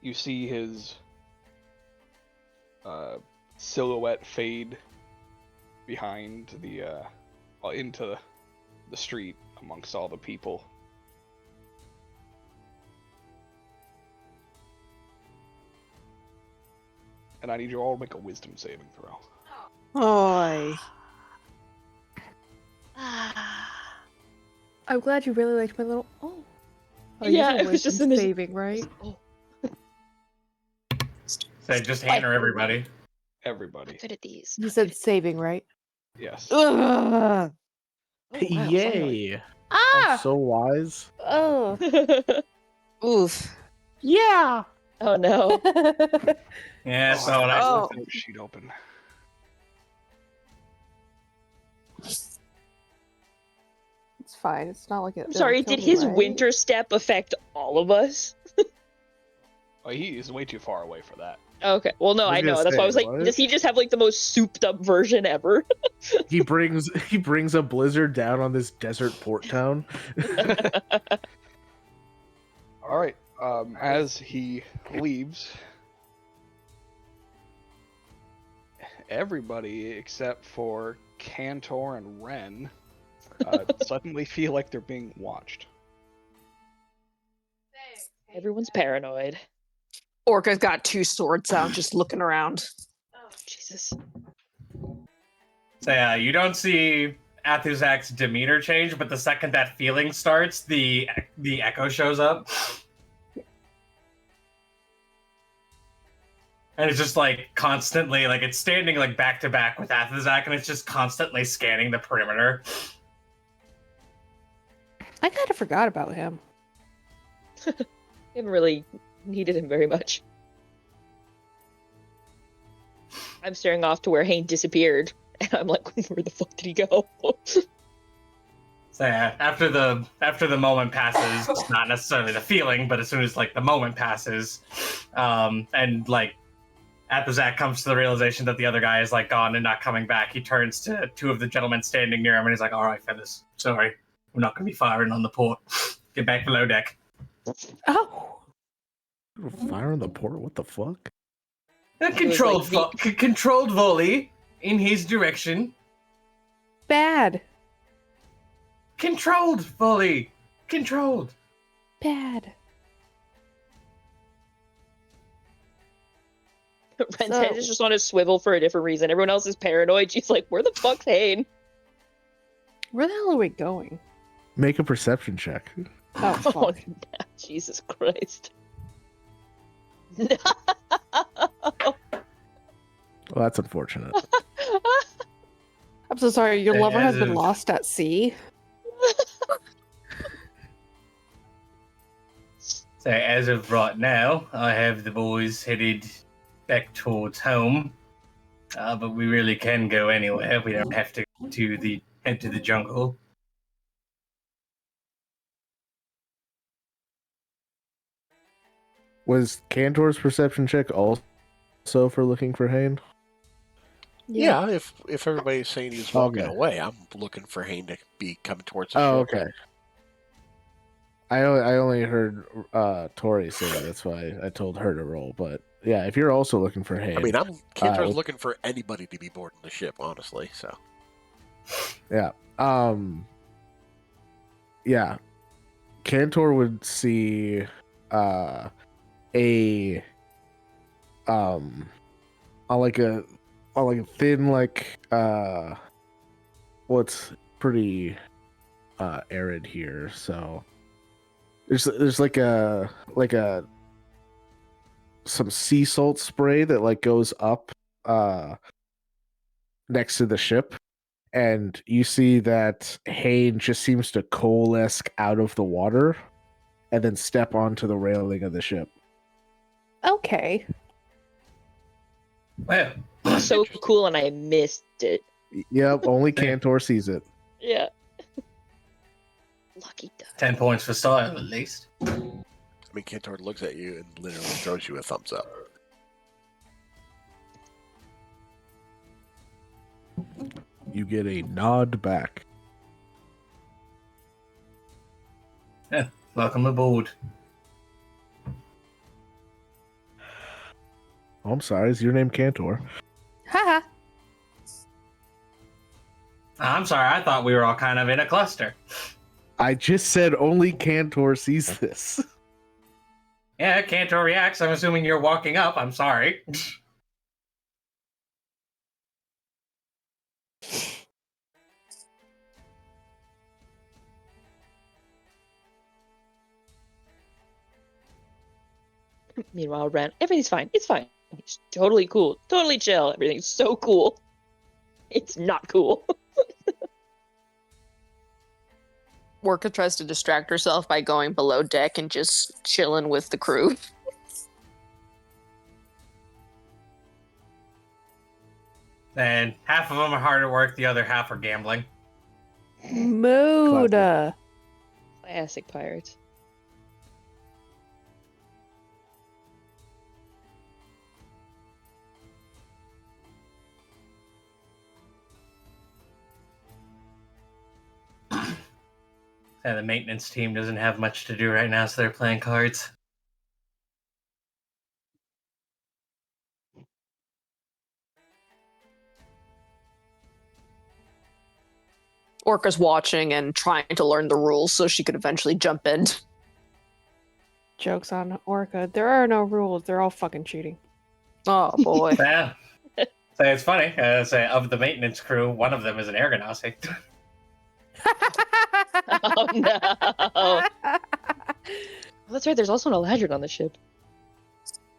You see his silhouette fade behind the into the street amongst all the people. And I need you all to make a wisdom saving throw. Oi. I'm glad you really liked my little. Oh. Yeah, you said it was just wisdom in this- saving, right? Oh, Say, just hammer everybody. Everybody. good at these. You said saving, right? Yes. Ugh. Oh, wow, finally. Yay! I'm Ah! so wise. Oh. Oof. Yeah. Oh no. Yeah, Oh, so I Oh. left the sheet open. It's fine. It's not like it. I'm sorry, it'll did kill me, his right? winter step affect all of us? Oh, he is way too far away for that. Okay. Well, no, I was I gonna know. That's why I was say, like, what? does he just have like the most souped up version ever? He brings a blizzard down on this desert port town. All right. As he leaves, everybody except for Cantor and Ren suddenly feel like they're being watched. Everyone's paranoid. Orca's got 2 swords out, just looking around. Oh, Jesus. So yeah, you don't see Athuzak's demeanor change, but the second that feeling starts, the echo shows up. And it's just like constantly, like it's standing like back to back with Athuzak, and it's just constantly scanning the perimeter. I kind of forgot about him. Haven't really needed him very much. I'm staring off to where Hayne disappeared, and I'm like, where the fuck did he go? So yeah, after the moment passes, it's not necessarily the feeling, but as soon as like the moment passes, and like Athuzak comes to the realization that the other guy is like gone and not coming back, he turns to 2 of the gentlemen standing near him and he's like, "All right, fellas, sorry, we're not going to be firing on the port. Get back below deck." Oh, Fire on the port? What the fuck? A was like controlled volley in his direction. bad, Controlled volley. Controlled. bad. Ren's So- head is just on a swivel for a different reason. Everyone else is paranoid. She's like, where the fuck's Hayne? Where the hell are we going? Make a perception check. Oh, fuck. Oh, no. Jesus Christ. No. Well, that's unfortunate. I'm so sorry. Your lover has been As- lost at sea. So as of right now, I have the boys headed back towards home, but we really can go anywhere. We don't have to head to the jungle. Was Cantor's perception check also for looking for Hayne? Yeah, if everybody's saying he's walking Okay. away, I'm looking for Hayne to be coming towards the Oh, ship. okay. I only heard Tori say that. That's why I told her to roll. But yeah, if you're also looking for Hayne, I mean, Cantor's with- looking for anybody to be boarding the ship, honestly. So yeah, yeah, Cantor would see a on like a thin what's pretty arid here, so there's like a some sea salt spray that like goes up next to the ship, and you see that Hayne just seems to coalesce out of the water and then step onto the railing of the ship. Okay. Well, So cool, and I missed it. Yep, only Cantor sees it. Yeah. Lucky duck. 10 points for style, at least. I mean, Cantor looks at you and literally throws you a thumbs up. You get a nod back. Welcome aboard. Oh, I'm sorry, is your name Cantor? Haha. I'm sorry, I thought we were all kind of in a cluster. I just said only Cantor sees this. Yeah, Cantor reacts. I'm assuming you're walking up. I'm sorry. Meanwhile, Ren, everything's fine. It's fine. It's totally cool. Totally chill. Everything's so cool. It's not cool. Orca tries to distract herself by going below deck and just chilling with the crew. And half of them are hard at work, the other half are gambling. Mood. Classic pirates. the maintenance team doesn't have much to do right now, so they're playing cards. Orca's watching and trying to learn the rules so she could eventually jump in. Joke's on Orca. There are no rules. They're all fucking cheating. Oh boy. Yeah. So it's funny. Say of the maintenance crew, one of them is an Ergonasi. Oh no. Oh, that's right. There's also an Eladrin on the ship.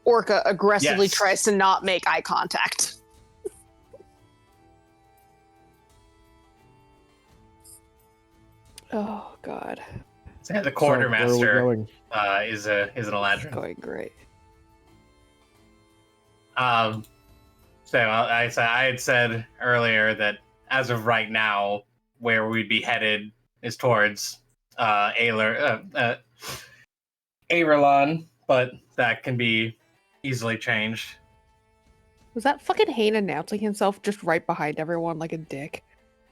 Orca aggressively Yes. tries to not make eye contact. Oh god. So the So, where are we quartermaster going? is an It's Eladrin. going great. So I had said earlier that as of right now, where we'd be headed is towards Aerlon, but that can be easily changed. Was that fucking Hane announcing himself just right behind everyone like a dick?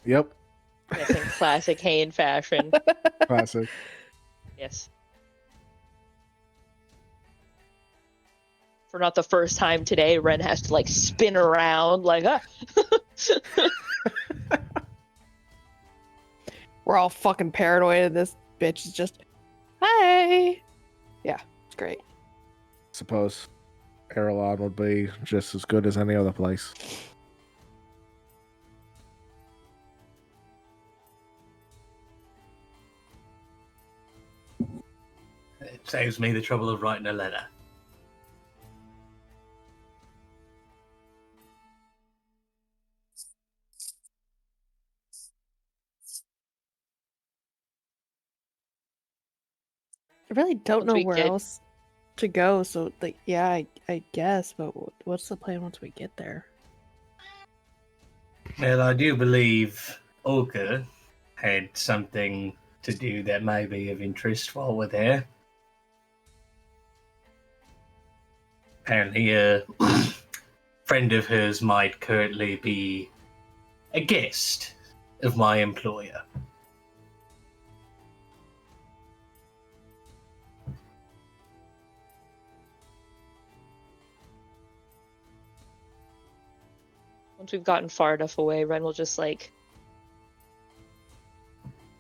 Yep, Yes, in classic Hane fashion. classic. Yes. For not the first time today, Ren has to like spin around like, ah. We're all fucking paranoid and this bitch is just, hey! Yeah, it's great. Suppose Irulan would be just as good as any other place. It saves me the trouble of writing a letter. I really don't Once know we where get- else to go, so like, yeah, I guess, but what's the plan once we get there? Well, I do believe Olga had something to do that may be of interest while we're there. Apparently, a friend of hers might currently be a guest of my employer. Once we've gotten far enough away, Ren will just like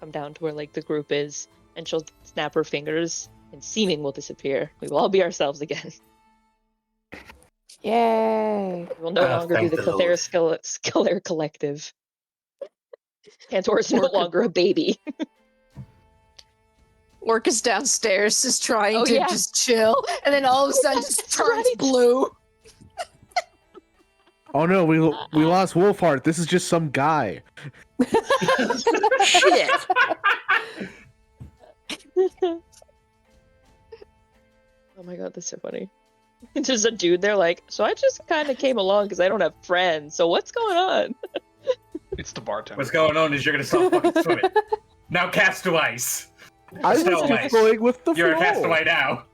come down to where like the group is, and she'll snap her fingers, and seeming will disappear. We will all be ourselves again. Yay! We will no Ah, longer be thank the the Lord. Scalar Collective. Tantor is no Orca- longer a baby. Orca's downstairs is trying Oh, to yeah. just chill, and then all of a sudden just That's turns right. blue. Oh no, we lost Wolfheart. This is just some guy. Shit. Oh my god, that's so funny. Just a dude there like, so I just kind of came along because I don't have friends, so what's going on? It's the bartender. What's going on is you're going to stop fucking swimming. Now cast to ice. I was Stowaway. just going with the You're a flow. castaway now.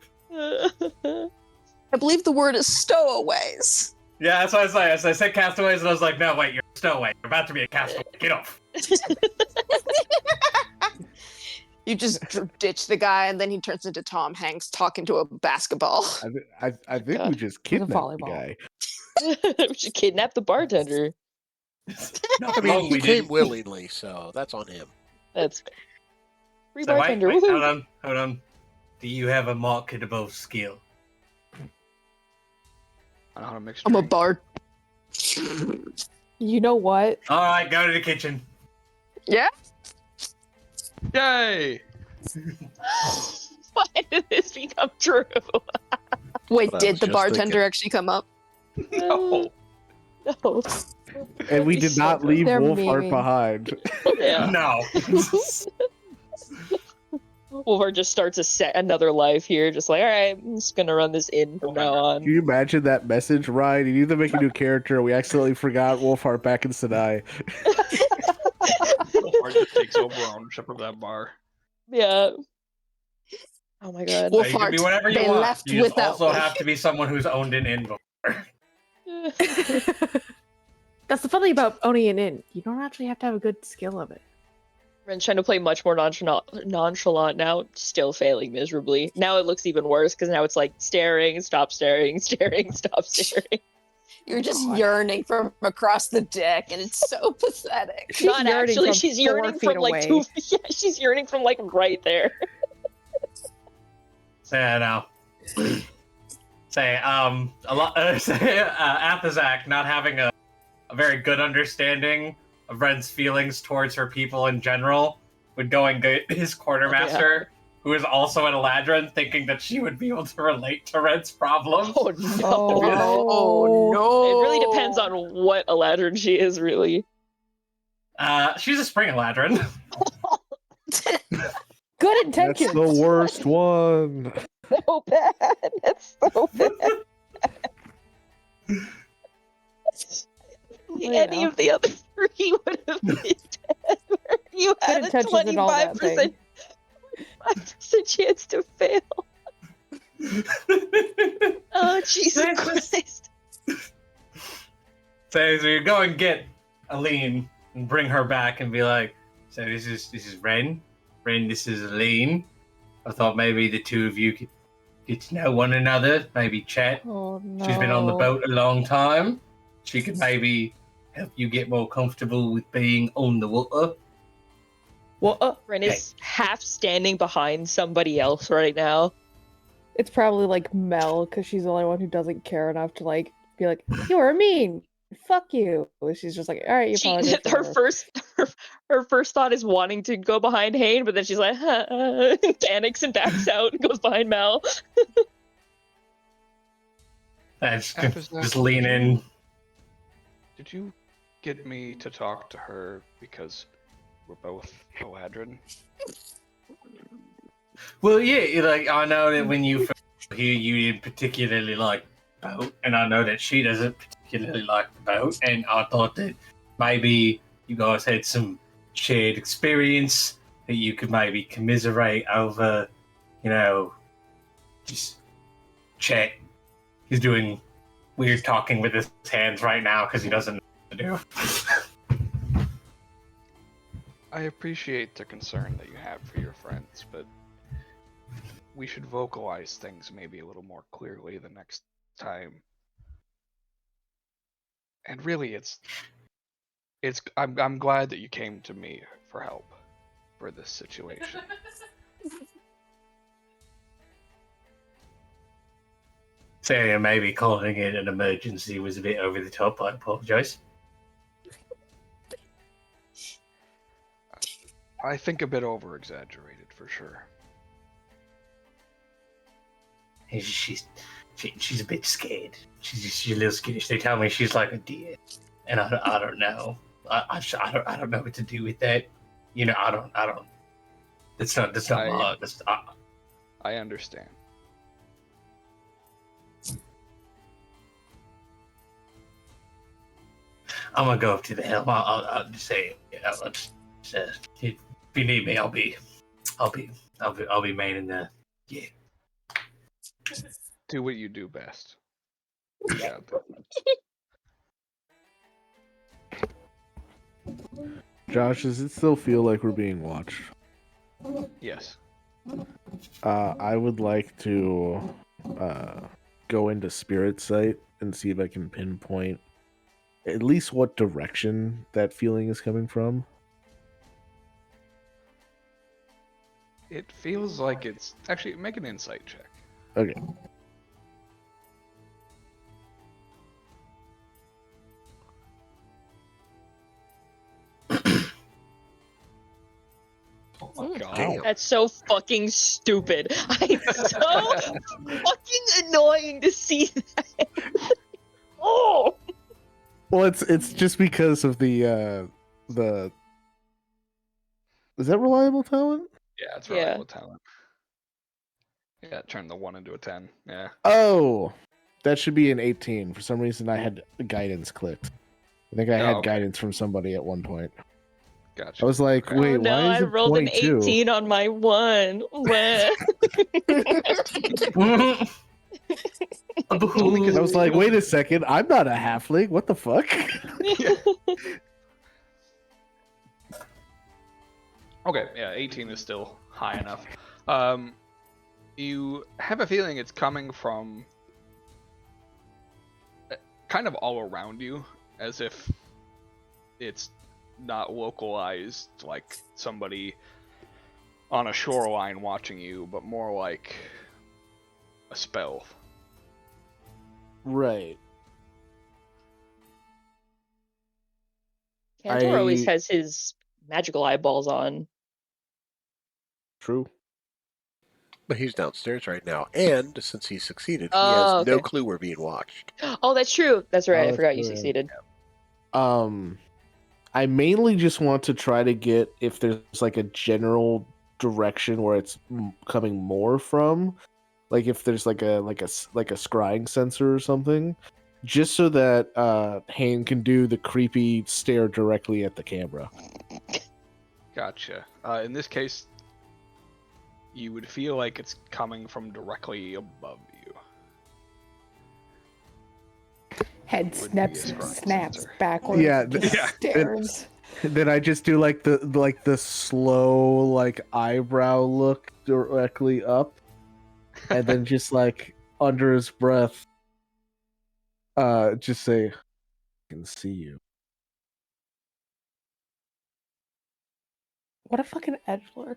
I believe the word is stowaways. Yeah, that's what I said. So I said castaways, and I was like, no, wait, you're a stowaway. You're about to be a castaway. Get off. You just ditch the guy, and then he turns into Tom Hanks talking to a basketball. I think God. we just With a kidnapped the volleyball. guy. We should kidnap the bartender. Not I mean, long he we came didn't. willingly, so that's on him. That's free So wait, bartender. wait, woohoo. hold on. Do you have a marketable skill? I know how to mix I'm a drink. bard. You know what? All right, go to the kitchen. Yeah? Yay! Why did this become true? Wait, What I did was the just bartender thinking. actually come up? No. No. And we That'd be did so not good. leave They're Wolfheart memeing. behind. Yeah. No. Wolfhard just starts another life here, just like, all right, I'm just gonna run this inn from now on. Can you imagine that message, Ryan? You need to make a new character. We accidentally forgot Wolfheart back in Sinai. Wolfhard just takes over ownership of that bar. Yeah. Oh my god. Wolf- You can be Wolfheart, whatever you they want. left You just without also me. have to be someone who's owned an inn before. That's the funny about owning an inn. You don't actually have to have a good skill of it. Ren's trying to play much more nonchalant now, still failing miserably. Now it looks even worse because now it's like staring, stop staring, staring, stop staring. You're just yearning from across the deck, and it's so pathetic. She's Not yearning actually, from she's 4 yearning feet from like away. 2 feet. Yeah, she's yearning from like right there. Yeah, no. Say, Athazak not having a very good understanding of Ren's feelings towards her people in general would go and get his quartermaster, who is also an Eladrin, thinking that she would be able to relate to Ren's problems. Oh no. Oh no! It really depends on what Eladrin she is, really. She's a spring Eladrin. Good That's intentions. the worst one. So bad. That's so bad. Any of the other 3 would have been dead. You had a intentions and all that 25% chance to fail. Oh, Jesus Christ. So you go and get Aline and bring her back and be like, so this is Ren. Ren, this is Aline. I thought maybe the two of you could get to know one another, maybe chat. Oh no. She's been on the boat a long time. She could maybe help you get more comfortable with being on the water. Well, Ren is half standing behind somebody else right now. It's probably like Mel, because she's the only one who doesn't care enough to like be like, you are mean. Fuck you. She's just like, all right, you apologize. Her first thought is wanting to go behind Hayne, but then she's like, panics and backs out and goes behind Mel. Just lean in. Did you get me to talk to her because we're both Eladrin? Well, yeah, like I know that when you first here, you didn't particularly like the boat, and I know that she doesn't particularly like the boat, and I thought that maybe you guys had some shared experience that you could maybe commiserate over, just chat. He's doing weird talking with his hands right now because he doesn't know what to do. I appreciate the concern that you have for your friends, but we should vocalize things maybe a little more clearly the next time. And really, I'm glad that you came to me for help for this situation. So maybe calling it an emergency was a bit over the top. I apologize. I think a bit over exaggerated for sure. She's a bit scared. She's a little skittish. They tell me she's like a deer, and I don't know. I don't know what to do with that. I don't. That's not law. I understand. I'm gonna go up to the helm. I'll just say, if you need me, I'll be manning the. Yeah. Do what you do best. Yeah. Josh, does it still feel like we're being watched? Yes. I would like to go into Spirit Sight and see if I can pinpoint at least what direction that feeling is coming from. It feels like it's actually make an insight check. Okay. Oh my god. That's so fucking stupid. It's so fucking annoying to see that. Oh. Well, it's just because of the is that reliable talent? Yeah, it's reliable talent. Yeah, turn the 1 into a 10. Yeah. Oh, that should be an 18. For some reason, I had guidance clicked. I think I had guidance from somebody at one point. Gotcha. I was like, Okay. wait, Oh, no, why is I it rolled 22? an 18 on my 1. What? I was like, wait a second, I'm not a halfling. What the fuck? Okay, yeah, 18 is still high enough. You have a feeling it's coming from kind of all around you, as if it's not localized like somebody on a shoreline watching you, but more like a spell. Right. Cantor always I- has his magical eyeballs on. True. But he's downstairs right now, and since he succeeded, he has Oh, no okay. clue we're being watched. Oh, that's true. That's right. Oh, I that's forgot you true, yeah. succeeded. I mainly just want to try to get if there's like a general direction where it's coming more from, like if there's like a scrying sensor or something, just so that Hayne can do the creepy stare directly at the camera. Gotcha. In this case, you would feel like it's coming from directly above you. Head Would be a snaps scrying snaps sensor. backwards. Yeah, just yeah. stares. Then I just do like the slow like eyebrow look directly up, and then just like under his breath, just say, "I can see you." What a fucking edgelord.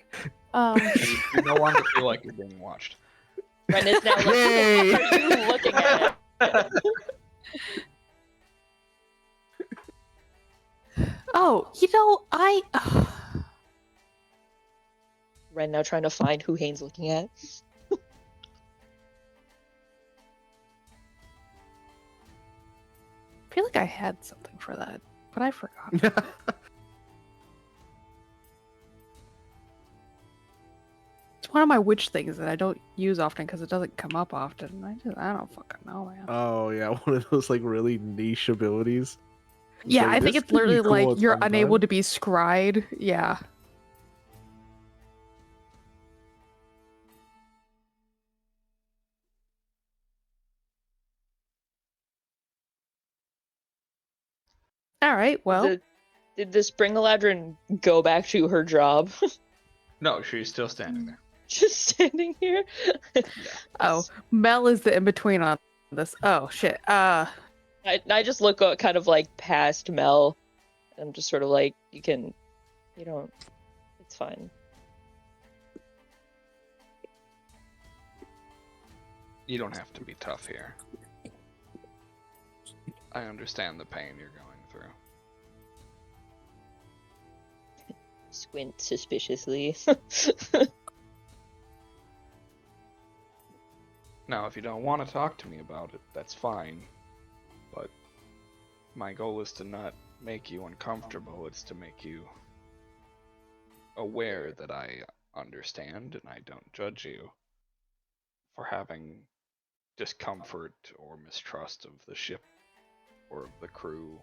You no longer feel like you're being watched. Ren is now like, what the fuck are you looking at? Oh, I Ren now trying to find who Hayne's looking at. feel like I had something for that, but I forgot. It's one of my witch things that I don't use often because it doesn't come up often. I don't fucking know, man. Oh yeah, one of those like really niche abilities. It's Yeah, like, I think this it's could be literally cool like at you're some unable time. to be scryed. Yeah. All right. Well, Did the Spring Eladrin go back to her job? No, she's still standing there. Just standing here? oh, Mel is the in between on this. Oh shit. I just look kind of like past Mel. I'm just sort of like, you don't, it's fine. You don't have to be tough here. I understand the pain you're going through. Squint suspiciously. Now, if you don't want to talk to me about it, that's fine. But my goal is to not make you uncomfortable, it's to make you aware that I understand and I don't judge you for having discomfort or mistrust of the ship or of the crew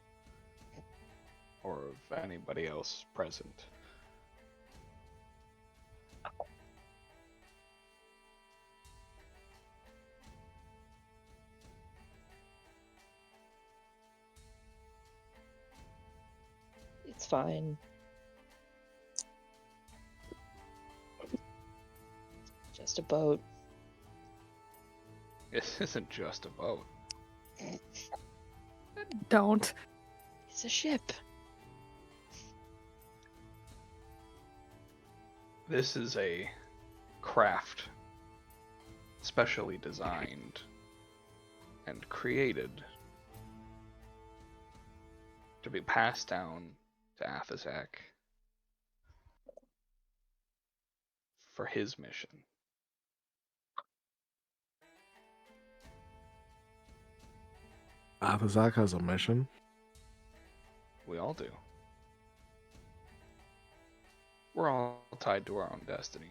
or of anybody else present. It's fine. Just a boat. This isn't just a boat. don't. It's a ship. This is a craft specially designed and created to be passed down to Athazak for his mission. Athazak has a mission. We all do. We're all tied to our own destinies.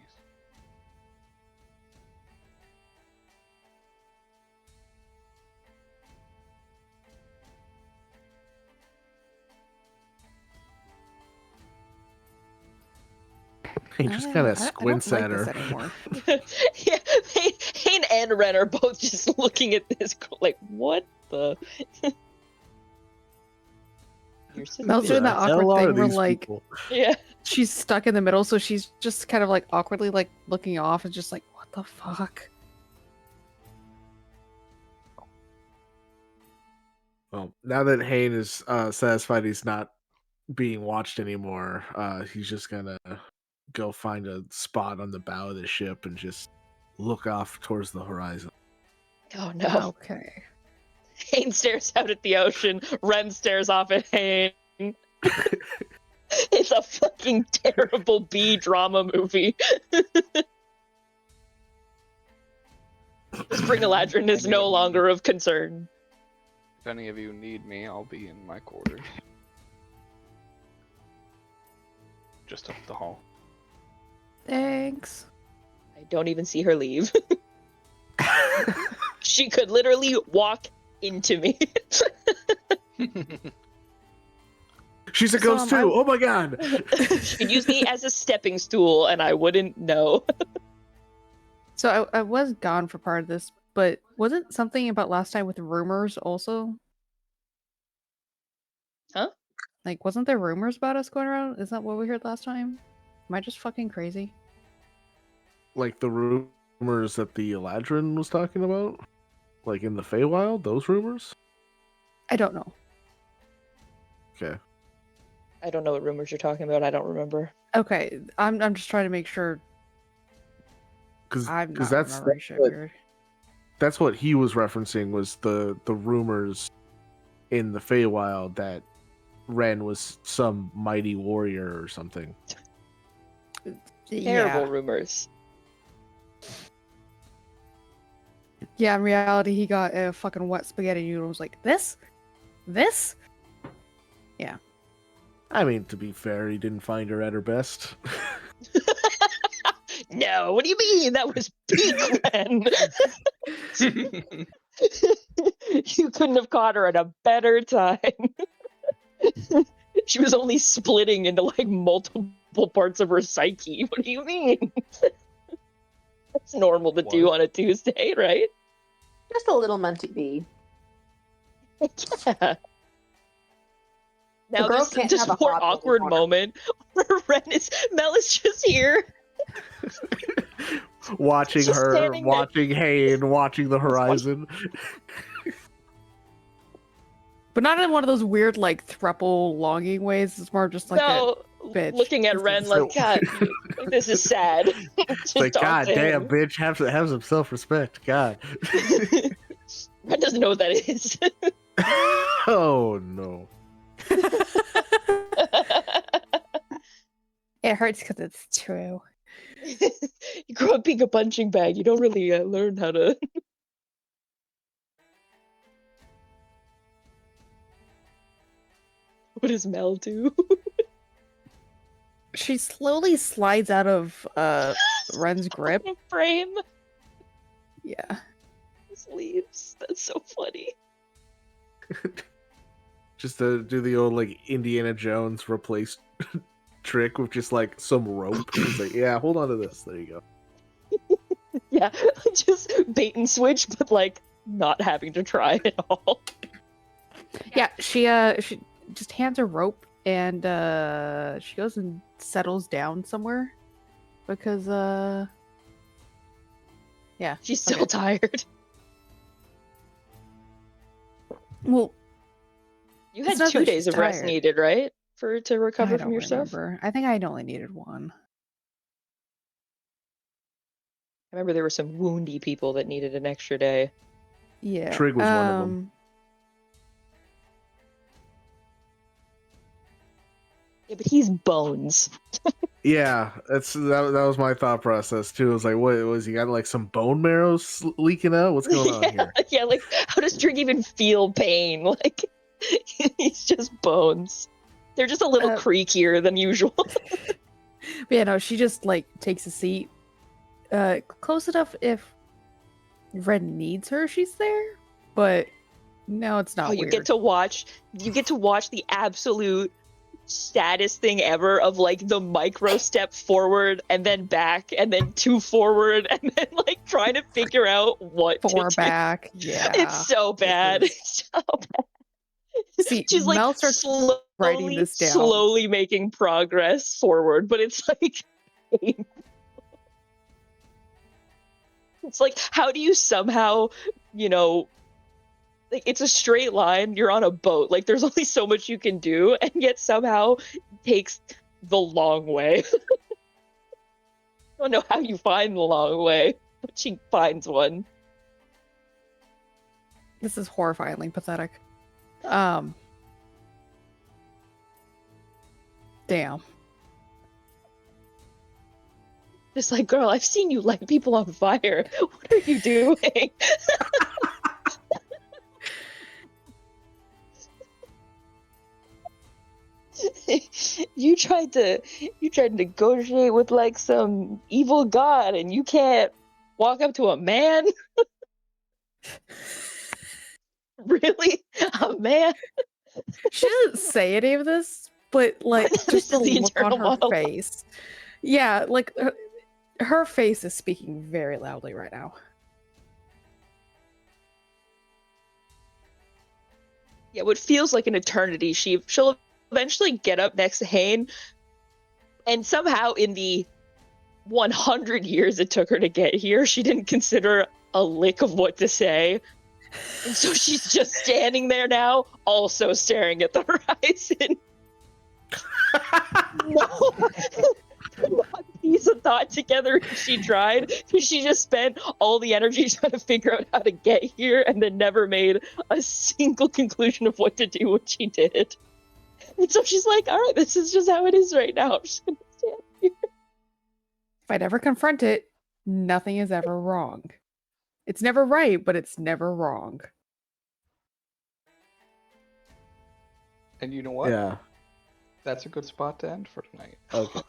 He just kind of I don't squints like at this her. anymore. Yeah, Hayne and Ren are both just looking at this like, what the? You're so Mel's doing that The hell awkward are thing where these like people? Yeah. she's stuck in the middle, so she's just kind of like awkwardly like looking off and just like, what the fuck? Well, now that Hayne is satisfied he's not being watched anymore, he's just gonna go find a spot on the bow of the ship and just look off towards the horizon. Oh no. Okay. Hayne stares out at the ocean. Ren stares off at Hayne. It's a fucking terrible B drama movie. Spring Eladrin is no longer of concern. If any of you need me, I'll be in my quarters. Just up the hall. Thanks. I don't even see her leave. She could literally walk into me. She's a So, ghost too. Oh my god! She could use me as a stepping stool and I wouldn't know. So I was gone for part of this, but wasn't something about last time with rumors also? Huh? Like, wasn't there rumors about us going around? Isn't that what we heard last time? Am I just fucking crazy? Like the rumors that the Eladrin was talking about, like in the Feywild. Those rumors. I don't know. Okay. I don't know what rumors you're talking about. I don't remember. Okay, I'm just trying to make sure I'm not that's remembering shit what, weird. that's what he was referencing was the rumors in the Feywild that Ren was some mighty warrior or something. Terrible Yeah. rumors. Yeah, in reality, he got a fucking wet spaghetti noodle. Was like, this? Yeah. I mean, to be fair, he didn't find her at her best. No, what do you mean? That was peak Ren. You couldn't have caught her at a better time. She was only splitting into like multiple parts of her psyche. What do you mean? That's normal to do on a Tuesday, right? Just a little meant to be. Yeah. Now girl this can't just have a more hot awkward water. moment where Mel is just here. Watching Just her, standing there. watching Hayne, watching the horizon. But not in one of those weird, like, thruple longing ways. It's more just like No, bitch, looking at this Ren is like, God, this is sad. It's like, God damn, bitch, have some self-respect. God. Ren doesn't know what that is. Oh no. It hurts because it's true. You grow up being a punching bag. You don't really learn how to. What does Mel do? She slowly slides out of Ren's grip. Frame. Yeah. Just leaves. That's so funny. Just to do the old like Indiana Jones replace trick with just like some rope. It's like, yeah, hold on to this. There you go. Yeah, just bait and switch, but like not having to try at all. Yeah, she just hands her rope and she goes and settles down somewhere because yeah, She's still tired. well, You had It's not 2 that days she's of rest tired. needed, right? To recover I from don't your stuff. remember. I think I only needed one. I remember there were some woundy people that needed an extra day. Yeah. Trig was one of them. Yeah, but he's bones. Yeah, that was my thought process too. I was like, what was he got like some bone marrow leaking out? What's going on here? Yeah, like how does Trig even feel pain? Like he's just bones. They're just a little creakier than usual. But yeah, no, she just like takes a seat. Close enough if Red needs her, she's there. But no, it's not. Oh, you weird. get to watch the absolute saddest thing ever of like the micro step forward and then back and then 2 forward and then like trying to figure out what 4 to back. do. Yeah. It's so bad. It's so bad. See, She's like Mel starts slowly writing this down. Slowly making progress forward, but it's like it's like, how do you somehow, like, it's a straight line, you're on a boat, like there's only so much you can do, and yet somehow it takes the long way. I don't know how you find the long way, but she finds one. This is horrifyingly pathetic. Damn. Just like, girl, I've seen you light people on fire. What are you doing? You tried to negotiate with like some evil god, and you can't walk up to a man? Really? A man? She doesn't say any of this, but like This just the is the look on internal her monologue. face. Yeah, like her face is speaking very loudly right now. Yeah, what feels like an eternity. She'll eventually get up next to Hayne, and somehow in the 100 years it took her to get here, she didn't consider a lick of what to say. And so she's just standing there now, also staring at the horizon. No. Not piece of thought together if she tried, because she just spent all the energy trying to figure out how to get here and then never made a single conclusion of what to do when she did. And so she's like, all right, this is just how it is right now. I'm just gonna stand here. If I never confront it, nothing is ever wrong. It's never right, but it's never wrong. And you know what? Yeah. That's a good spot to end for tonight. Okay.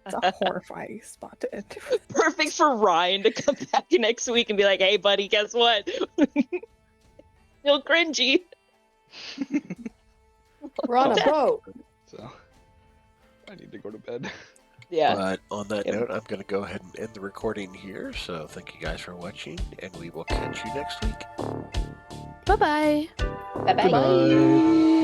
It's a horrifying spot to end. Perfect for Ryan to come back next week and be like, hey, buddy, guess what? Still cringy. We're on a boat. So I need to go to bed. Yeah. But on that Yep. note, I'm going to go ahead and end the recording here. So thank you guys for watching, and we will catch you next week. Bye-bye. Bye-bye. Goodbye.